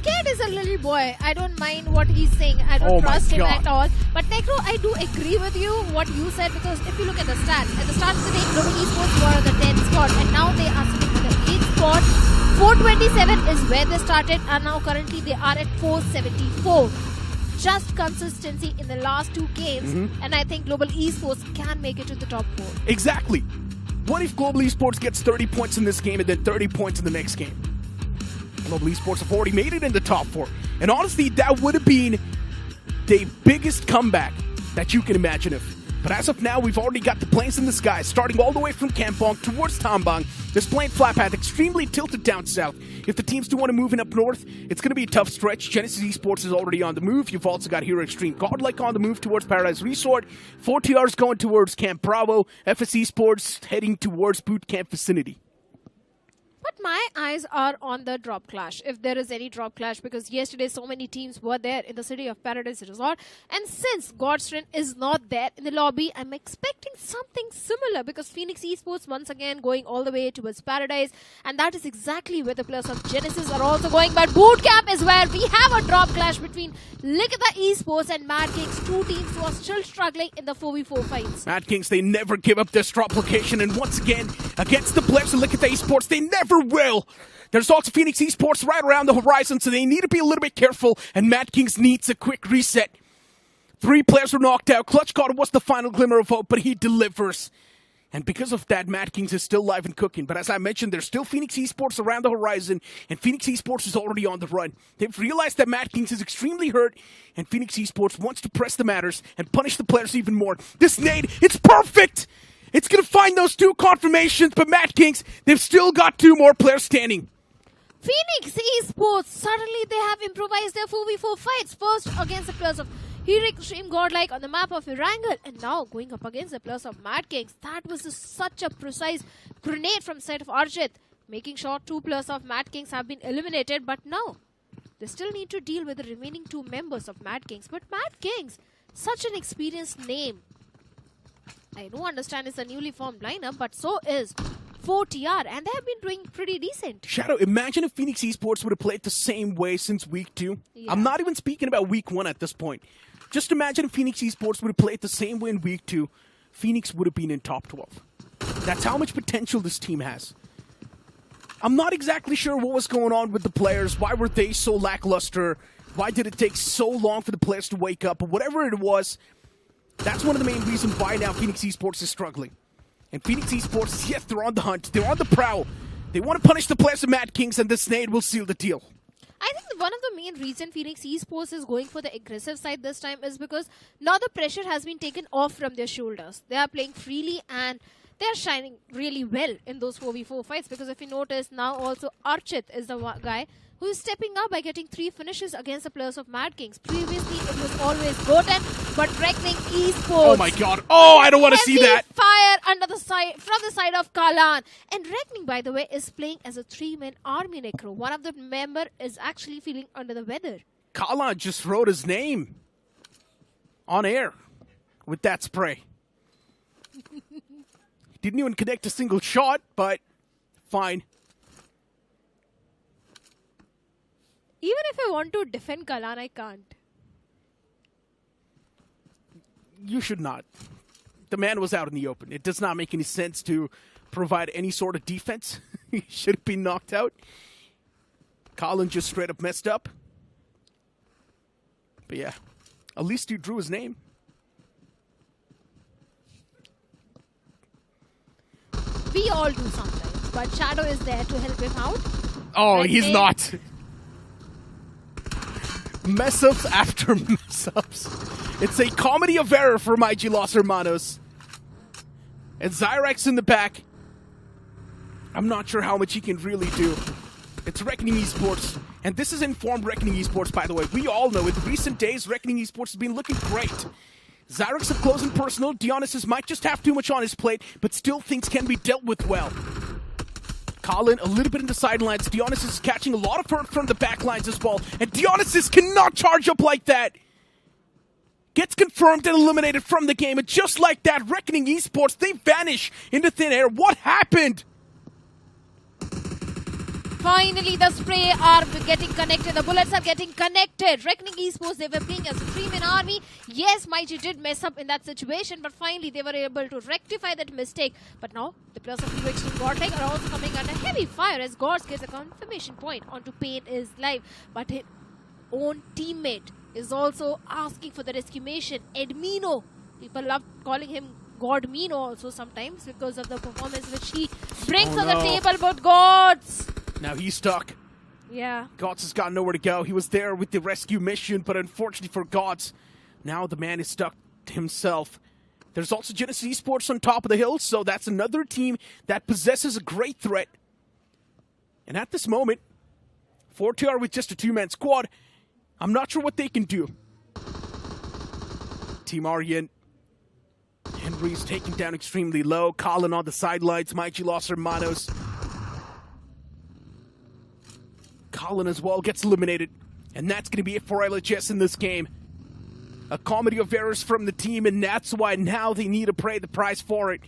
Scared is a little boy. I don't mind what he's saying. I don't trust him at all. But Necro, I do agree with you what you said, because if you look at the stats, at the start of the day, global esports were on the 10th spot, and now they are sitting at the 8th spot. 427 is where they started, and now currently they are at 474. Just consistency in the last 2 games, and I think global esports can make it to the top 4. Exactly. What if global esports gets 30 points in this game and then 30 points in the next game? Global esports have already made it in the top 4. And honestly, that would have been the biggest comeback that you can imagine of. But as of now, we've already got the planes in the sky, starting all the way from Kampong towards Tambang. This plane flap path extremely tilted down south. If the teams do want to move in up north, it's going to be a tough stretch. Genesis Esports is already on the move. You've also got Hero Extreme Godlike on the move towards Paradise Resort. 4TR's going towards Camp Bravo. FS Esports heading towards Boot Camp vicinity. But my eyes are on the drop clash, if there is any drop clash, because yesterday so many teams were there in the city of Paradise Resort, and since Godstrain is not there in the lobby, I'm expecting something similar, because Phoenix Esports once again going all the way towards Paradise, and that is exactly where the players of Genesis are also going. But Boot Camp is where we have a drop clash between Likitha Esports and Mad Kings, 2 teams who are still struggling in the 4v4 fights. Mad Kings, they never give up this drop location, and once again, against the players of Likitha Esports, they never will. There's also Phoenix Esports right around the horizon, so they need to be a little bit careful, and Mad Kings needs a quick reset. 3 players were knocked out. Clutch Card was the final glimmer of hope, but he delivers. And because of that, Mad Kings is still live and cooking. But as I mentioned, there's still Phoenix Esports around the horizon, and Phoenix Esports is already on the run. They've realized that Mad Kings is extremely hurt, and Phoenix Esports wants to press the matters and punish the players even more. This nade, it's perfect! It's going to find those 2 confirmations, but Mad Kings, they've still got 2 more players standing. Phoenix Esports, suddenly they have improvised their 4v4 fights. First against the players of Hero Extreme Godlike on the map of Erangel, and now going up against the players of Mad Kings. That was such a precise grenade from side of Archit, making sure 2 players of Mad Kings have been eliminated. But now, they still need to deal with the remaining 2 members of Mad Kings. But Mad Kings, such an experienced name. I do understand it's a newly formed lineup, but so is 4TR, and they have been doing pretty decent. Shadow, imagine if Phoenix Esports would have played the same way since week 2. Yeah. I'm not even speaking about week 1 at this point. Just imagine if Phoenix Esports would have played the same way in week 2. Phoenix would have been in top 12. That's how much potential this team has. I'm not exactly sure what was going on with the players. Why were they so lackluster? Why did it take so long for the players to wake up? But whatever it was, that's one of the main reasons why now Phoenix Esports is struggling. And Phoenix Esports, yes, they're on the hunt. They're on the prowl. They want to punish the players of Mad Kings, and this nade will seal the deal. I think one of the main reasons Phoenix Esports is going for the aggressive side this time is because now the pressure has been taken off from their shoulders. They are playing freely and they are shining really well in those 4v4 fights, because if you notice, now also Archit is the guy who is stepping up by getting 3 finishes against the players of Mad Kings. Previously, it was always Goten, but Reckoning Esports. Oh my god. Oh, I don't want to see that. Fire under the side, from the side of Kalan. And Reckoning, by the way, is playing as a 3-man army necro. One of the member is actually feeling under the weather. Kalan just wrote his name on air with that spray. Didn't even connect a single shot, but fine. Even if I want to defend Kalan, I can't. You should not. The man was out in the open. It does not make any sense to provide any sort of defense. He should have been knocked out. Colin just straight up messed up. But yeah, at least you drew his name. We all do sometimes, but Shadow is there to help him out. Oh, he's not. Mess-ups after mess-ups. It's a comedy of error for my Los Hermanos. And Zyrax in the back. I'm not sure how much he can really do. It's Reckoning Esports. And this is informed Reckoning Esports, by the way. We all know in recent days, Reckoning Esports has been looking great. Zyrax up close and personal. Dionysus might just have too much on his plate, but still things can be dealt with well. Colin a little bit in the sidelines. Dionysus is catching a lot of hurt from the backlines as well. And Dionysus cannot charge up like that. Gets confirmed and eliminated from the game. And just like that, Reckoning Esports, they vanish into thin air. What happened? Finally, the spray are getting connected. The bullets are getting connected. Reckoning Esports, they were playing as a 3-man army. Yes, Mighty did mess up in that situation, but finally they were able to rectify that mistake. But now, the players of Hero Extreme Godlike are also coming under heavy fire as Gods gets a confirmation point onto Pain is live. But his own teammate is also asking for the rescue mission. Edmino. People love calling him Godmino also sometimes because of the performance which he brings on the table. But Gods... Now he's stuck. Yeah. Gods has got nowhere to go. He was there with the rescue mission, but unfortunately for Gods, now the man is stuck himself. There's also Genesis Esports on top of the hill, so that's another team that possesses a great threat. And at this moment, 4TR with just a 2-man squad, I'm not sure what they can do. Team Aryan. Henry's taken down extremely low. Colin on the sidelines. Mighty Los Hermanos. Colin as well gets eliminated. And that's going to be it for LHS in this game. A comedy of errors from the team, and that's why now they need to pay the price for it.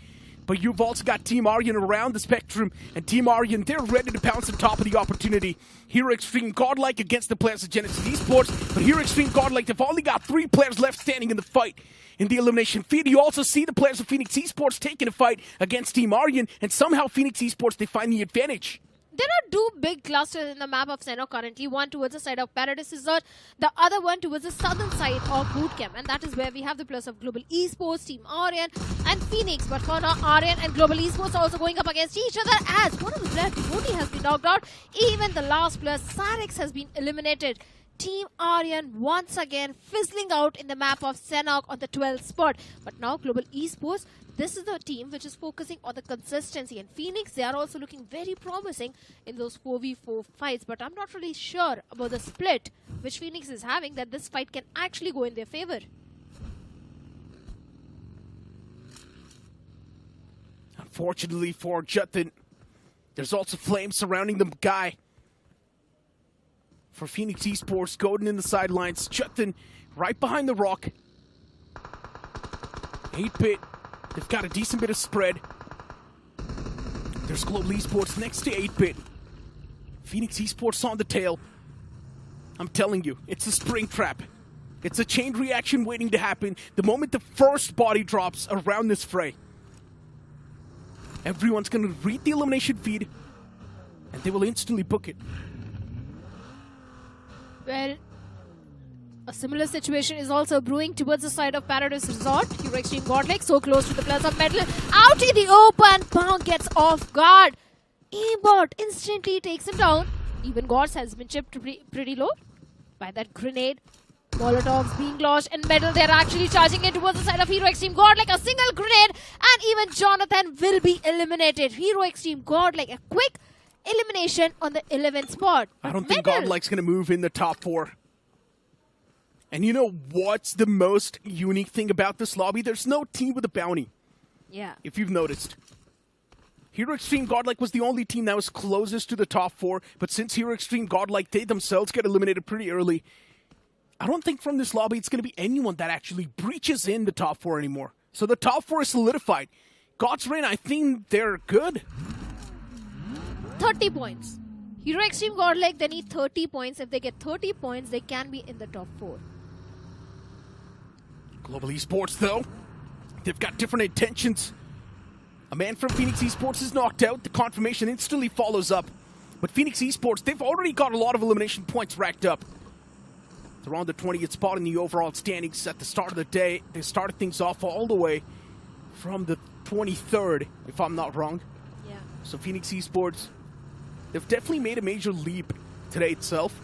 But you've also got Team Aryan around the spectrum, and Team Aryan, they're ready to pounce on top of the opportunity. Hero Extreme Godlike against the players of Genesis Esports, but Hero Extreme Godlike, they've only got 3 players left standing in the fight. In the elimination feed, you also see the players of Phoenix Esports taking a fight against Team Aryan, and somehow Phoenix Esports, they find the advantage. There are two big clusters in the map of Sanhok currently. One towards the side of Paradise Resort, the other one towards the southern side of Bootcamp. And that is where we have the plus of Global Esports, Team Aryan and Phoenix. But for now, Aryan and Global Esports are also going up against each other as one of the players, Devotee, has been knocked out. Even the last player, Sarex, has been eliminated. Team Aryan once again fizzling out in the map of Sanhok on the 12th spot. But now Global Esports, this is the team which is focusing on the consistency. And Phoenix, they are also looking very promising in those 4v4 fights. But I'm not really sure about the split which Phoenix is having, that this fight can actually go in their favor. Unfortunately for Jahan, there's also flames surrounding the guy. For Phoenix Esports, Godin in the sidelines, Jahan right behind the rock. 8-bit, they've got a decent bit of spread. There's Global Esports next to 8-bit. Phoenix Esports on the tail. I'm telling you, it's a spring trap. It's a chain reaction waiting to happen the moment the first body drops around this fray. Everyone's going to read the elimination feed, and they will instantly book it. Well, a similar situation is also brewing towards the side of Paradise Resort. Hero Extreme Godlike so close to the Plaza Metal. Out in the open, Punk gets off guard. Aimbot instantly takes him down. Even Gods has been chipped pretty low by that grenade. Molotovs being launched, and Metal, they're actually charging it towards the side of Hero Extreme Godlike. A single grenade, and even Jonathan will be eliminated. Hero Extreme Godlike, a quick elimination on the 11th spot. I don't think Godlike's going to move in the top 4. And you know what's the most unique thing about this lobby? There's no team with a bounty. Yeah. If you've noticed. Hero Extreme Godlike was the only team that was closest to the top 4, but since Hero Extreme Godlike, they themselves get eliminated pretty early, I don't think from this lobby it's going to be anyone that actually breaches in the top 4 anymore. So the top 4 is solidified. God's Reign, I think they're good. 30 points. Hero Extreme Godlike, they need 30 points. If they get 30 points, they can be in the top 4. Global Esports, though, they've got different intentions. A man from Phoenix Esports is knocked out. The confirmation instantly follows up. But Phoenix Esports, they've already got a lot of elimination points racked up. They're on the 20th spot in the overall standings at the start of the day. They started things off all the way from the 23rd, if I'm not wrong. Yeah. So Phoenix Esports, they've definitely made a major leap today itself.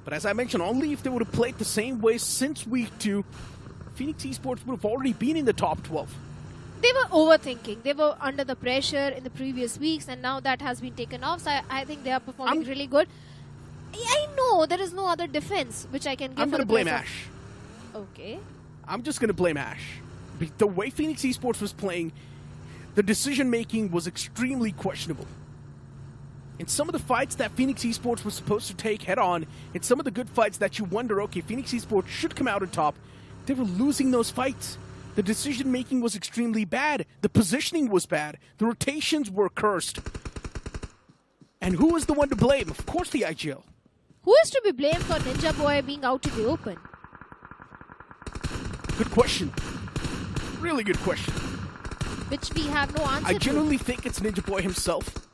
But as I mentioned, only if they would have played the same way since week 2, Phoenix Esports would have already been in the top 12. They were overthinking. They were under the pressure in the previous weeks, and now that has been taken off. So I think they are performing really good. I know there is no other defense which I can give. I'm going to blame Ash. Okay. I'm just going to blame Ash. The way Phoenix Esports was playing, the decision-making was extremely questionable. In some of the fights that Phoenix Esports was supposed to take head-on, in some of the good fights that you wonder, okay, Phoenix Esports should come out on top, they were losing those fights. The decision-making was extremely bad. The positioning was bad. The rotations were cursed. And who was the one to blame? Of course, the IGL. Who is to be blamed for Ninja Boy being out in the open? Good question. Really good question. Which we have no answer I genuinely think it's Ninja Boy himself.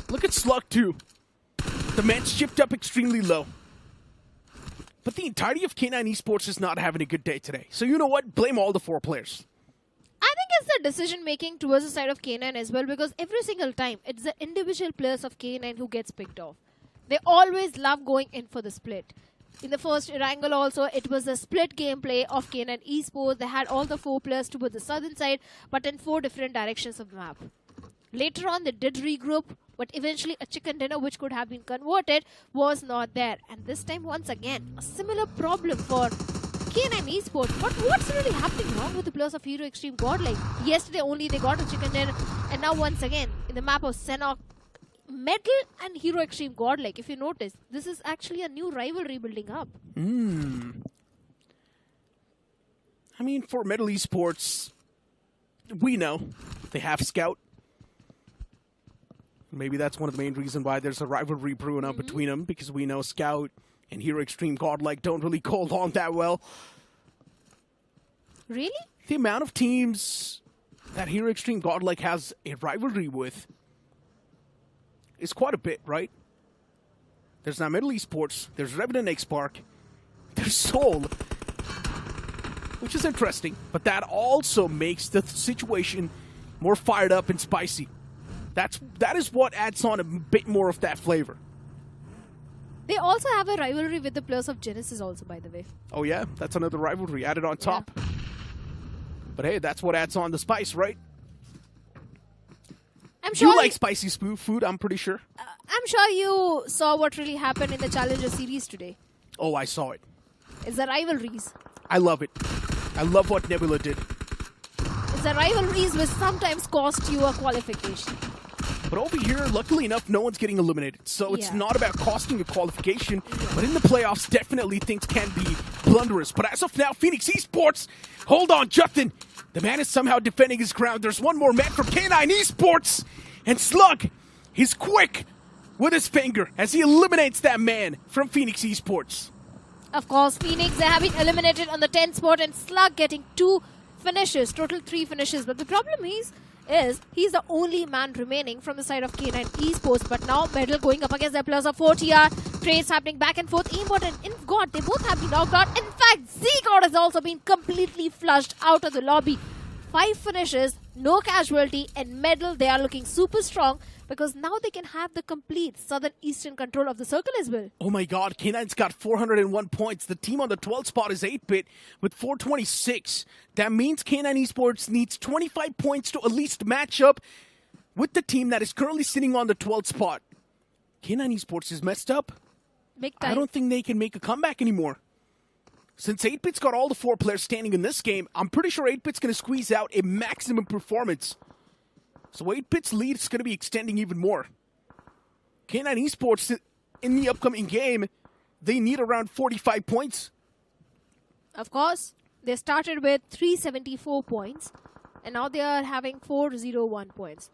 Look at Slug, too. The man's chipped up extremely low. But the entirety of K9 Esports is not having a good day today. So you know what? Blame all the 4 players. I think it's the decision-making towards the side of K9 as well, because every single time, it's the individual players of K9 who gets picked off. They always love going in for the split. In the first Erangel also, it was a split gameplay of K9 Esports. They had all the 4 players towards the southern side, but in 4 different directions of the map. Later on, they did regroup, but eventually a chicken dinner which could have been converted was not there. And this time, once again, a similar problem for K9 Esports. But what's really happening wrong with the players of Hero Extreme Godlike? Yesterday only they got a chicken dinner, and now once again, in the map of Sanhok, Metal and Hero Extreme Godlike, if you notice, this is actually a new rivalry building up. I mean, for Metal Esports, we know they have Scout. Maybe that's one of the main reasons why there's a rivalry brewing up between them, because we know Scout and Hero Extreme Godlike don't really go along that well. Really? The amount of teams that Hero Extreme Godlike has a rivalry with, is quite a bit, right? There's now Middle Esports, there's Revenant X Park, there's Seoul, which is interesting, but that also makes the situation more fired up and spicy. That is what adds on a bit more of that flavor. They also have a rivalry with the players of Genesis also, by the way. Oh yeah, that's another rivalry added on top. Yeah. But hey, that's what adds on the spice, right? I'm sure you like spicy food, I'm pretty sure. I'm sure you saw what really happened in the Challenger series today. Oh, I saw it. It's the rivalries. I love it. I love what Nebula did. It's the rivalries which sometimes cost you a qualification. But over here, luckily enough, no one's getting eliminated. So it's not about costing a qualification, but in the playoffs, definitely things can be blunderous. But as of now, Phoenix Esports, hold on, Justin. The man is somehow defending his ground. There's one more man from K9 Esports. And Slug, he's quick with his finger as he eliminates that man from Phoenix Esports. Of course, Phoenix, they have been eliminated on the 10th spot, and Slug getting 2 finishes, total 3 finishes. But the problem is he's the only man remaining from the side of K9 Esports. But now Medal going up against their players of 4TR. Trades happening back and forth. Aimbot and InfGod, they both have been knocked out. In fact, Z-God has also been completely flushed out of the lobby. 5 finishes, no casualty, and Medal, they are looking super strong because now they can have the complete southern eastern control of the circle as well. Oh my god, K9's got 401 points. The team on the 12th spot is 8-bit with 426. That means K9 Esports needs 25 points to at least match up with the team that is currently sitting on the 12th spot. K9 Esports is messed up. Big time. I don't think they can make a comeback anymore. Since 8-bit's got all the 4 players standing in this game, I'm pretty sure 8-bit's going to squeeze out a maximum performance. So 8-bit's lead is going to be extending even more. K9 Esports, in the upcoming game, they need around 45 points. Of course, they started with 374 points, and now they are having 401 points.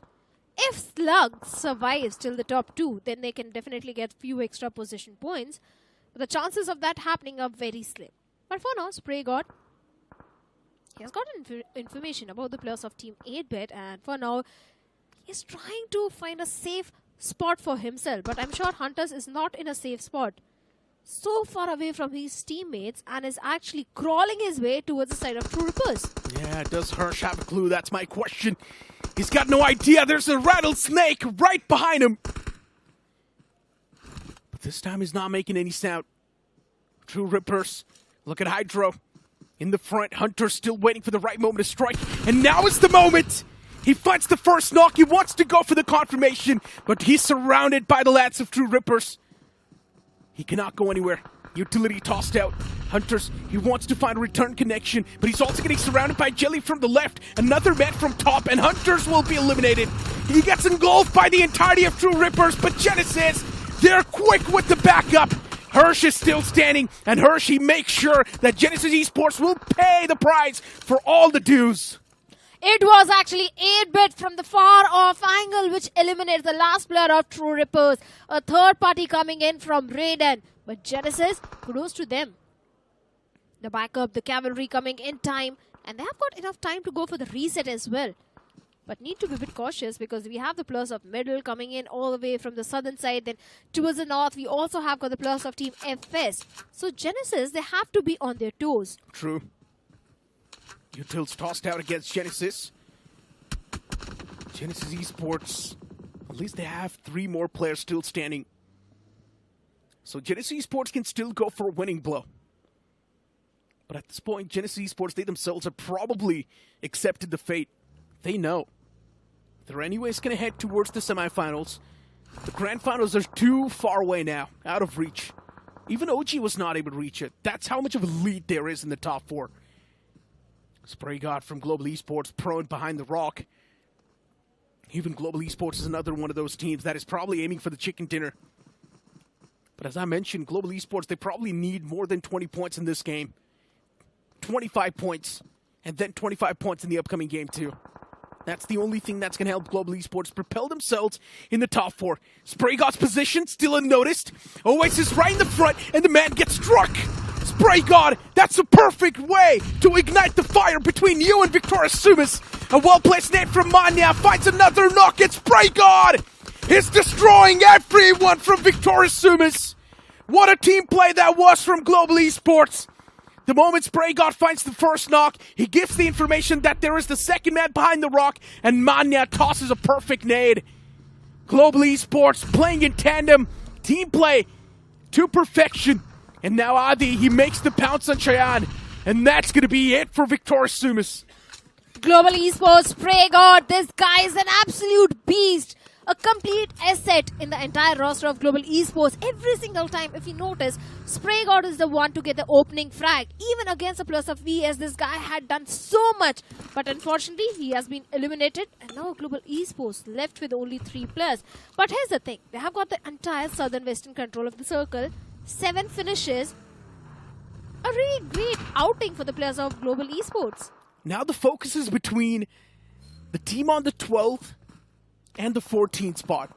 If Slug survives till the top 2, then they can definitely get few extra position points. But the chances of that happening are very slim. But for now, Spray God, he has got information about the players of Team 8-bit, and for now, he's trying to find a safe spot for himself. But I'm sure Hunters is not in a safe spot. So far away from his teammates and is actually crawling his way towards the side of True Rippers. Yeah, does Hirsch have a clue? That's my question. He's got no idea. There's a rattlesnake right behind him. But this time he's not making any sound. True Rippers. Look at Hydro. In the front, Hunter still waiting for the right moment to strike. And now is the moment! He finds the first knock. He wants to go for the confirmation, but he's surrounded by the lads of True Rippers. He cannot go anywhere. Utility tossed out. Hunters, he wants to find a return connection, but he's also getting surrounded by Jelly from the left. Another man from top, and Hunters will be eliminated. He gets engulfed by the entirety of True Rippers, but Genesis, they're quick with the backup. Hirsch is still standing, and Hirsch, he makes sure that Genesis Esports will pay the price for all the dues. It was actually 8-bit from the far off angle which eliminates the last player of True Rippers. A third party coming in from Raiden. But Genesis, kudos to them. The backup, the cavalry coming in time, and they have got enough time to go for the reset as well. But need to be a bit cautious because we have the players of Middle coming in all the way from the southern side. Then towards the north, we also have got the players of Team FS. So Genesis, they have to be on their toes. True. Utils tossed out against Genesis. Genesis Esports, at least they have 3 more players still standing. So Genesis Esports can still go for a winning blow. But at this point, Genesis Esports, they themselves have probably accepted the fate. They know. They're anyways going to head towards the semifinals. The grand finals are too far away now, out of reach. Even OG was not able to reach it. That's how much of a lead there is in the top 4. Spray God from Global Esports prone behind the rock. Even Global Esports is another one of those teams that is probably aiming for the chicken dinner. But as I mentioned, Global Esports, they probably need more than 20 points in this game. 25 points, and then 25 points in the upcoming game too. That's the only thing that's going to help Global Esports propel themselves in the top 4. Spray God's position still unnoticed. Oasis right in the front, and the man gets struck. Spray God, that's a perfect way to ignite the fire between you and Victoria Sumus. A well-placed net from Manya finds another knock. It's Spray God. is destroying everyone from Victorious Sumus. What a team play that was from Global Esports. The moment Spray God finds the first knock, he gives the information that there is the second man behind the rock, and Manya tosses a perfect nade. Global Esports playing in tandem, team play to perfection. And now Adi, he makes the pounce on Cheyenne, and that's going to be it for Victorious Sumus. Global Esports, Spray God, this guy is an absolute beast. A complete asset in the entire roster of Global Esports. Every single time, if you notice, Spray God is the one to get the opening frag. Even against a plus of VS, this guy had done so much. But unfortunately, he has been eliminated. And now Global Esports left with only 3 players. But here's the thing. They have got the entire southern western control of the circle. 7 finishes. A really great outing for the players of Global Esports. Now the focus is between the team on the 12th and the 14th spot.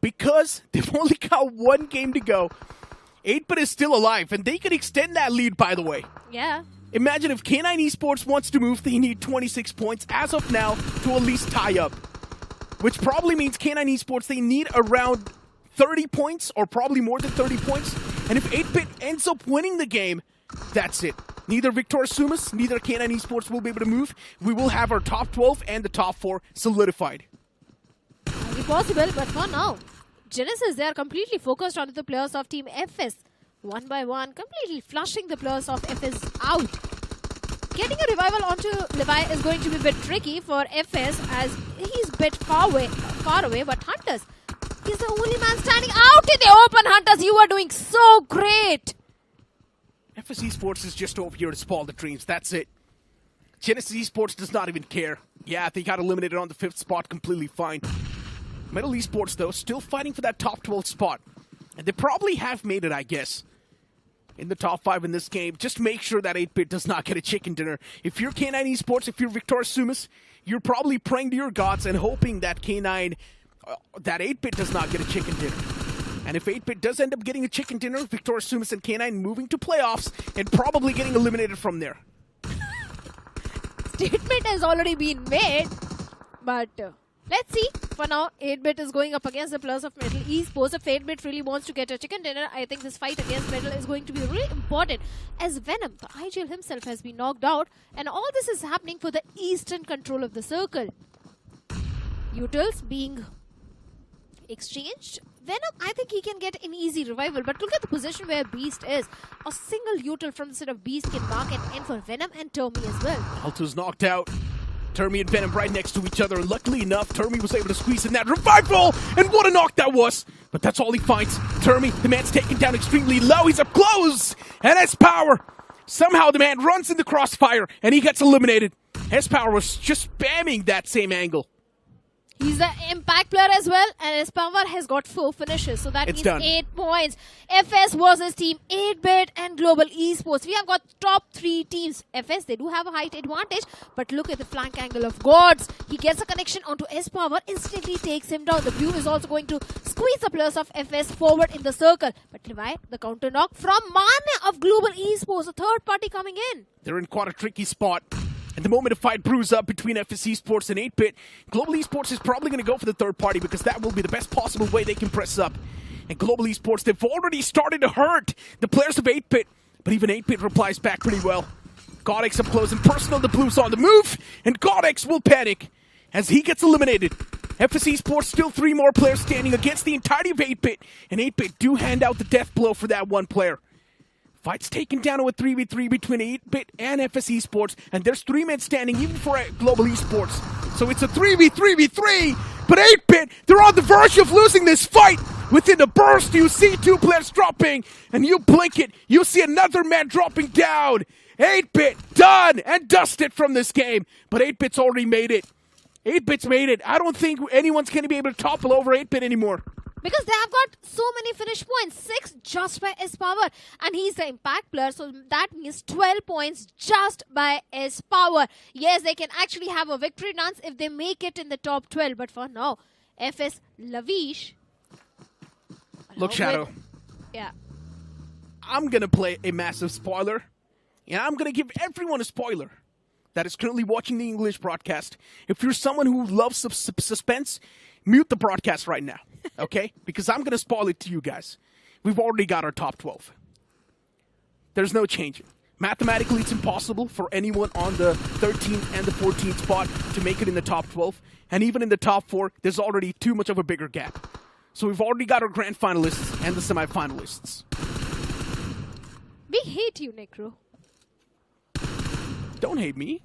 Because they've only got 1 game to go. 8-Bit is still alive, and they can extend that lead, by the way. Yeah. Imagine if K9 Esports wants to move, they need 26 points as of now to at least tie up. Which probably means K9 Esports, they need around 30 points, or probably more than 30 points. And if 8-Bit ends up winning the game, that's it. Neither Victorious Sumus, neither K9 Esports will be able to move. We will have our top 12 and the top 4 solidified. Might be possible, but for now, Genesis, they are completely focused on the players of Team FS. One by one, completely flushing the players of FS out. Getting a revival onto Levi is going to be a bit tricky for FS as he's a bit far away, but Hunters, he's the only man standing out in the open. Hunters, you are doing so great. FS Esports is just over here to spoil the dreams, that's it. Genesis Esports does not even care. Yeah, they got eliminated on the 5th spot, completely fine. Metal Esports, though, still fighting for that top 12 spot. And they probably have made it, I guess, in the top 5 in this game. Just make sure that 8-Bit does not get a chicken dinner. If you're K9 Esports, if you're Victorious Sumus, you're probably praying to your gods and hoping that K9, that 8-Bit does not get a chicken dinner. And if 8-Bit does end up getting a chicken dinner, Victorious Sumus and K9 moving to playoffs and probably getting eliminated from there. Statement has already been made, but let's see. For now, 8-Bit is going up against the players of Metal Esports. If 8-Bit really wants to get a chicken dinner, I think this fight against Metal is going to be really important, as Venom, the IGL himself, has been knocked out, and all this is happening for the eastern control of the circle. Utils being exchanged. Venom, I think he can get an easy revival, but look at the position where Beast is. A single util from the set of Beast can mark an end for Venom and Termi as well. Alto's knocked out. Termi and Venom right next to each other, and luckily enough, Termi was able to squeeze in that revival, and what a knock that was! But that's all he finds. Termi, the man's taken down extremely low, he's up close, and S-Power! Somehow the man runs in the crossfire, and he gets eliminated. S-Power was just spamming that same angle. He's the impact player as well, and his power has got 4 finishes, so that means done. 8 points. FS versus Team 8-Bit and Global Esports. We have got top 3 teams. FS, they do have a height advantage, but look at the flank angle of Gods. He gets a connection onto S-Power, instantly takes him down. The Blue is also going to squeeze the players of FS forward in the circle. But Levi, the counter knock from Mana of Global Esports, a third party coming in. They're in quite a tricky spot. And the moment a fight brews up between FS Esports and 8-Bit, Global Esports is probably going to go for the third party because that will be the best possible way they can press up. And Global Esports, they've already started to hurt the players of 8-Bit, but even 8-Bit replies back pretty well. Godex up close and personal, the Blues on the move, and Godex will panic as he gets eliminated. FS Esports, still 3 more players standing against the entirety of 8-Bit, and 8-Bit do hand out the death blow for that one player. Fight's taken down to a 3v3 between 8-Bit and FS Esports, and there's 3 men standing even for Global Esports. So it's a 3v3v3, but 8-Bit, they're on the verge of losing this fight. Within a burst, you see 2 players dropping, and you blink it, you see another man dropping down. 8-Bit done and dusted from this game, but 8-Bit's already made it. 8-Bit's made it. I don't think anyone's going to be able to topple over 8-Bit anymore. Because they have got so many finish points, 6 just by S-Power, and he's the impact player, so that means 12 points just by S-Power. Yes, they can actually have a victory dance if they make it in the top 12, but for now, FS Lavish. Look, Shadow. Yeah. I'm going to play a massive spoiler, and I'm going to give everyone a spoiler. that is currently watching the English broadcast, if you're someone who loves suspense, mute the broadcast right now, okay? Because I'm going to spoil it to you guys. We've already got our top 12. There's no changing. Mathematically, it's impossible for anyone on the 13th and the 14th spot to make it in the top 12. And even in the top 4, there's already too much of a bigger gap. So we've already got our grand finalists and the semi-finalists. We hate you, Necro. Don't hate me.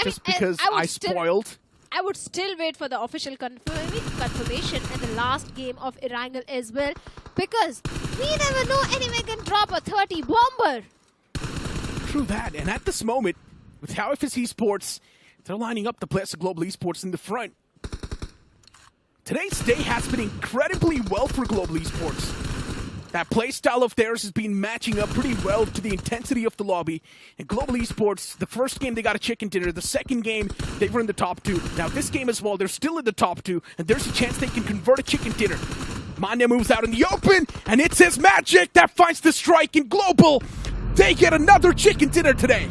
Just because I spoiled. I would still wait for the official confirmation and the last game of Erangel as well, because we never know anyone can drop a 30 bomber. True that, and at this moment, with how Esports, they're lining up to place Global Esports in the front. Today's day has been incredibly well for Global Esports. That playstyle of theirs has been matching up pretty well to the intensity of the lobby. And Global Esports, the first game they got a chicken dinner, the second game they were in the top 2. Now this game as well, they're still in the top 2, and there's a chance they can convert a chicken dinner. Manya moves out in the open, and it's his magic that finds the strike in Global. They get another chicken dinner today.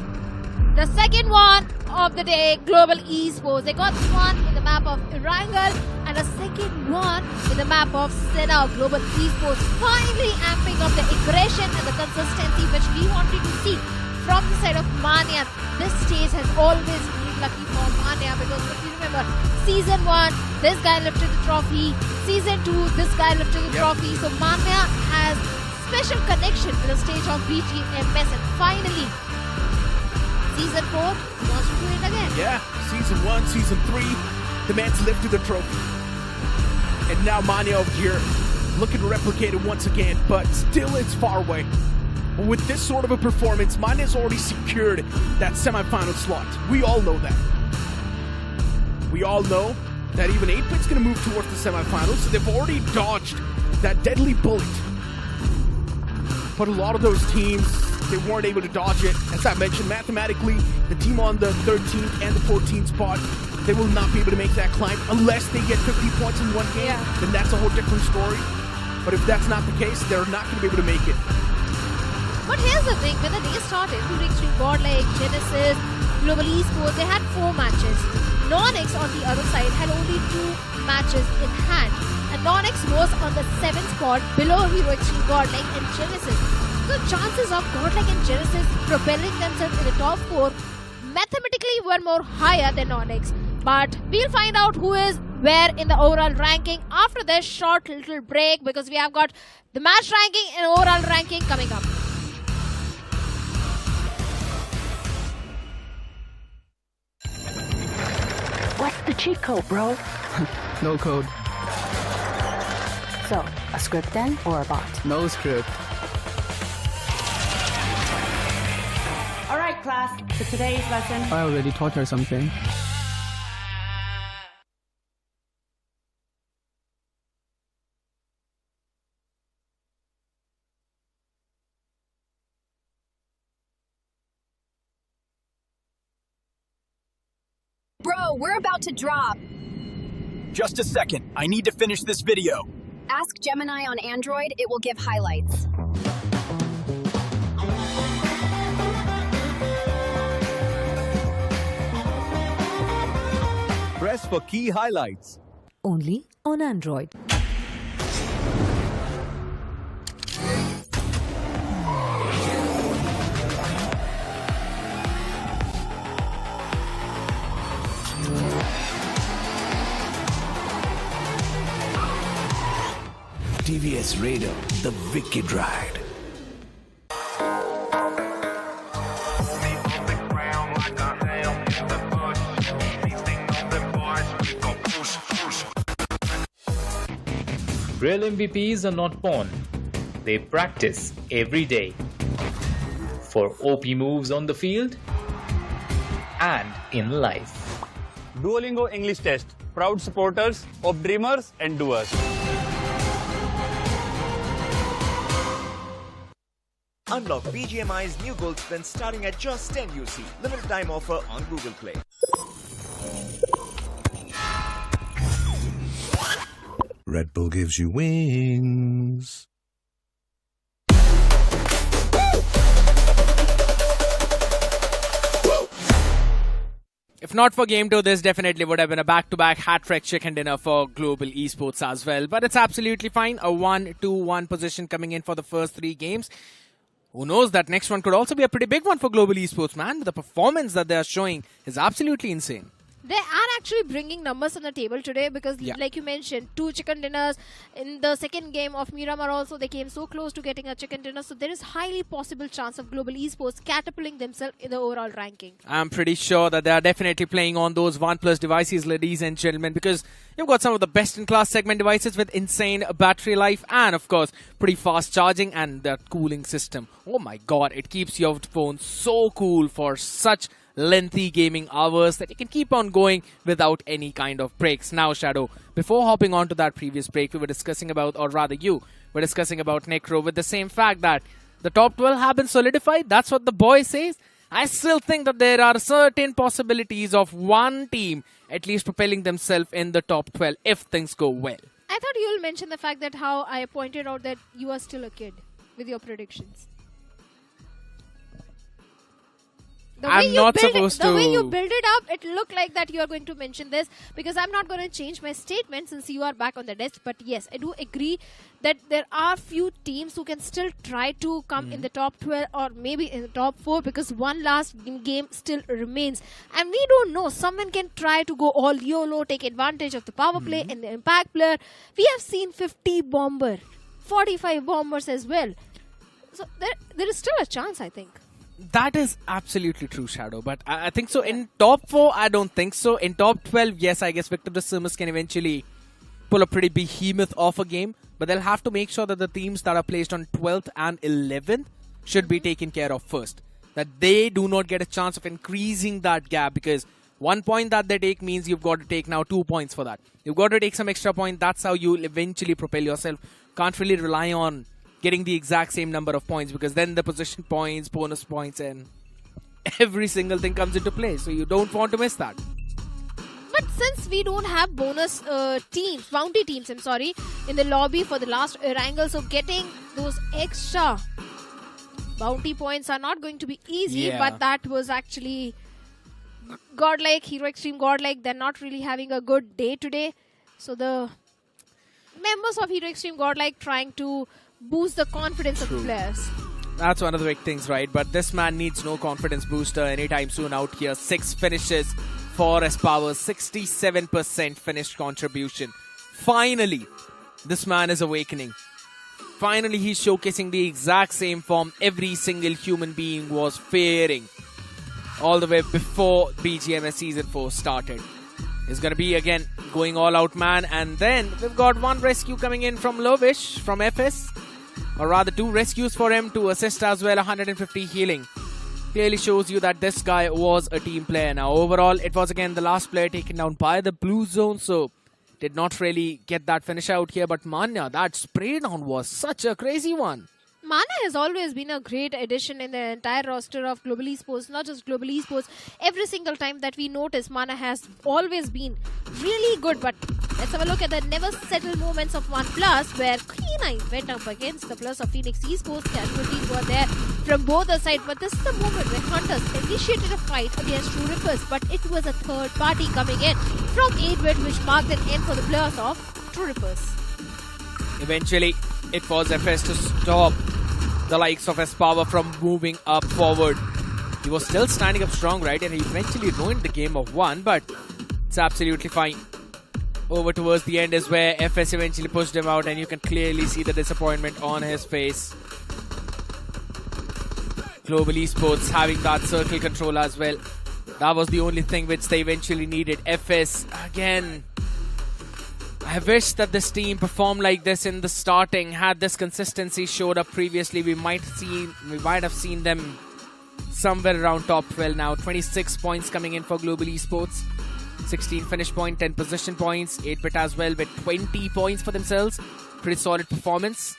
The second one of the day, Global Esports. They got one in the map of Erangel and a second one in the map of Sanhok. Global Esports finally amping up the aggression and the consistency which we wanted to see from the side of Manya. This stage has always been lucky for Manya, because if you remember, Season 1, this guy lifted the trophy. Season 2, this guy lifted the trophy. So Manya has special connection to the stage of BGMS, and finally, Season 4 wants to do it again. Yeah, Season 1, Season 3, the man's lifted the trophy. And now Manya over here looking to replicate it once again, but still it's far away. With this sort of a performance, Manya's already secured that semi-final slot. We all know that. We all know that even 8-Bit's going to move towards the semi-finals, so they've already dodged that deadly bullet. But a lot of those teams, they weren't able to dodge it. As I mentioned, mathematically, the team on the 13th and the 14th spot, they will not be able to make that climb unless they get 50 points in one game. Then that's a whole different story. But if that's not the case, they're not going to be able to make it. But here's the thing, when the day started, 2 Extreme Godlike, Genesis, Global Esports, they had 4 matches. NoNx on the other side had only 2 matches in hand. And NoNx was on the 7th spot below Hero Extreme Godlike and Genesis. So chances of Godlike and Genesis propelling themselves in the top 4 mathematically were more higher than NoNx. But we'll find out who is where in the overall ranking after this short little break, because we have got the match ranking and overall ranking coming up. What's the cheat code, bro? No code. So, a script then, or a bot? No script. Alright, class, for today's lesson... I already taught her something. Bro, we're about to drop. Just a second. I need to finish this video. Ask Gemini on Android, it will give highlights. Press for key highlights. Only on Android. TVS Raider, the wicked ride. Real MVPs are not born. They practice every day. For OP moves on the field and in life. Duolingo English Test. Proud supporters of dreamers and doers. Unlock BGMI's new gold spin starting at just 10 UC. Limited time offer on Google Play. Red Bull gives you wings. If not for Game 2, this definitely would have been a back-to-back hat-trick chicken dinner for Global Esports as well. But it's absolutely fine. A 1-2-1 position coming in for the first 3 games. Who knows, that next one could also be a pretty big one for Global Esports, man. The performance that they are showing is absolutely insane. They are actually bringing numbers on the table today because, like you mentioned, 2 chicken dinners. In the second game of Miramar also, they came so close to getting a chicken dinner. So there is highly possible chance of Global Esports catapulting themselves in the overall ranking. I'm pretty sure that they are definitely playing on those OnePlus devices, ladies and gentlemen, because you've got some of the best-in-class segment devices with insane battery life and, of course, pretty fast charging and that cooling system. Oh my god, it keeps your phone so cool for such lengthy gaming hours that you can keep on going without any kind of breaks. Now, Shadow, before hopping on to that previous break, we were discussing about, or rather you were discussing about Necro with the same fact that the top 12 have been solidified. That's what the boy says. I still think that there are certain possibilities of one team at least propelling themselves in the top 12 if things go well. I thought you'll mention the fact that how I pointed out that you are still a kid with your predictions. I'm not supposed to. The way you build it up, it looked like that you are going to mention this because I'm not going to change my statement since you are back on the desk. But yes, I do agree that there are few teams who can still try to come in the top 12 or maybe in the top 4 because one last game still remains. And we don't know. Someone can try to go all YOLO, take advantage of the power play and the impact player. We have seen 50 bomber, 45 bombers as well. So there is still a chance, I think. That is absolutely true, Shadow. But I think so. In top 4, I don't think so. In top 12, yes, I guess Victor the Sumus can eventually pull a pretty behemoth off a game. But they'll have to make sure that the teams that are placed on 12th and 11th should be taken care of first. That they do not get a chance of increasing that gap because 1 point that they take means you've got to take now 2 points for that. You've got to take some extra point. That's how you'll eventually propel yourself. Can't really rely on getting the exact same number of points because then the position points, bonus points and every single thing comes into play. So you don't want to miss that. But since we don't have bonus teams, bounty teams, in the lobby for the last Erangel, so getting those extra bounty points are not going to be easy, but that was actually godlike, Hero Extreme godlike. They're not really having a good day today. So the members of Hero Extreme godlike trying to boost the confidence of the players. That's one of the big things, right? But this man needs no confidence booster anytime soon out here. 6 finishes for S-Power, 67% finished contribution. Finally, this man is awakening. Finally, he's showcasing the exact same form every single human being was fearing all the way before BGMS Season 4 started. He's going to be, again, going all out, man. And then we've got one rescue coming in from Lovish, from FS. Or rather, 2 rescues for him to assist as well, 150 healing. Clearly shows you that this guy was a team player. Now, overall, it was, again, the last player taken down by the blue zone. So, did not really get that finish out here. But Manya, that spray down was such a crazy one. Mana has always been a great addition in the entire roster of Global Esports, not just Global Esports. Every single time that we notice, Mana has always been really good. But let's have a look at the never settled moments of OnePlus, where K9 went up against the Plus of Phoenix Esports. Casualties were there from both the sides. But this is the moment where Hunters initiated a fight against True Rippers. But it was a third party coming in from 8-bit, which marked an end for the players of True Rippers. Eventually, it was FS to stop the likes of S-Power from moving up forward. He was still standing up strong, right? And he eventually ruined the game of 1, but it's absolutely fine. Over towards the end is where FS eventually pushed him out, and you can clearly see the disappointment on his face. Global Esports having that circle control as well. That was the only thing which they eventually needed. FS, again, I wish that this team performed like this in the starting. Had this consistency showed up previously, we might have seen them somewhere around top 12 now. 26 points coming in for Global Esports. 16 finish point, 10 position points. 8-bit as well with 20 points for themselves. Pretty solid performance.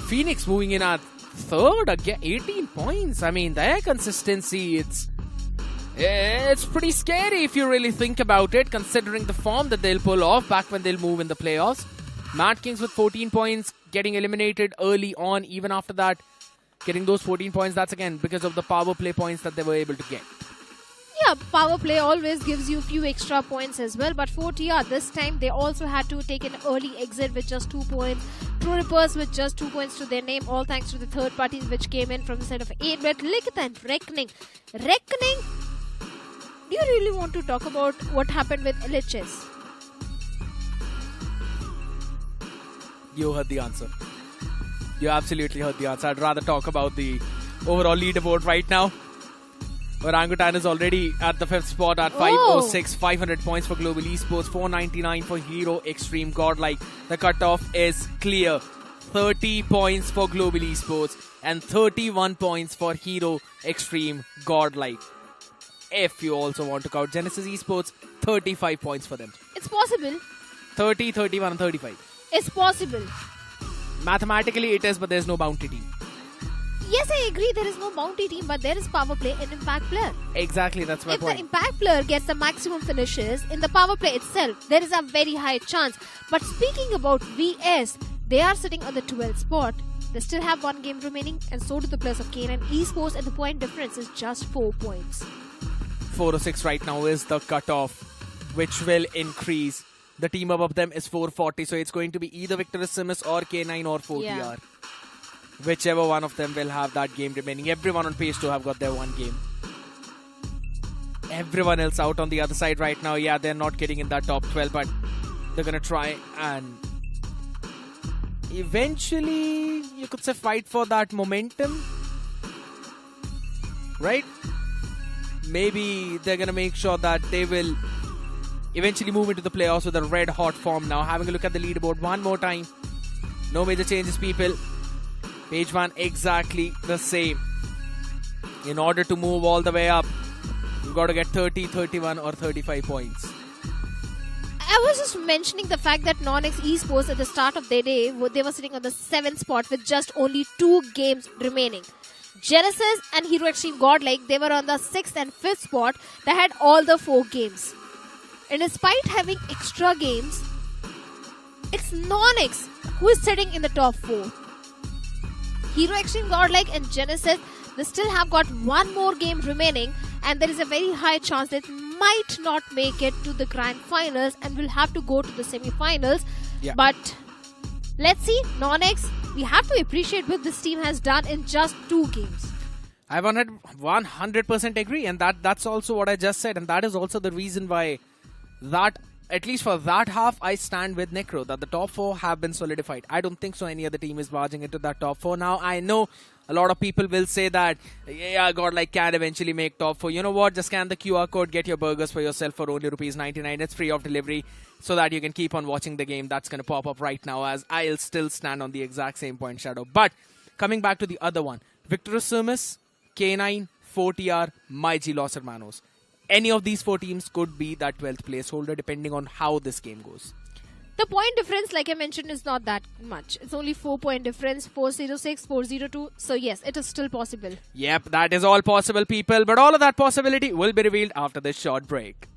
Phoenix moving in at 3rd again, 18 points. I mean, their consistency, it's pretty scary if you really think about it, considering the form that they'll pull off back when they'll move in the playoffs. Mad Kings with 14 points, getting eliminated early on. Even after that, getting those 14 points, that's again because of the power play points that they were able to get. yeah, power play always gives you few extra points as well. But for TR, this time they also had to take an early exit with just 2 points. Crore with just 2 points to their name, all thanks to the third parties which came in from the side of 8-bit. Likitha and Reckoning. Reckoning? Do you really want to talk about what happened with LHS? You heard the answer. You absolutely heard the answer. I'd rather talk about the overall leaderboard right now. Orangutan is already at the 5th spot at 506, 500 points for Global Esports, 499 for Hero Extreme Godlike. The cutoff is clear. 30 points for Global Esports and 31 points for Hero Extreme Godlike. If you also want to count Genesis Esports, 35 points for them. It's possible. 30, 31 and 35. It's possible. Mathematically it is, but there's no bounty team. Yes, I agree there is no bounty team, but there is power play and impact player. Exactly, that's my point. If the impact player gets the maximum finishes in the power play itself, there is a very high chance. But speaking about VS, they are sitting on the 12th spot. They still have 1 game remaining, and so do the players of K9 Esports, and the point difference is just 4 points. 406 right now is the cutoff, which will increase. The team above them is 440, so it's going to be either Victorous Simus or K9 or 4TR. Yeah. Whichever one of them will have that game remaining. Everyone on page 2 have got their 1 game. Everyone else out on the other side right now, yeah, they're not getting in that top 12, but they're going to try and eventually, you could say, fight for that momentum. Right? Maybe they're going to make sure that they will eventually move into the playoffs with a red hot form now. Having a look at the leaderboard one more time. No major changes, people. Page 1 exactly the same. In order to move all the way up, you've got to get 30, 31 or 35 points. I was just mentioning the fact that NoNx Esports at the start of their day, they were sitting on the 7th spot with just only 2 games remaining. Genesis and Hero Extreme Godlike, they were on the 6th and 5th spot. They had all the 4 games. And despite having extra games, it's NoNx who is sitting in the top 4. Hero Extreme Godlike and Genesis, they still have got 1 more game remaining, and there is a very high chance that might not make it to the grand finals and will have to go to the semi-finals. Yeah. But let's see, NoNx, we have to appreciate what this team has done in just 2 games. I 100% agree, and that's also what I just said, and that is also the reason why that, at least for that half, I stand with Necro, that the top 4 have been solidified. I don't think so any other team is barging into that top 4 now. I know a lot of people will say that, yeah, Godlike can eventually make top 4. You know what? Just scan the QR code, get your burgers for yourself for only ₹99. It's free of delivery, so that you can keep on watching the game. That's going to pop up right now, as I'll still stand on the exact same point, Shadow. But coming back to the other one, Victorous Simus, K9, 4TR, MyG Los Hermanos. Any of these 4 teams could be that 12th placeholder depending on how this game goes. The point difference, like I mentioned, is not that much. It's only 4-point difference, 406, 402. So yes, it is still possible. Yep, that is all possible, people. But all of that possibility will be revealed after this short break.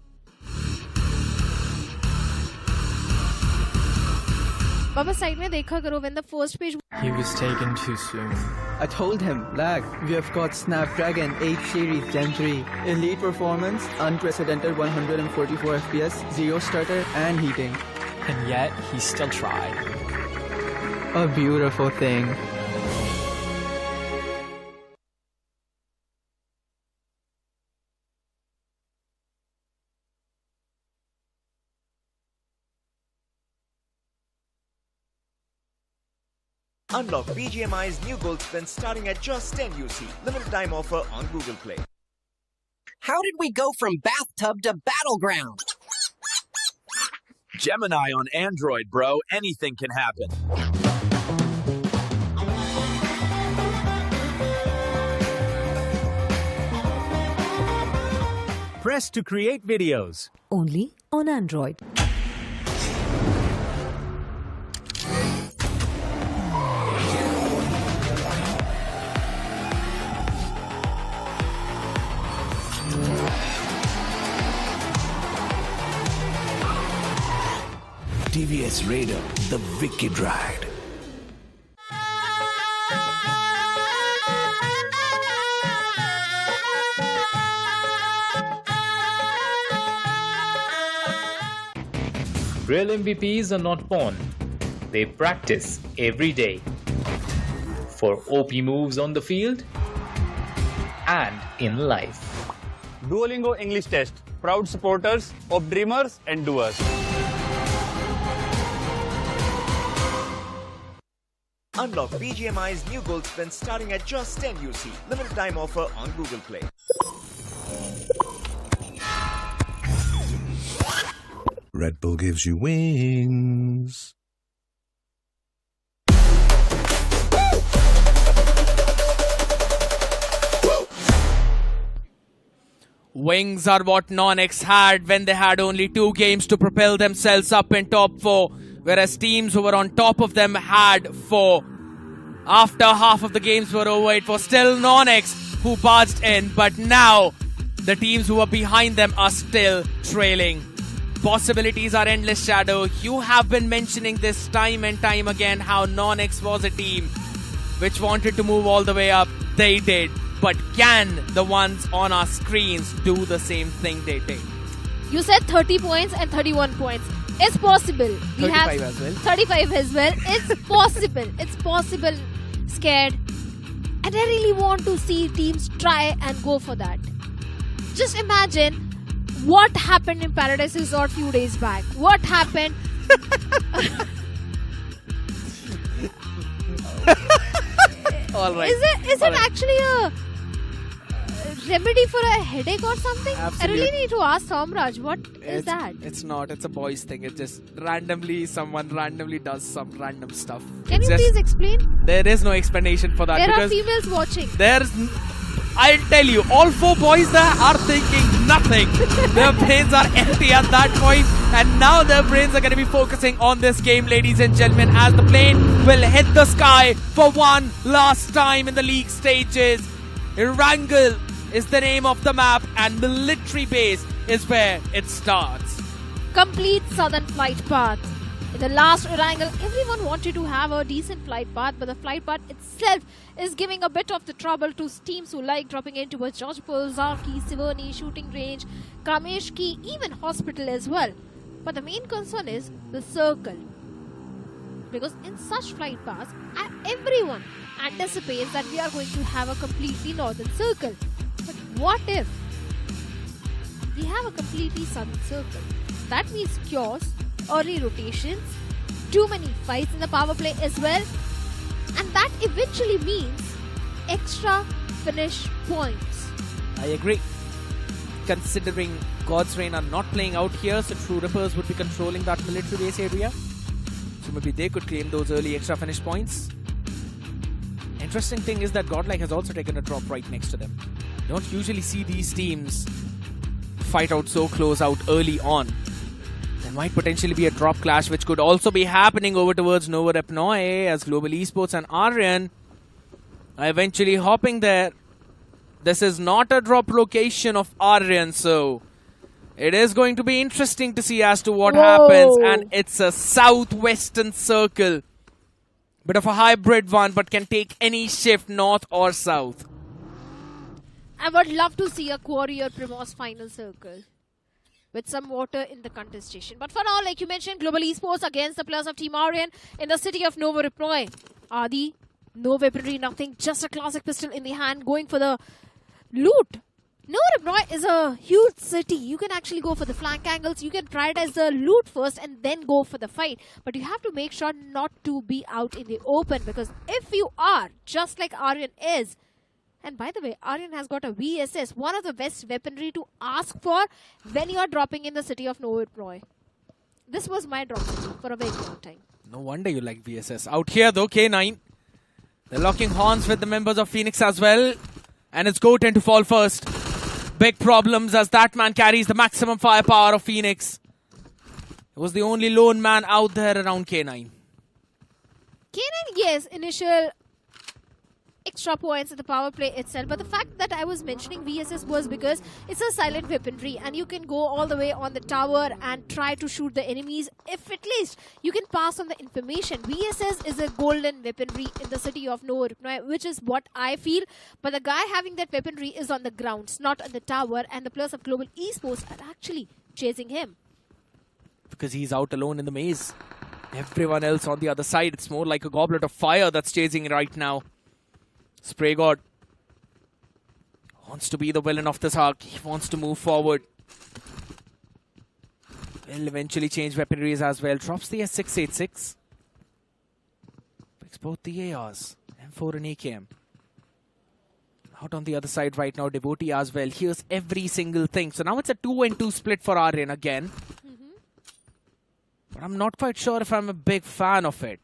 Baba, side mein dekha karo, when the first page... He was taken too soon. I told him, lag, we have got Snapdragon 8 series Gen 3. Elite performance, unprecedented 144 FPS, 0 stutter and heating. And yet, he still tried. A beautiful thing. Unlock BGMI's new gold spin starting at just 10 UC. Limited time offer on Google Play. How did we go from bathtub to Battlegrounds? Gemini on Android, bro. Anything can happen. Press to create videos. Only on Android. TVS Raider, the wicked ride. Real MVPs are not born, they practice every day. For OP moves on the field and in life. Duolingo English Test. Proud supporters of dreamers and doers. Unlock BGMI's new gold spin starting at just 10 UC. Limited time offer on Google Play. Red Bull gives you wings. Wings are what NoNx had when they had only 2 games to propel themselves up in top 4, whereas teams who were on top of them had 4. After half of the games were over, it was still NoNx who barged in, but now the teams who were behind them are still trailing. Possibilities are endless, Shadow. You have been mentioning this time and time again how NoNx was a team which wanted to move all the way up. They did. But can the ones on our screens do the same thing they did? You said 30 points and 31 points. It's possible. We 35 have as well. 35 as well. It's possible. It's possible. Scared. And I really want to see teams try and go for that. Just imagine what happened in Paradise Resort few days back. What happened? All right. Is it actually a remedy for a headache or something? Absolutely. I really need to ask Somraj, what is that? It's not. It's a boys thing. It just someone randomly does some random stuff. Can you please explain? There is no explanation for that. There are because females watching. I'll tell you, all 4 boys there are thinking nothing. Their brains are empty at that point, and now their brains are going to be focusing on this game, ladies and gentlemen, as the plane will hit the sky for one last time in the league stages. Erangel is the name of the map, and military base is where it starts. Complete southern flight path. In the last Erangel, everyone wanted to have a decent flight path, but the flight path itself is giving a bit of the trouble to teams who like dropping in towards Jodhpur, Zarki, Siverni, shooting range, Kameshki, even hospital as well. But the main concern is the circle. Because in such flight paths, everyone anticipates that we are going to have a completely northern circle. But what if we have a completely southern circle? That means chaos, early rotations, too many fights in the power play as well, and that eventually means extra finish points. I agree. Considering God's Reign are not playing out here, so True Rippers would be controlling that military base area. So maybe they could claim those early extra finish points. Interesting thing is that Godlike has also taken a drop right next to them. You don't usually see these teams fight out so close out early on. There might potentially be a drop clash which could also be happening over towards Nova Repnoy as Global Esports and Aryan are eventually hopping there. This is not a drop location of Aryan, so it is going to be interesting to see as to what happens. And it's a southwestern circle. Bit of a hybrid one, but can take any shift north or south. I would love to see a Quarry or Primos final circle with some water in the contestation. But for now, like you mentioned, Global Esports against the players of Team Aryan in the city of Nova Repnoy. Adi, no weaponry, nothing, just a classic pistol in the hand, going for the loot. Nova Repnoy is a huge city. You can actually go for the flank angles. You can prioritize the loot first and then go for the fight. But you have to make sure not to be out in the open, because if you are, just like Aryan is, and by the way, Aryan has got a VSS, one of the best weaponry to ask for when you are dropping in the city of Nova Repnoy. This was my drop for a very long time. No wonder you like VSS. Out here though, K9. They're locking horns with the members of Phoenix as well. And it's Goten to fall first. Big problems as that man carries the maximum firepower of Phoenix. He was the only lone man out there around K9. K9, yes, initial extra points in the power play itself, but the fact that I was mentioning VSS was because it's a silent weaponry and you can go all the way on the tower and try to shoot the enemies. If at least you can pass on the information. VSS is a golden weaponry in the city of Nova Repnoy, which is what I feel, but the guy having that weaponry is on the grounds, not on the tower, and the players of Global Esports are actually chasing him. because he's out alone in the maze. Everyone else on the other side, it's more like a goblet of fire that's chasing right now. Spray God wants to be the villain of this arc. He wants to move forward. Will eventually change weaponries as well. Drops the S686. Picks both the ARs. M4 and AKM. Out on the other side right now, Devotee as well. Here's every single thing. So now it's a 2-2 split for Aryan again. But I'm not quite sure if I'm a big fan of it.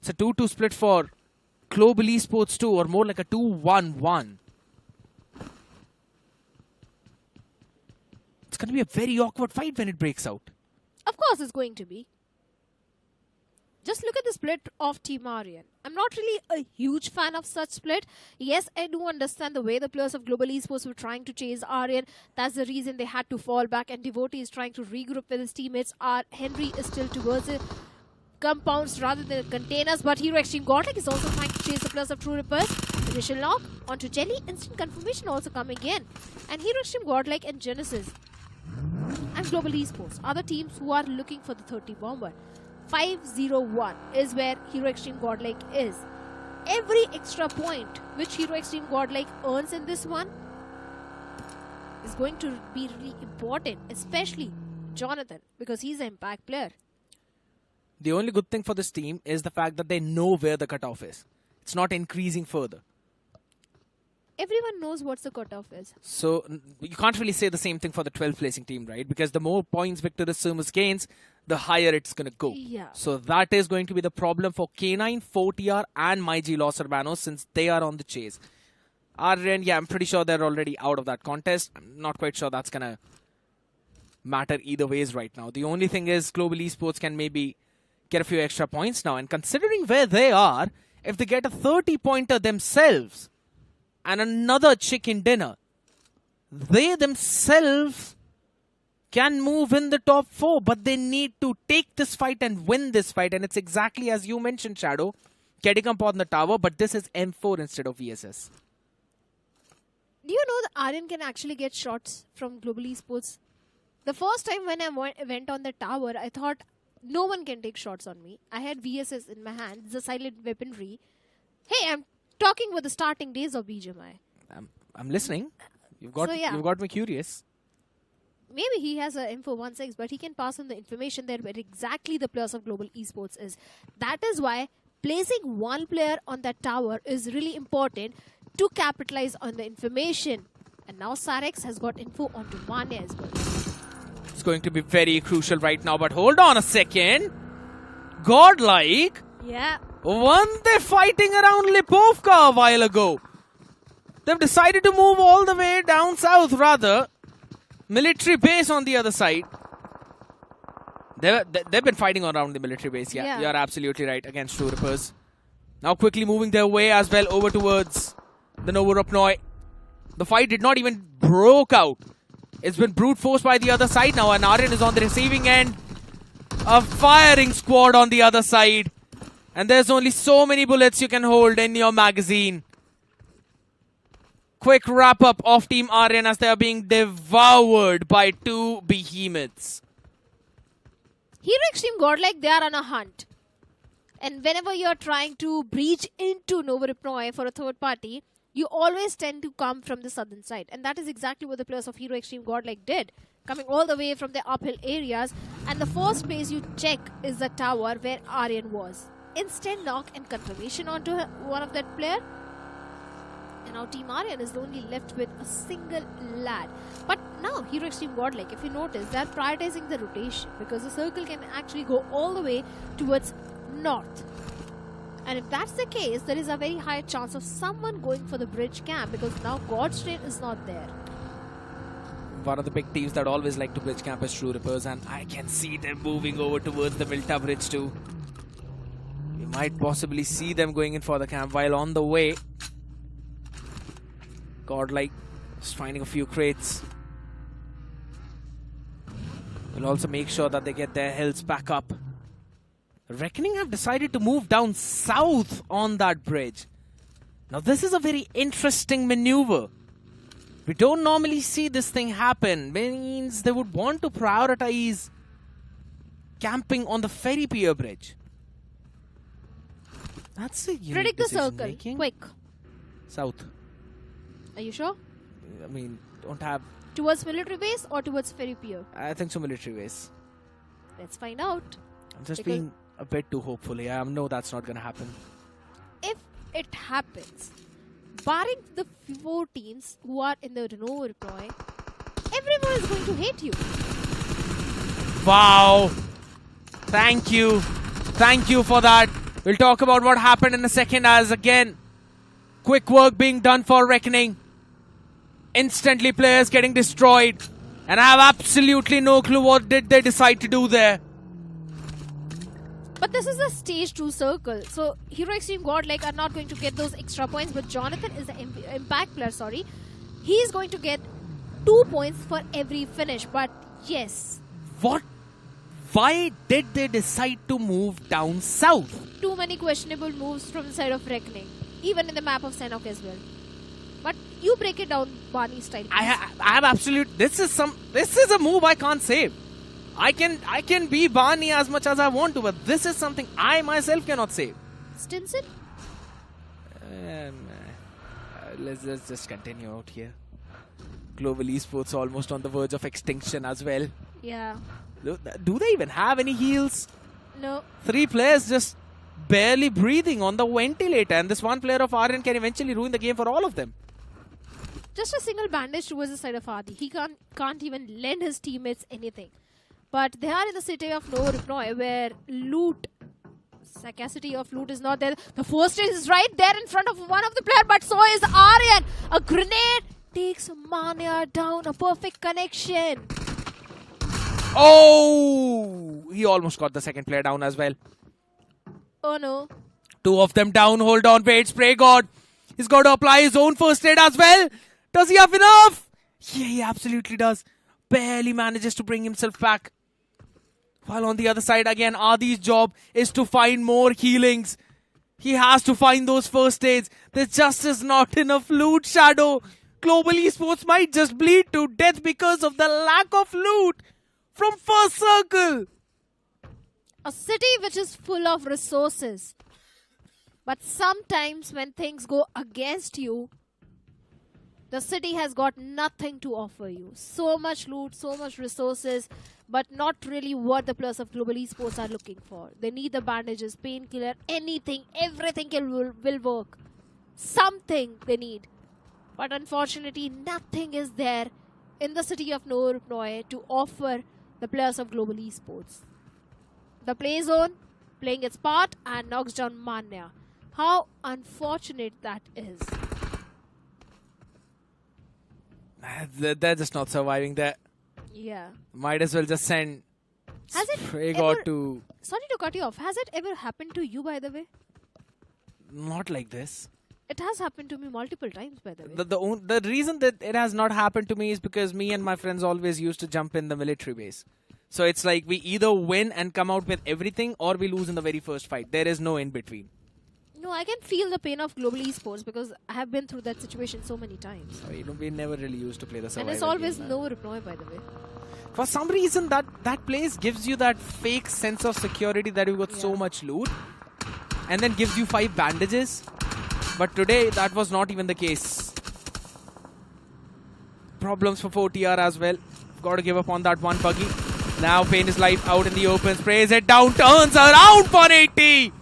It's a 2-2 split for Global Esports 2, or more like a 2-1-1. It's going to be a very awkward fight when it breaks out. Of course it's going to be. Just look at the split of Team Aryan. I'm not really a huge fan of such split. Yes, I do understand the way the players of Global Esports were trying to chase Aryan. That's the reason they had to fall back, and Devotee is trying to regroup with his teammates. Henry is still towards the compounds rather than containers, but Hero Extreme Godlike is also trying to chase the players of True Rippers. Initial knock onto Jelly. Instant confirmation also coming in. And Hero Extreme Godlike and Genesis and Global Esports are the teams who are looking for the 30 bomber. 501 is where Hero Extreme Godlike is. Every extra point which Hero Extreme Godlike earns in this one is going to be really important, especially Jonathan, because he's an impact player. The only good thing for this team is the fact that they know where the cutoff is. It's not increasing further. Everyone knows what the cutoff is. So you can't really say the same thing for the 12th placing team, right? Because the more points Victor's Sumus gains, the higher it's going to go. Yeah. So that is going to be the problem for K9, 4TR and MyG Los Hermanos, since they are on the chase. Aryan, yeah, I'm pretty sure they're already out of that contest. I'm not quite sure that's going to matter either ways right now. The only thing is Global Esports can maybe get a few extra points now. And considering where they are, if they get a 30-pointer themselves and another chicken dinner, they themselves can move in the top 4, but they need to take this fight and win this fight. And it's exactly as you mentioned, Shadow, getting up on the tower, but this is M4 instead of VSS. Do you know that Aryan can actually get shots from Global Esports? The first time when I went on the tower, I thought no one can take shots on me. I had VSS in my hand. It's a silent weaponry. Hey, I'm talking with the starting days of BGMI. I'm listening. You've got me curious. Maybe he has a Info 16, but he can pass on the information there where exactly the players of Global Esports is. That is why placing one player on that tower is really important to capitalize on the information. And now Sarex has got info onto Mane as well. It's going to be very crucial right now, but hold on a second. Godlike? Yeah. Weren't they fighting around Lipovka a while ago? They've decided to move all the way down south, rather. Military base on the other side. They've been fighting around the military base. Yeah, you're absolutely right, against True Rippers. Now quickly moving their way as well over towards the Novorupnoi. The fight did not even broke out. It's been brute forced by the other side now, and Aryan is on the receiving end. A firing squad on the other side. And there's only so many bullets you can hold in your magazine. Quick wrap-up of Team Aryan as they are being devoured by two behemoths. Hero Extreme Godlike, they are on a hunt. And whenever you're trying to breach into Novorupnoi for a third party, you always tend to come from the southern side. And that is exactly what the players of Hero Extreme Godlike did. Coming all the way from the uphill areas. And the first place you check is the tower where Aryan was. Instant knock and confirmation onto one of that player. And now Team Aryan is only left with a single lad. But now Hero Extreme Godlike, if you notice, they are prioritizing the rotation. Because the circle can actually go all the way towards north. And if that's the case, there is a very high chance of someone going for the bridge camp, because now God's Train is not there. One of the big teams that always like to bridge camp is True Rippers, and I can see them moving over towards the Milta bridge too. You might possibly see them going in for the camp, while on the way, Godlike is finding a few crates. Will also make sure that they get their healths back up. Reckoning have decided to move down south on that bridge. Now this is a very interesting maneuver. We don't normally see this thing happen. Means they would want to prioritize camping on the ferry pier bridge. That's a unique Predict the decision circle. making. Quick. South. Are you sure? I mean, don't have... Towards military base or towards ferry pier? I think so, military base. Let's find out. I'm just Because being a bit too hopeful here. I know that's not going to happen. if it happens, barring the 4 teams who are in the no reply, everyone is going to hate you. Wow. Thank you. Thank you for that. We'll talk about what happened in a second as again, quick work being done for Reckoning. Instantly players getting destroyed. And I have absolutely no clue what did they decide to do there. But this is a stage 2 circle. So Heroic Team Godlike are not going to get those extra points. But Jonathan is the impact player, sorry. He's going to get 2 points for every finish. But yes. What? Why did they decide to move down south? Too many questionable moves from the side of Reckoning. Even in the map of Sanhok as well. But you break it down Barney style. I have absolute... This is a move I can't save. I can be Barney as much as I want to, but this is something I myself cannot save. Stinson? Let's just continue out here. Global Esports almost on the verge of extinction as well. Yeah. Do they even have any heals? No. 3 players just barely breathing on the ventilator, and this one player of Aryan can eventually ruin the game for all of them. Just a single bandage towards the side of Adi. He can't even lend his teammates anything. But they are in the city of no reply where loot, scarcity of loot is not there. The first stage is right there in front of one of the players, but so is Aryan. A grenade takes Mania down. A perfect connection. Oh! He almost got the second player down as well. Oh no. 2 of them down. Hold on, wait, spray God. He's got to apply his own first aid as well. Does he have enough? Yeah, he absolutely does. Barely manages to bring himself back. While on the other side, again, Adi's job is to find more healings. He has to find those first aids. There just is not enough loot, Shadow. Global Esports might just bleed to death because of the lack of loot from first circle. A city which is full of resources. But sometimes when things go against you, the city has got nothing to offer you. So much loot, so much resources, but not really what the players of Global Esports are looking for. They need the bandages, painkiller, anything, everything will work. Something they need. But unfortunately, nothing is there in the city of Norpnoy to offer the players of Global Esports. The play zone playing its part and knocks down Mania. How unfortunate that is. They're just not surviving there. Yeah. Might as well just send Has it Spray ever, God to... Sorry to cut you off. Has it ever happened to you, by the way? Not like this. It has happened to me multiple times, by the way. The reason that it has not happened to me is because me and my friends always used to jump in the military base. So it's like we either win and come out with everything or we lose in the very first fight. There is no in between. No, I can feel the pain of Global Esports because I have been through that situation so many times. We never really used to play the survival And it's always game, no reply, by the way. For some reason, that place gives you that fake sense of security that you got so much loot. And then gives you 5 bandages. But today, that was not even the case. Problems for 4TR as well. Got to give up on that one buggy. Now Pain is life out in the open. Sprays it down, turns around for 80.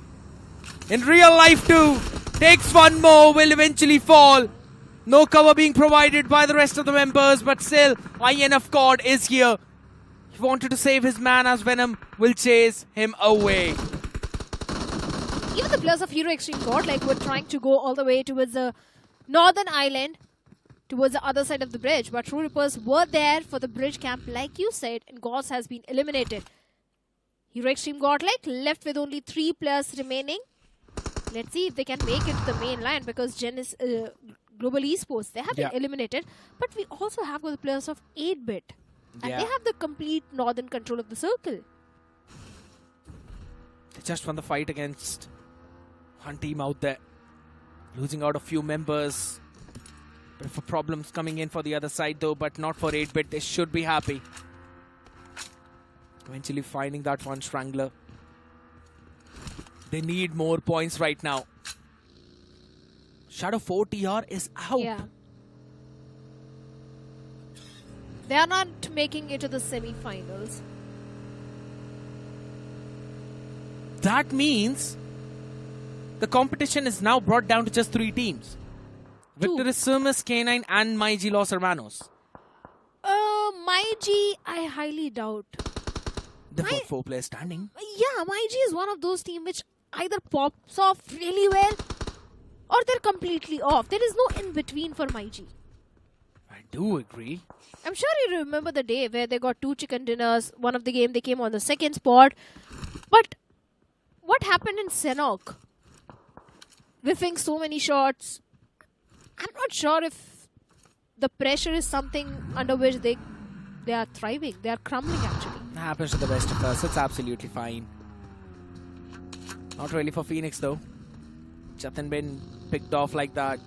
In real life too. Takes one more, will eventually fall. No cover being provided by the rest of the members, but still, INF God is here. He wanted to save his man as Venom will chase him away. Even the players of Hero Extreme Godlike were trying to go all the way towards the northern island, towards the other side of the bridge, but True Rippers were there for the bridge camp, like you said, and Gods has been eliminated. Hero Extreme Godlike left with only 3 players remaining. Let's see if they can make it to the main line because Global Esports, they have been eliminated. But we also have the players of 8-bit. And they have the complete northern control of the circle. They just won the fight against one team out there. Losing out a few members. But for problems coming in for the other side though, but not for 8-bit. They should be happy. Eventually finding that one strangler. They need more points right now. Shadow 4 TR is out. Yeah. They are not making it to the semi-finals. That means the competition is now brought down to just 3 teams. Victor is Sumus, K9 and MyG Los Hermanos. MyG, I highly doubt. The 4 players standing. Yeah, MyG is one of those teams which either pops off really well or they're completely off. There is no in-between for MyG. I do agree. I'm sure you remember the day where they got 2 chicken dinners. One of the game they came on the second spot. But what happened in Sanhok? Whiffing so many shots. I'm not sure if the pressure is something under which they are thriving. They are crumbling actually. Happens to the best of us. It's absolutely fine. Not really for Phoenix though. Jatin been picked off like that.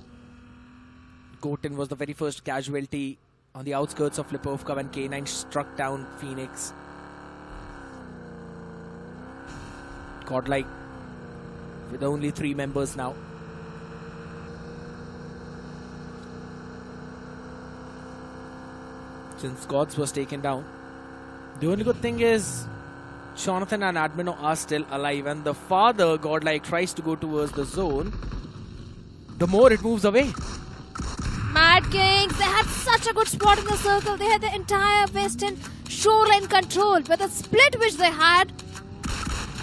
Goten was the very first casualty on the outskirts of Lipovka when K9 struck down Phoenix. Godlike with only 3 members now. Since Gods was taken down. The only good thing is Jonathan and Admino are still alive, and the farther Godlike tries to go towards the zone, the more it moves away. Mad Kings, they had such a good spot in the circle. They had the entire western shoreline controlled, but the split which they had,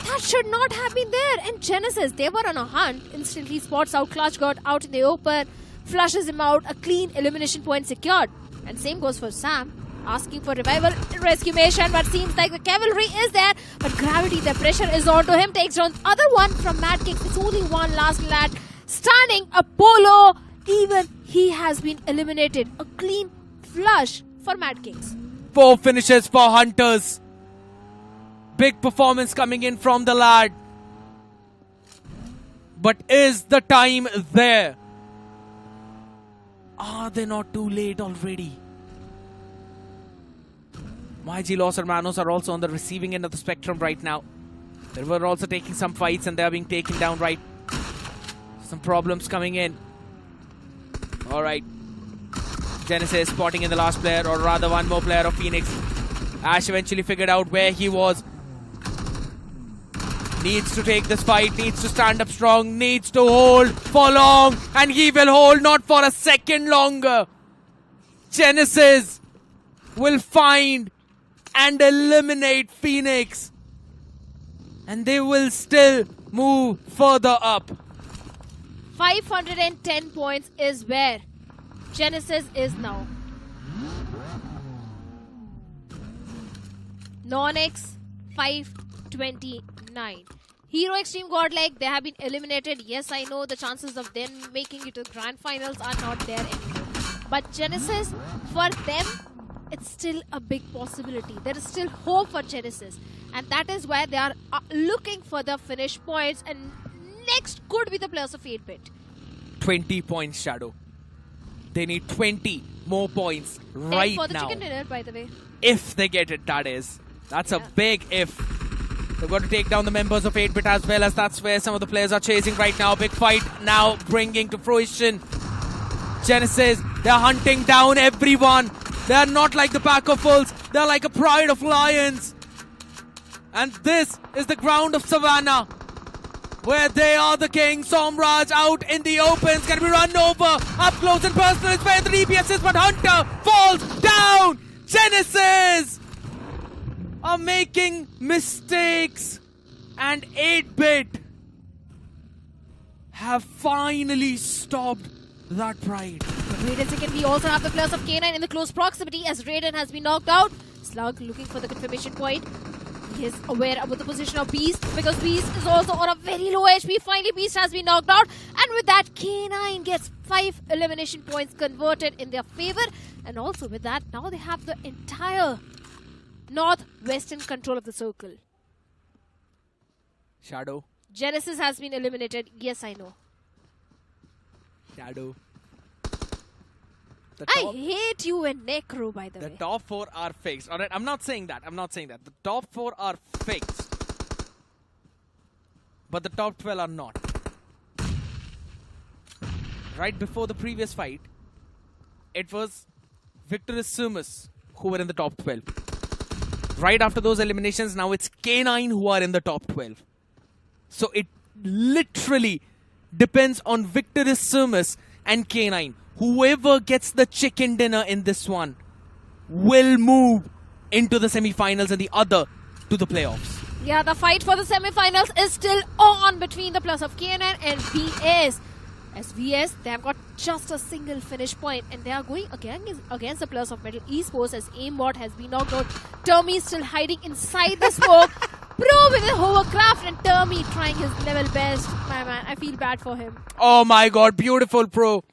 that should not have been there. And Genesis, they were on a hunt. Instantly spots out Clutch God out in the open, flushes him out, a clean elimination point secured. And same goes for Sam, asking for revival rescue mission, but seems like the cavalry is there. But Gravity, the pressure is on to him, takes down other one from Mad Kings. It's only one last lad standing, Apollo. Even he has been eliminated. A clean flush for Mad Kings. 4 finishes for Hunters. Big performance coming in from the lad. But is the time there? Are they not too late already? MyG Los Hermanos are also on the receiving end of the spectrum right now. They were also taking some fights and they are being taken down right. Some problems coming in. Alright. Genesis spotting in the last player, or rather one more player of Phoenix. Ash eventually figured out where he was. Needs to take this fight, needs to stand up strong, needs to hold for long, and he will hold not for a second longer. Genesis will find and eliminate Phoenix, and they will still move further up. 510 points is where Genesis is now. NoNx 529. Hero Extreme Godlike, they have been eliminated. Yes, I know the chances of them making it to grand finals are not there anymore. But Genesis, for them, it's still a big possibility. There is still hope for Genesis. And that is why they are looking for the finish points. And next could be the players of 8-bit. 20 points, Shadow. They need 20 more points right for the now. chicken dinner, by the way. If they get it, that is. That's a big if. They've got to take down the members of 8-bit as well, as that's where some of the players are chasing right now. Big fight now bringing to fruition. Genesis, they're hunting down everyone. They're not like the pack of wolves. They're like a pride of lions. And this is the ground of Savannah, where they are the king. Somraj out in the open. It's going to be run over. Up close and personal is where the DPS is, but Hunter falls down. Genesis are making mistakes. And 8-bit have finally stopped that pride. Raiden second, we also have the players of K9 in the close proximity as Raiden has been knocked out. Slug looking for the confirmation point. He is aware about the position of Beast because Beast is also on a very low HP. Finally, Beast has been knocked out. And with that, K9 gets 5 elimination points converted in their favor. And also with that, now they have the entire northwestern control of the circle. Shadow. Genesis has been eliminated. Yes, I know. Shadow. I hate you and Necro, by the way. The top 4 are fixed. Alright, I'm not saying that. The top 4 are fixed. But the top 12 are not. Right before the previous fight, it was Victorous Sumus who were in the top 12. Right after those eliminations, now it's K9 who are in the top 12. So it literally depends on Victorous Sumus and K9. Whoever gets the chicken dinner in this one will move into the semi-finals and the other to the playoffs. Yeah, the fight for the semi-finals is still on between the plus of K9 and VS. As VS, they have got just a single finish point and they are going against the plus of Metal Esports as Aimbot has been knocked out. Termi is still hiding inside the smoke. Pro with a hovercraft and Termi trying his level best. My man, I feel bad for him. Oh my god, beautiful Pro.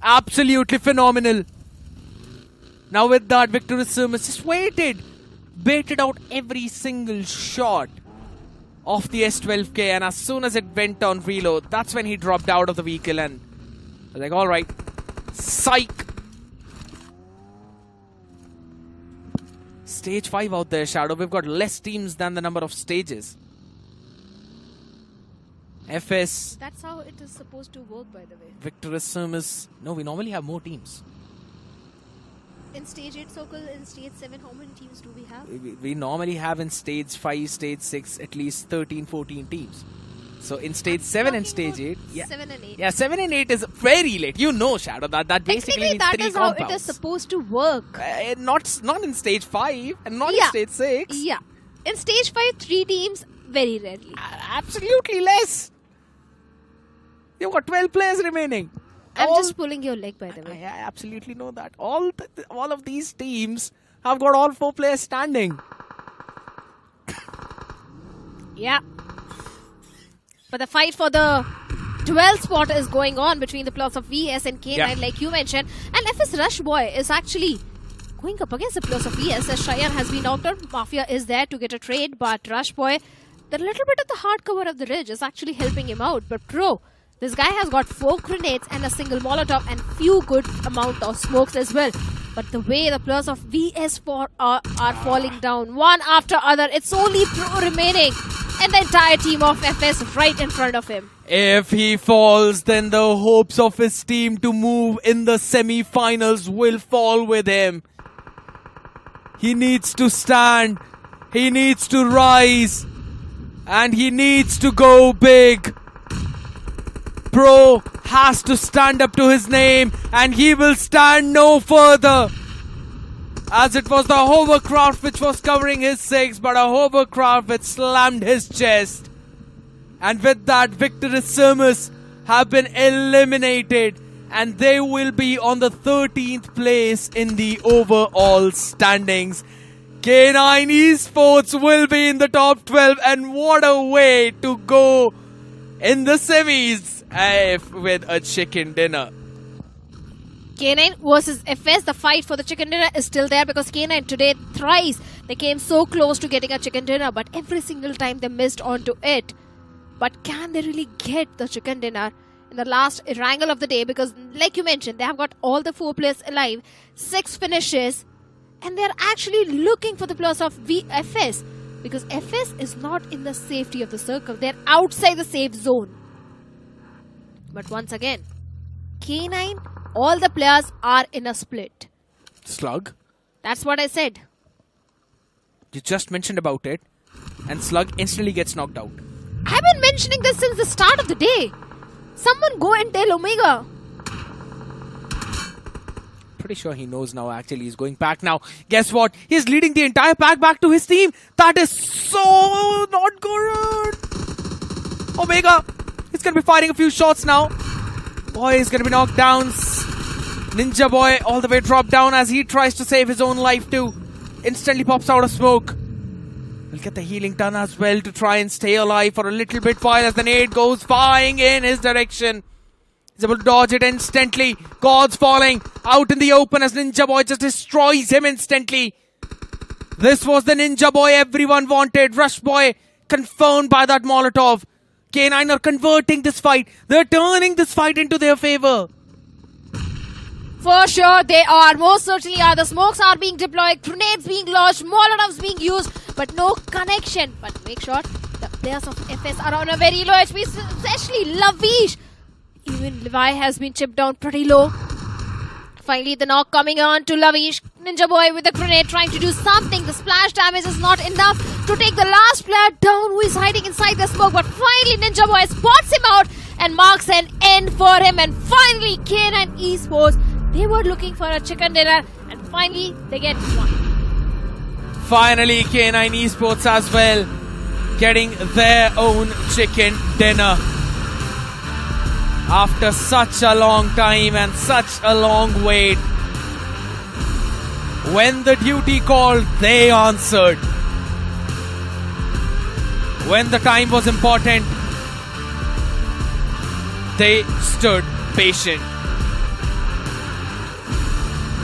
Absolutely phenomenal. Now with that, Victorous Sumus just baited out every single shot of the S12K, and as soon as it went on reload, that's when he dropped out of the vehicle and I was like, alright, psych. Stage 5 out there, Shadow. We've got less teams than the number of stages. FS. That's how it is supposed to work, by the way. Victorous Sumus. No, we normally have more teams. In stage 8 circle, in stage 7, how many teams do we have? We normally have in stage 5, stage 6, at least 13, 14 teams. So in stage 7 and stage 8. Yeah. 7 and 8. Yeah, 7 and 8 is very late. You know, Shadow, that basically means that 3 is compounds. how it is supposed to work. Not in stage 5 and not in stage 6. Yeah. In stage 5, 3 teams, very rarely. Absolutely less. You've got 12 players remaining. I'm just pulling your leg, by the way. I absolutely know that. All of these teams have got all 4 players standing. Yeah. But the fight for the 12th spot is going on between the plus of VS and K9, like you mentioned. And FS Rush Boy is actually going up against the plus of VS as Shayan has been knocked out. Mafia is there to get a trade, but Rush Boy, the little bit of the hard cover of the ridge is actually helping him out. But Pro, this guy has got 4 grenades and a single Molotov and few good amount of smokes as well. But the way the players of VS4 are falling down one after other, it's only Pro remaining and the entire team of FS right in front of him. If he falls, then the hopes of his team to move in the semi-finals will fall with him. He needs to stand, he needs to rise, and he needs to go big. Pro has to stand up to his name, and he will stand no further. As it was the hovercraft which was covering his 6, but a hovercraft which slammed his chest. And with that, Victorous Sumus have been eliminated, and they will be on the 13th place in the overall standings. K9 Esports will be in the top 12, and what a way to go in the semis with a chicken dinner. K9 versus FS, the fight for the chicken dinner is still there because K9 today thrice they came so close to getting a chicken dinner, but every single time they missed onto it. But can they really get the chicken dinner in the last Erangel of the day? Because like you mentioned, they have got all the 4 players alive, 6 finishes, and they're actually looking for the plus of VFS because FS is not in the safety of the circle. They're outside the safe zone. But once again, K9, all the players are in a split. Slug? That's what I said. You just mentioned about it, and Slug instantly gets knocked out. I've been mentioning this since the start of the day. Someone go and tell Omega. Pretty sure he knows now. Actually, he's going back now. Guess what? He's leading the entire pack back to his team. That is so not good. Omega, he's going to be firing a few shots now. Boy, he's going to be knocked down. Ninja Boy all the way dropped down as he tries to save his own life too. Instantly pops out of smoke. We'll get the healing done as well to try and stay alive for a little bit while as the nade goes flying in his direction. He's able to dodge it instantly. God's falling out in the open as Ninja Boy just destroys him instantly. This was the Ninja Boy everyone wanted. Rush Boy confirmed by that Molotov. K9 are converting this fight. They're turning this fight into their favor. For sure they are. Most certainly are. The smokes are being deployed, grenades being launched, molotovs being used, but no connection. But make sure the players of FS are on a very low HP, especially Lavish. Even Levi has been chipped down pretty low. Finally, the knock coming on to Lavish. Ninja Boy with a grenade trying to do something. The splash damage is not enough to take the last player down who is hiding inside the smoke. But finally, Ninja Boy spots him out and marks an end for him. And finally, K9 Esports, they were looking for a chicken dinner. And finally, they get one. Finally, K9 Esports as well getting their own chicken dinner. After such a long time and such a long wait, when the duty called, they answered. When the time was important, they stood patient.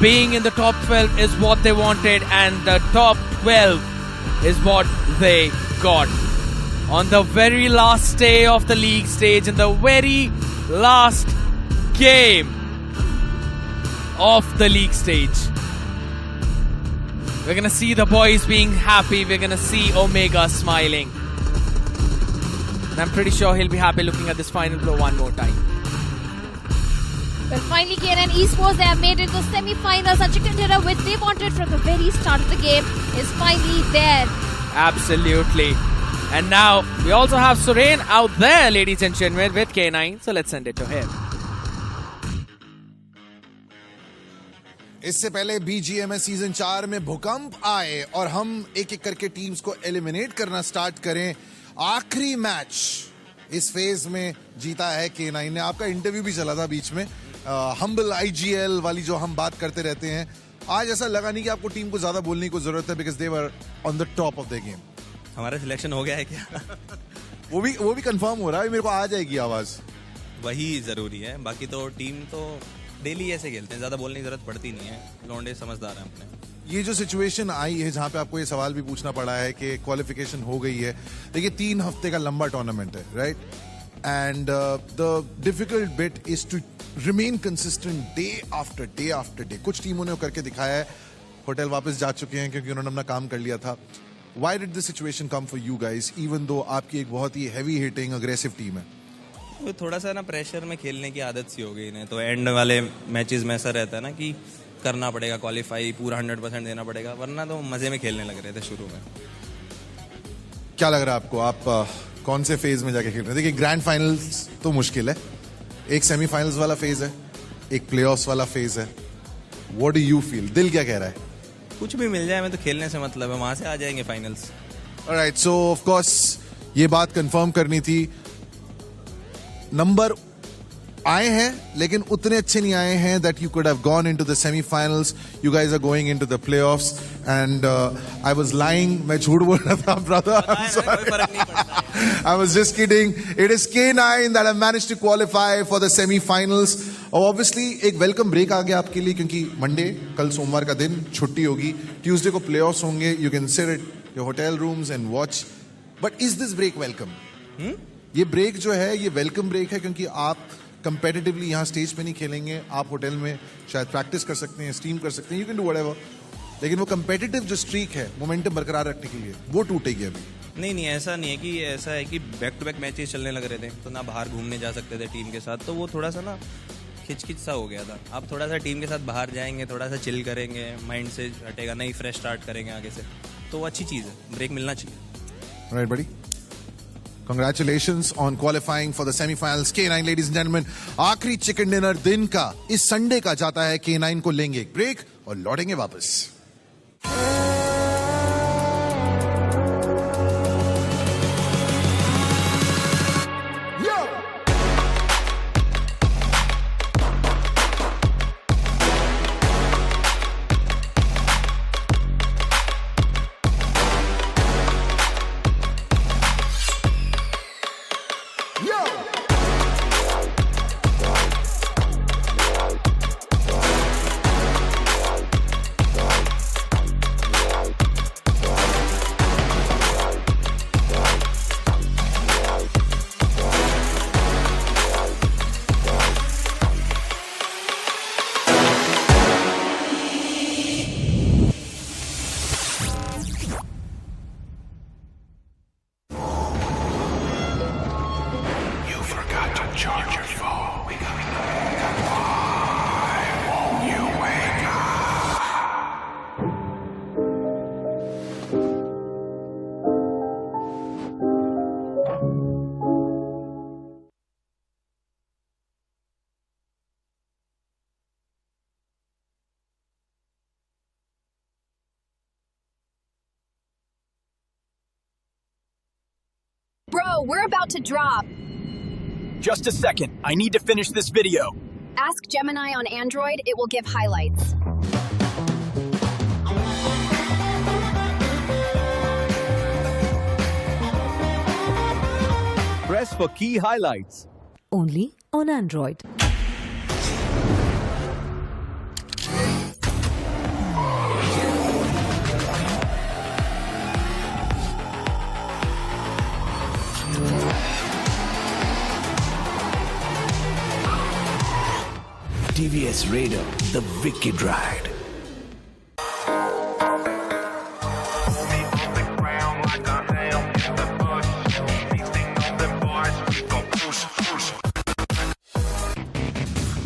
Being in the top 12 is what they wanted, and the top 12 is what they got. On the very last day of the league stage, in the very last game of the league stage, we're gonna see the boys being happy. We're gonna see Omega smiling. And I'm pretty sure he'll be happy looking at this final blow one more time. Well, finally, K9 Esports, they have made it to the semi-finals. A chicken dinner which they wanted from the very start of the game is finally there. Absolutely. And now we also have Suren out there, ladies and gentlemen, with K9. So let's send it to him. इससे पहले BGMS season 4 में भूकंप आए और हम एक एक करके टीम्स को एलिमिनेट करना स्टार्ट करें. आखिरी मैच इस फेज में जीता है K9 ने. आपका इंटरव्यू भी चला था बीच में, हम्बल IGL वाली जो हम बात करते रहते हैं. आज ऐसा लगा नहीं कि आपको टीम को ज्यादा बोलने की जरूरत है, because they were on the top of the game. हमारा सिलेक्शन हो गया है क्या? वो भी कंफर्म हो रहा है. मेरे को आ जाएगी आवाज. वही जरूरी है. बाकी तो टीम तो डेली ऐसे खेलते हैं, ज्यादा बोलने की जरूरत पड़ती नहीं है. लौंडे समझदार हैं अपने. ये जो सिचुएशन आई है जहां पे आपको ये सवाल भी पूछना पड़ा है कि क्वालिफिकेशन हो गई है. देखिए 3 हफ्ते का लंबा टूर्नामेंट है, right? And the difficult bit is to remain consistent day after day after day. कुछ टीमों ने करके दिखाया है. होटल वापस जा चुके हैं क्योंकि उन्होंने अपना काम कर लिया था. Why did the situation come for you guys, even though आपकी एक बहुत ही heavy hitting aggressive team है? तो थोड़ा सा ना प्रेशर में खेलने की आदत सी हो गई इन्हें. तो एंड वाले मैचेस में ऐसा रहता है ना कि करना पड़ेगा, क्वालिफाई पूरा 100% देना पड़ेगा, वरना तो मजे में खेलने लग रहे थे शुरू में. क्या लग रहा है आपको? आप कौन से फेज में जाके खेल रहे हैं? देखिए ग्रैंड फाइनल्स तो मुश्किल है, एक सेमीफाइनल्स वाला फेज है, एक प्लेऑफ्स वाला फेज है. What do you feel? दिल क्या कह रहा है? कुछ भी मिल जाए, मैं तो खेलने से मतलब है, वहां से आ जाएंगे finals. Alright, so of course ये बात कंफर्म करनी थी. नंबर आए हैं लेकिन उतने अच्छे नहीं आए हैं that you could have gone into the semifinals. You guys are going into the playoffs and I was lying. मैं झूठ बोल रहा था brother. I was just kidding. It is K9 that have managed to qualify for the semi-finals. और obviously एक welcome break आ गया आपके लिए क्योंकि मंडे, कल सोमवार का दिन छुट्टी होगी. ट्यूसडे को प्लेऑफ्स होंगे. You can sit at your hotel rooms and watch. But is this break welcome? ये ब्रेक जो है ये वेलकम ब्रेक है क्योंकि आप कंपेटिटिवली यहाँ स्टेज पे नहीं खेलेंगे. आप होटल में शायद प्रैक्टिस कर सकते हैं, स्ट्रीम कर सकते हैं, यू कैन डू व्हाटएवर. लेकिन वो कंपेटिटिव जो स्ट्रीक है, मोमेंटम बरकरार रखने के लिए, वो टूटेगी अभी. नहीं ऐसा नहीं है कि ऐसा है कि बैक टू बैक मैचेस चलने लग रहे थे तो ना बाहर घूमने जा सकते थे टीम के साथ. तो वो थोड़ा सा ना खिचखिच सा हो गया था. आप थोड़ा सा टीम के साथ बाहर जाएंगे, थोड़ा सा चिल करेंगे, माइंड से हटेगा, नई फ्रेश स्टार्ट करेंगे आगे से. तो वो अच्छी चीज़ है, ब्रेक मिलना चाहिए. राइट बड़ी. Congratulations on qualifying for the semi-finals. K9, ladies and gentlemen, आखिरी चिकन डिनर दिन का इस संडे का जाता है. K9 को लेंगे एक ब्रेक और लौटेंगे वापस. Bro, we're about to drop. Just a second. I need to finish this video. Ask Gemini on Android, it will give highlights. Press for key highlights. Only on Android. TVS Raider, the wicked ride.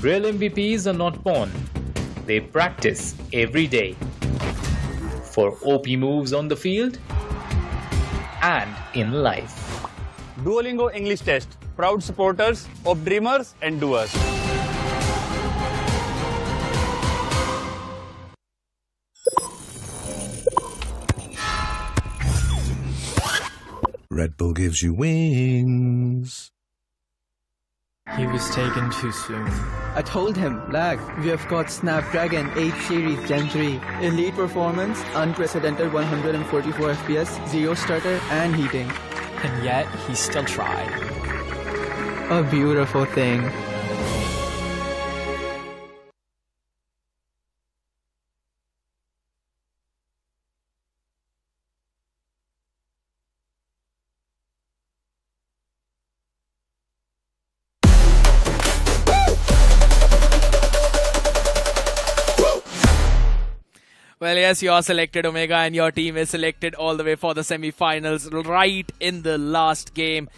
Real MVPs are not born. They practice every day. For OP moves on the field and in life. Duolingo English Test. Proud supporters of dreamers and doers. Red Bull gives you wings. He was taken too soon. I told him, lag, we have got Snapdragon 8 series Gen 3. Elite performance, unprecedented 144 FPS, zero stutter and heating. And yet, he still tried. A beautiful thing. Well, yes, you are selected, Omega, and your team is selected all the way for the semi-finals right in the last game.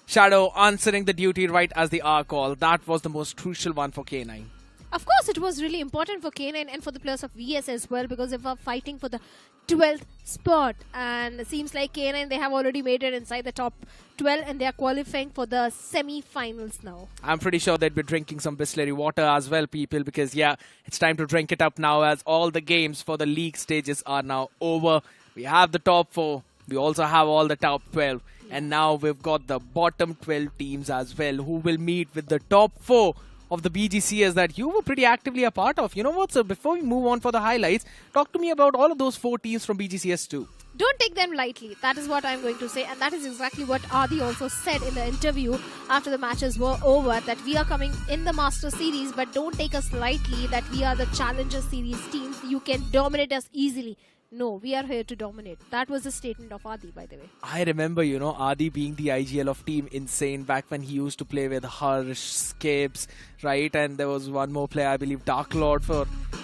Shadow answering the duty right as the R call. That was the most crucial one for K9. Of course, it was really important for K9 and for the players of VS as well, because they were fighting for the 12th spot. And it seems like K9, they have already made it inside the top 12 and they are qualifying for the semi-finals now. I'm pretty sure they'd be drinking some Bisleri water as well, people, because, yeah, it's time to drink it up now as all the games for the league stages are now over. We have the top 4. We also have all the top 12. And now we've got the bottom 12 teams as well who will meet with the top 4 of the BGCS that you were pretty actively a part of. You know what? So before we move on for the highlights, talk to me about all of those 4 teams from BGCS 2. Don't take them lightly. That is what I'm going to say. And that is exactly what Adi also said in the interview after the matches were over, that we are coming in the Master Series, but don't take us lightly that we are the Challenger Series teams. You can dominate us easily. No, we are here to dominate. That was the statement of Adi, by the way. I remember, you know, Adi being the IGL of Team Insane back when he used to play with Harsh, Skips, right? And there was one more player, I believe, Dark Lord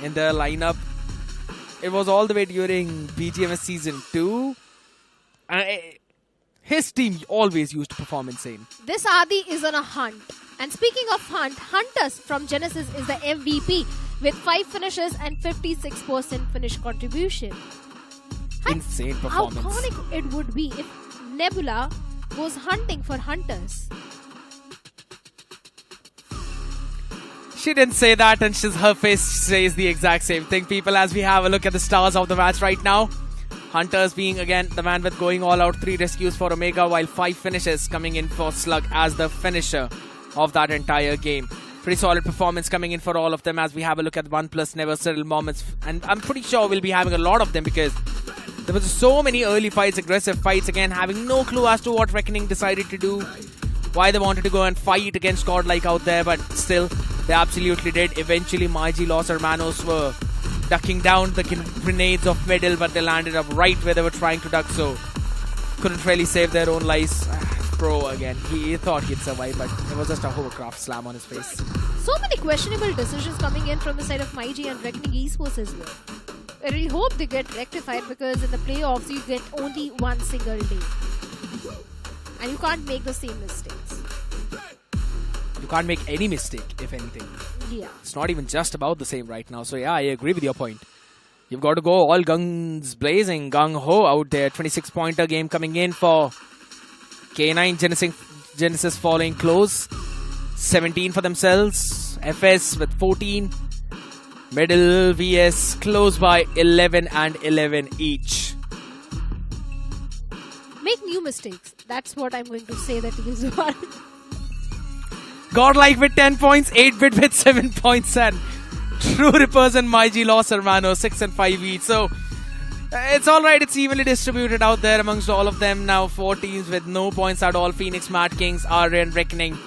in their lineup. It was all the way during BGMS Season 2. His team always used to perform insane. This Adi is on a hunt. And speaking of hunt, Hunters from Genesis is the MVP with 5 finishes and 56% finish contribution. Insane performance. How iconic it would be if Nebula goes hunting for Hunters. She didn't say that, and her face says the exact same thing, people, as we have a look at the stars of the match right now. Hunters being, again, the man with going all out, 3 rescues for Omega, while 5 finishes coming in for Slug as the finisher of that entire game. Pretty solid performance coming in for all of them as we have a look at OnePlus never settle moments. And I'm pretty sure we'll be having a lot of them because there was so many early fights, aggressive fights, again, having no clue as to what Reckoning decided to do, why they wanted to go and fight against Godlike out there, but still, they absolutely did. Eventually, Maiji lost. Hermanos were ducking down the grenades of middle, but they landed up right where they were trying to duck, so couldn't really save their own lives. Pro again. He thought he'd survive, but it was just a hovercraft slam on his face. So many questionable decisions coming in from the side of Maiji and Reckoning Esports as well. I really hope they get rectified, because in the playoffs you get only one single day. And you can't make the same mistakes. You can't make any mistake, if anything. Yeah. It's not even just about the same right now. So yeah, I agree with your point. You've got to go all guns blazing, gung-ho out there. 26-pointer game coming in for K9. Genesis following close. 17 for themselves. FS with 14. Middle VS close by 11 and 11 each. Make make new mistakes. That's what I'm going to say the teams are. Godlike with 10 points, 8-bit with 7 points, and True Rippers and MyG lost Hermanos 6 and 5 each. So it's alright, it's evenly distributed out there amongst all of them. Now 4 teams with no points at all. Phoenix, Mad Kings, RA and Reckoning.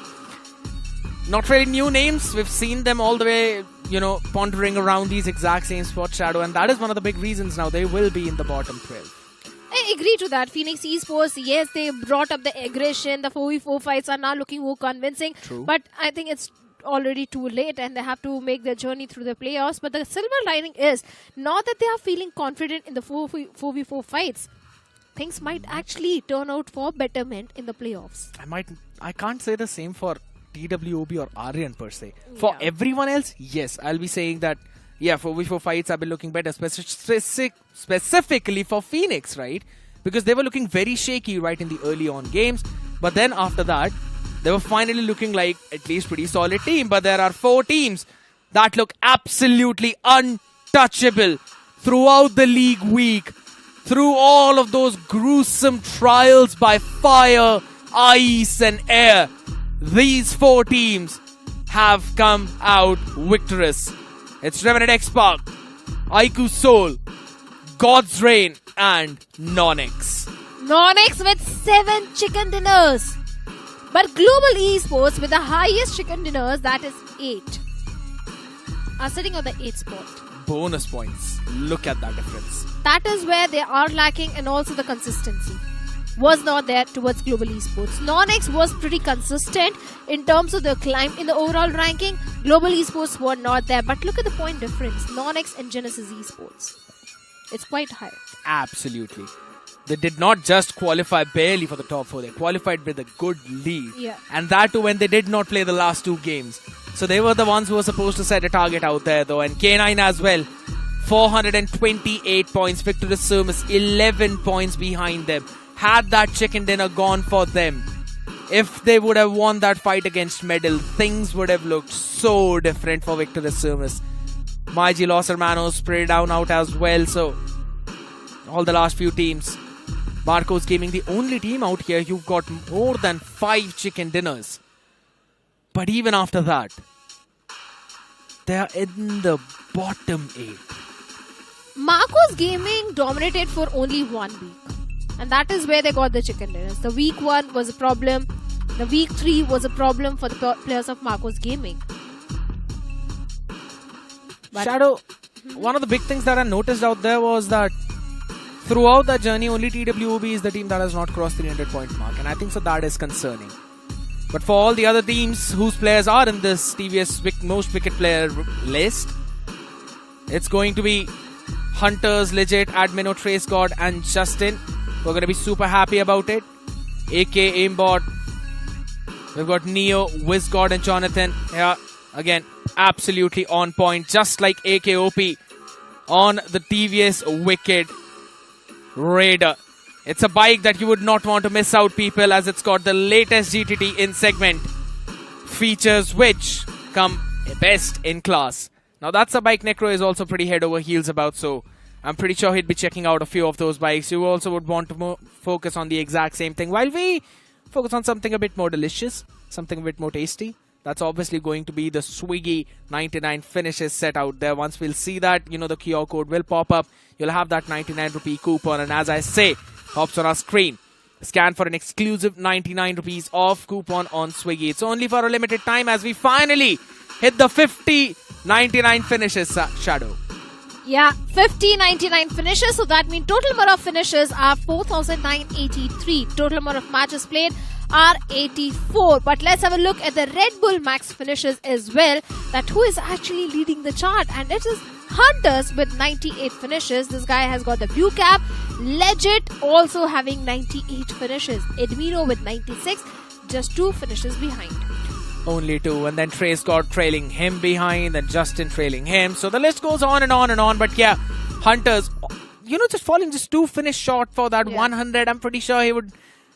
Not really new names. We've seen them all the way, pondering around these exact same spots, Shadow, and that is one of the big reasons now they will be in the bottom 12. I agree to that. Phoenix Esports, yes, they brought up the aggression. The 4v4 fights are now looking more convincing. True. But I think it's already too late and they have to make their journey through the playoffs. But the silver lining is not that they are feeling confident in the 4v4 fights. Things might actually turn out for betterment in the playoffs. I can't say the same for TWOB or Aryan per se. For everyone else, yes, I'll be saying that, 4v4 fights have been looking better, specifically for Phoenix, right? Because they were looking very shaky right in the early on games. But then after that, they were finally looking like at least pretty solid team. But there are 4 teams that look absolutely untouchable throughout the league week. Through all of those gruesome trials by fire, ice and air. These 4 teams have come out victorious. It's Revenant X-Park, iQOO Soul, God's Reign and NoNx. NoNx with 7 chicken dinners. But Global Esports with the highest chicken dinners, that is 8, are sitting on the 8th spot. Bonus points. Look at that difference. That is where they are lacking, and also the consistency was not there towards Global Esports. NoNx was pretty consistent in terms of the climb in the overall ranking. Global Esports were not there. But look at the point difference. NoNx and Genesis Esports. It's quite high. Absolutely. They did not just qualify barely for the top 4. They qualified with a good lead. Yeah. And that too when they did not play the last 2 games. So they were the ones who were supposed to set a target out there though. And K9 as well. 428 points. Victorious Sumus 11 points behind them. Had that chicken dinner gone for them, if they would have won that fight against Medal, things would have looked so different for Victorious Sumus. MyG lost Hermanos, pretty down out as well. So, all the last few teams. Marco's Gaming, the only team out here, you've got more than 5 chicken dinners. But even after that, they are in the bottom 8. Marco's Gaming dominated for only 1 week. And that is where they got the chicken dinners. The week 1 was a problem. The week 3 was a problem for the players of Marco's Gaming. But Shadow, one of the big things that I noticed out there was that throughout that journey, only TWOB is the team that has not crossed the 300 point mark. And I think so that is concerning. But for all the other teams whose players are in this TVS most wicked player list, it's going to be Hunters, Legit, Admino, Trace God and Justin. We're going to be super happy about it. AK, Aimbot. We've got Neo, WizGod and Jonathan. Yeah, again, absolutely on point. Just like AKOP on the TVS Wicked Raider. It's a bike that you would not want to miss out, people, as it's got the latest GTT in segment features which come best in class. Now that's a bike Necro is also pretty head over heels about, so I'm pretty sure he'd be checking out a few of those bikes. You also would want to focus on the exact same thing, while we focus on something a bit more delicious, something a bit more tasty. That's obviously going to be the Swiggy 99 finishes set out there. Once we'll see that, the QR code will pop up. You'll have that 99 rupee coupon, and as I say, pops on our screen. Scan for an exclusive 99 rupees off coupon on Swiggy. It's only for a limited time as we finally hit the 50.99 finishes, Shadow. Yeah, 50.99 finishes. So that means total number of finishes are 4,983. Total number of matches played are 84. But let's have a look at the Red Bull Max finishes as well. That who is actually leading the chart, and it is Hunters with 98 finishes. This guy has got the blue cap. Legit also having 98 finishes. Admino with 96, just 2 finishes behind. Only 2, and then Trace got trailing him behind, and Justin trailing him. So the list goes on and on and on. But yeah, Hunters, just falling just 2 finish short for that 100. I'm pretty sure he would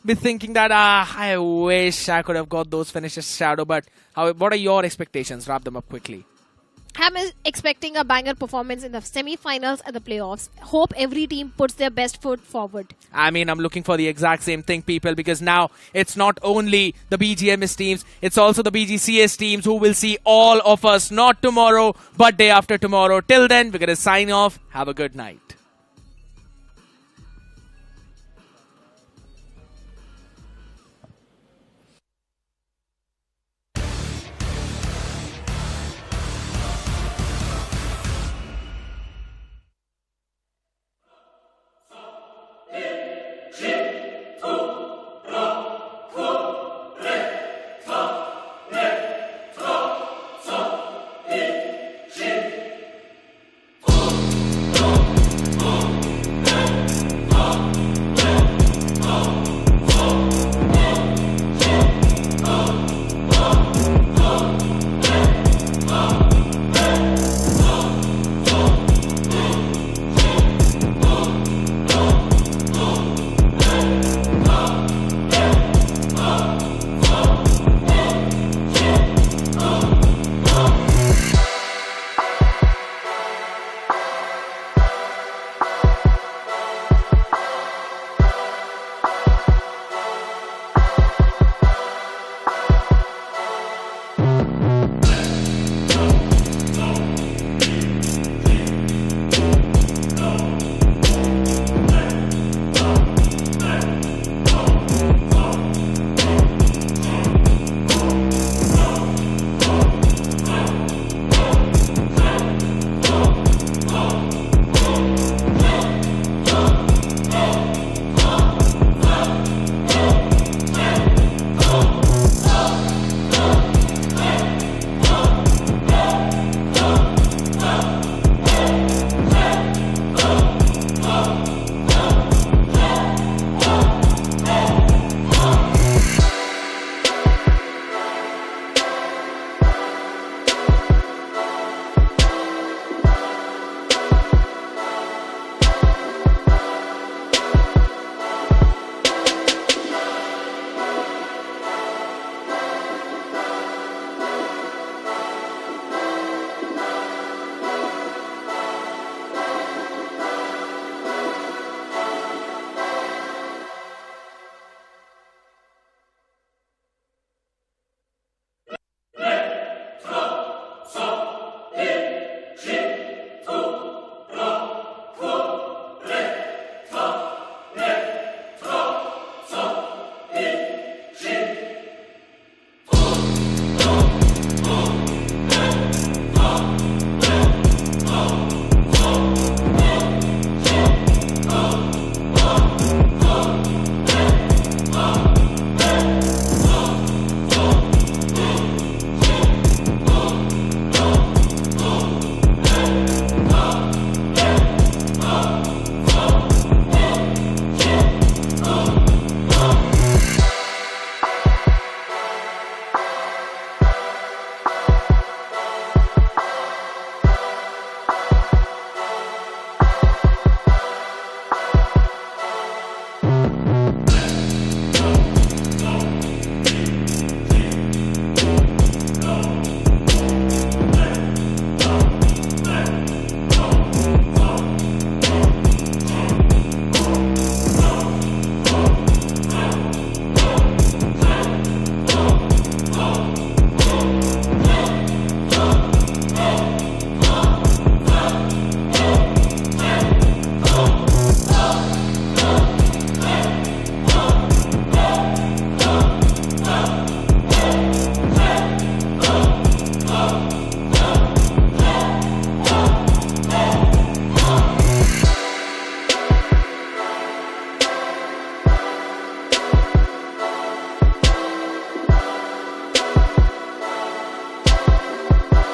be thinking that, I wish I could have got those finishes, Shadow. But what are your expectations? Wrap them up quickly. I'm expecting a banger performance in the semi-finals and the playoffs. Hope every team puts their best foot forward. I mean, I'm looking for the exact same thing, people, because now it's not only the BGMS teams, it's also the BGCS teams who will see all of us, not tomorrow, but day after tomorrow. Till then, we're going to sign off. Have a good night.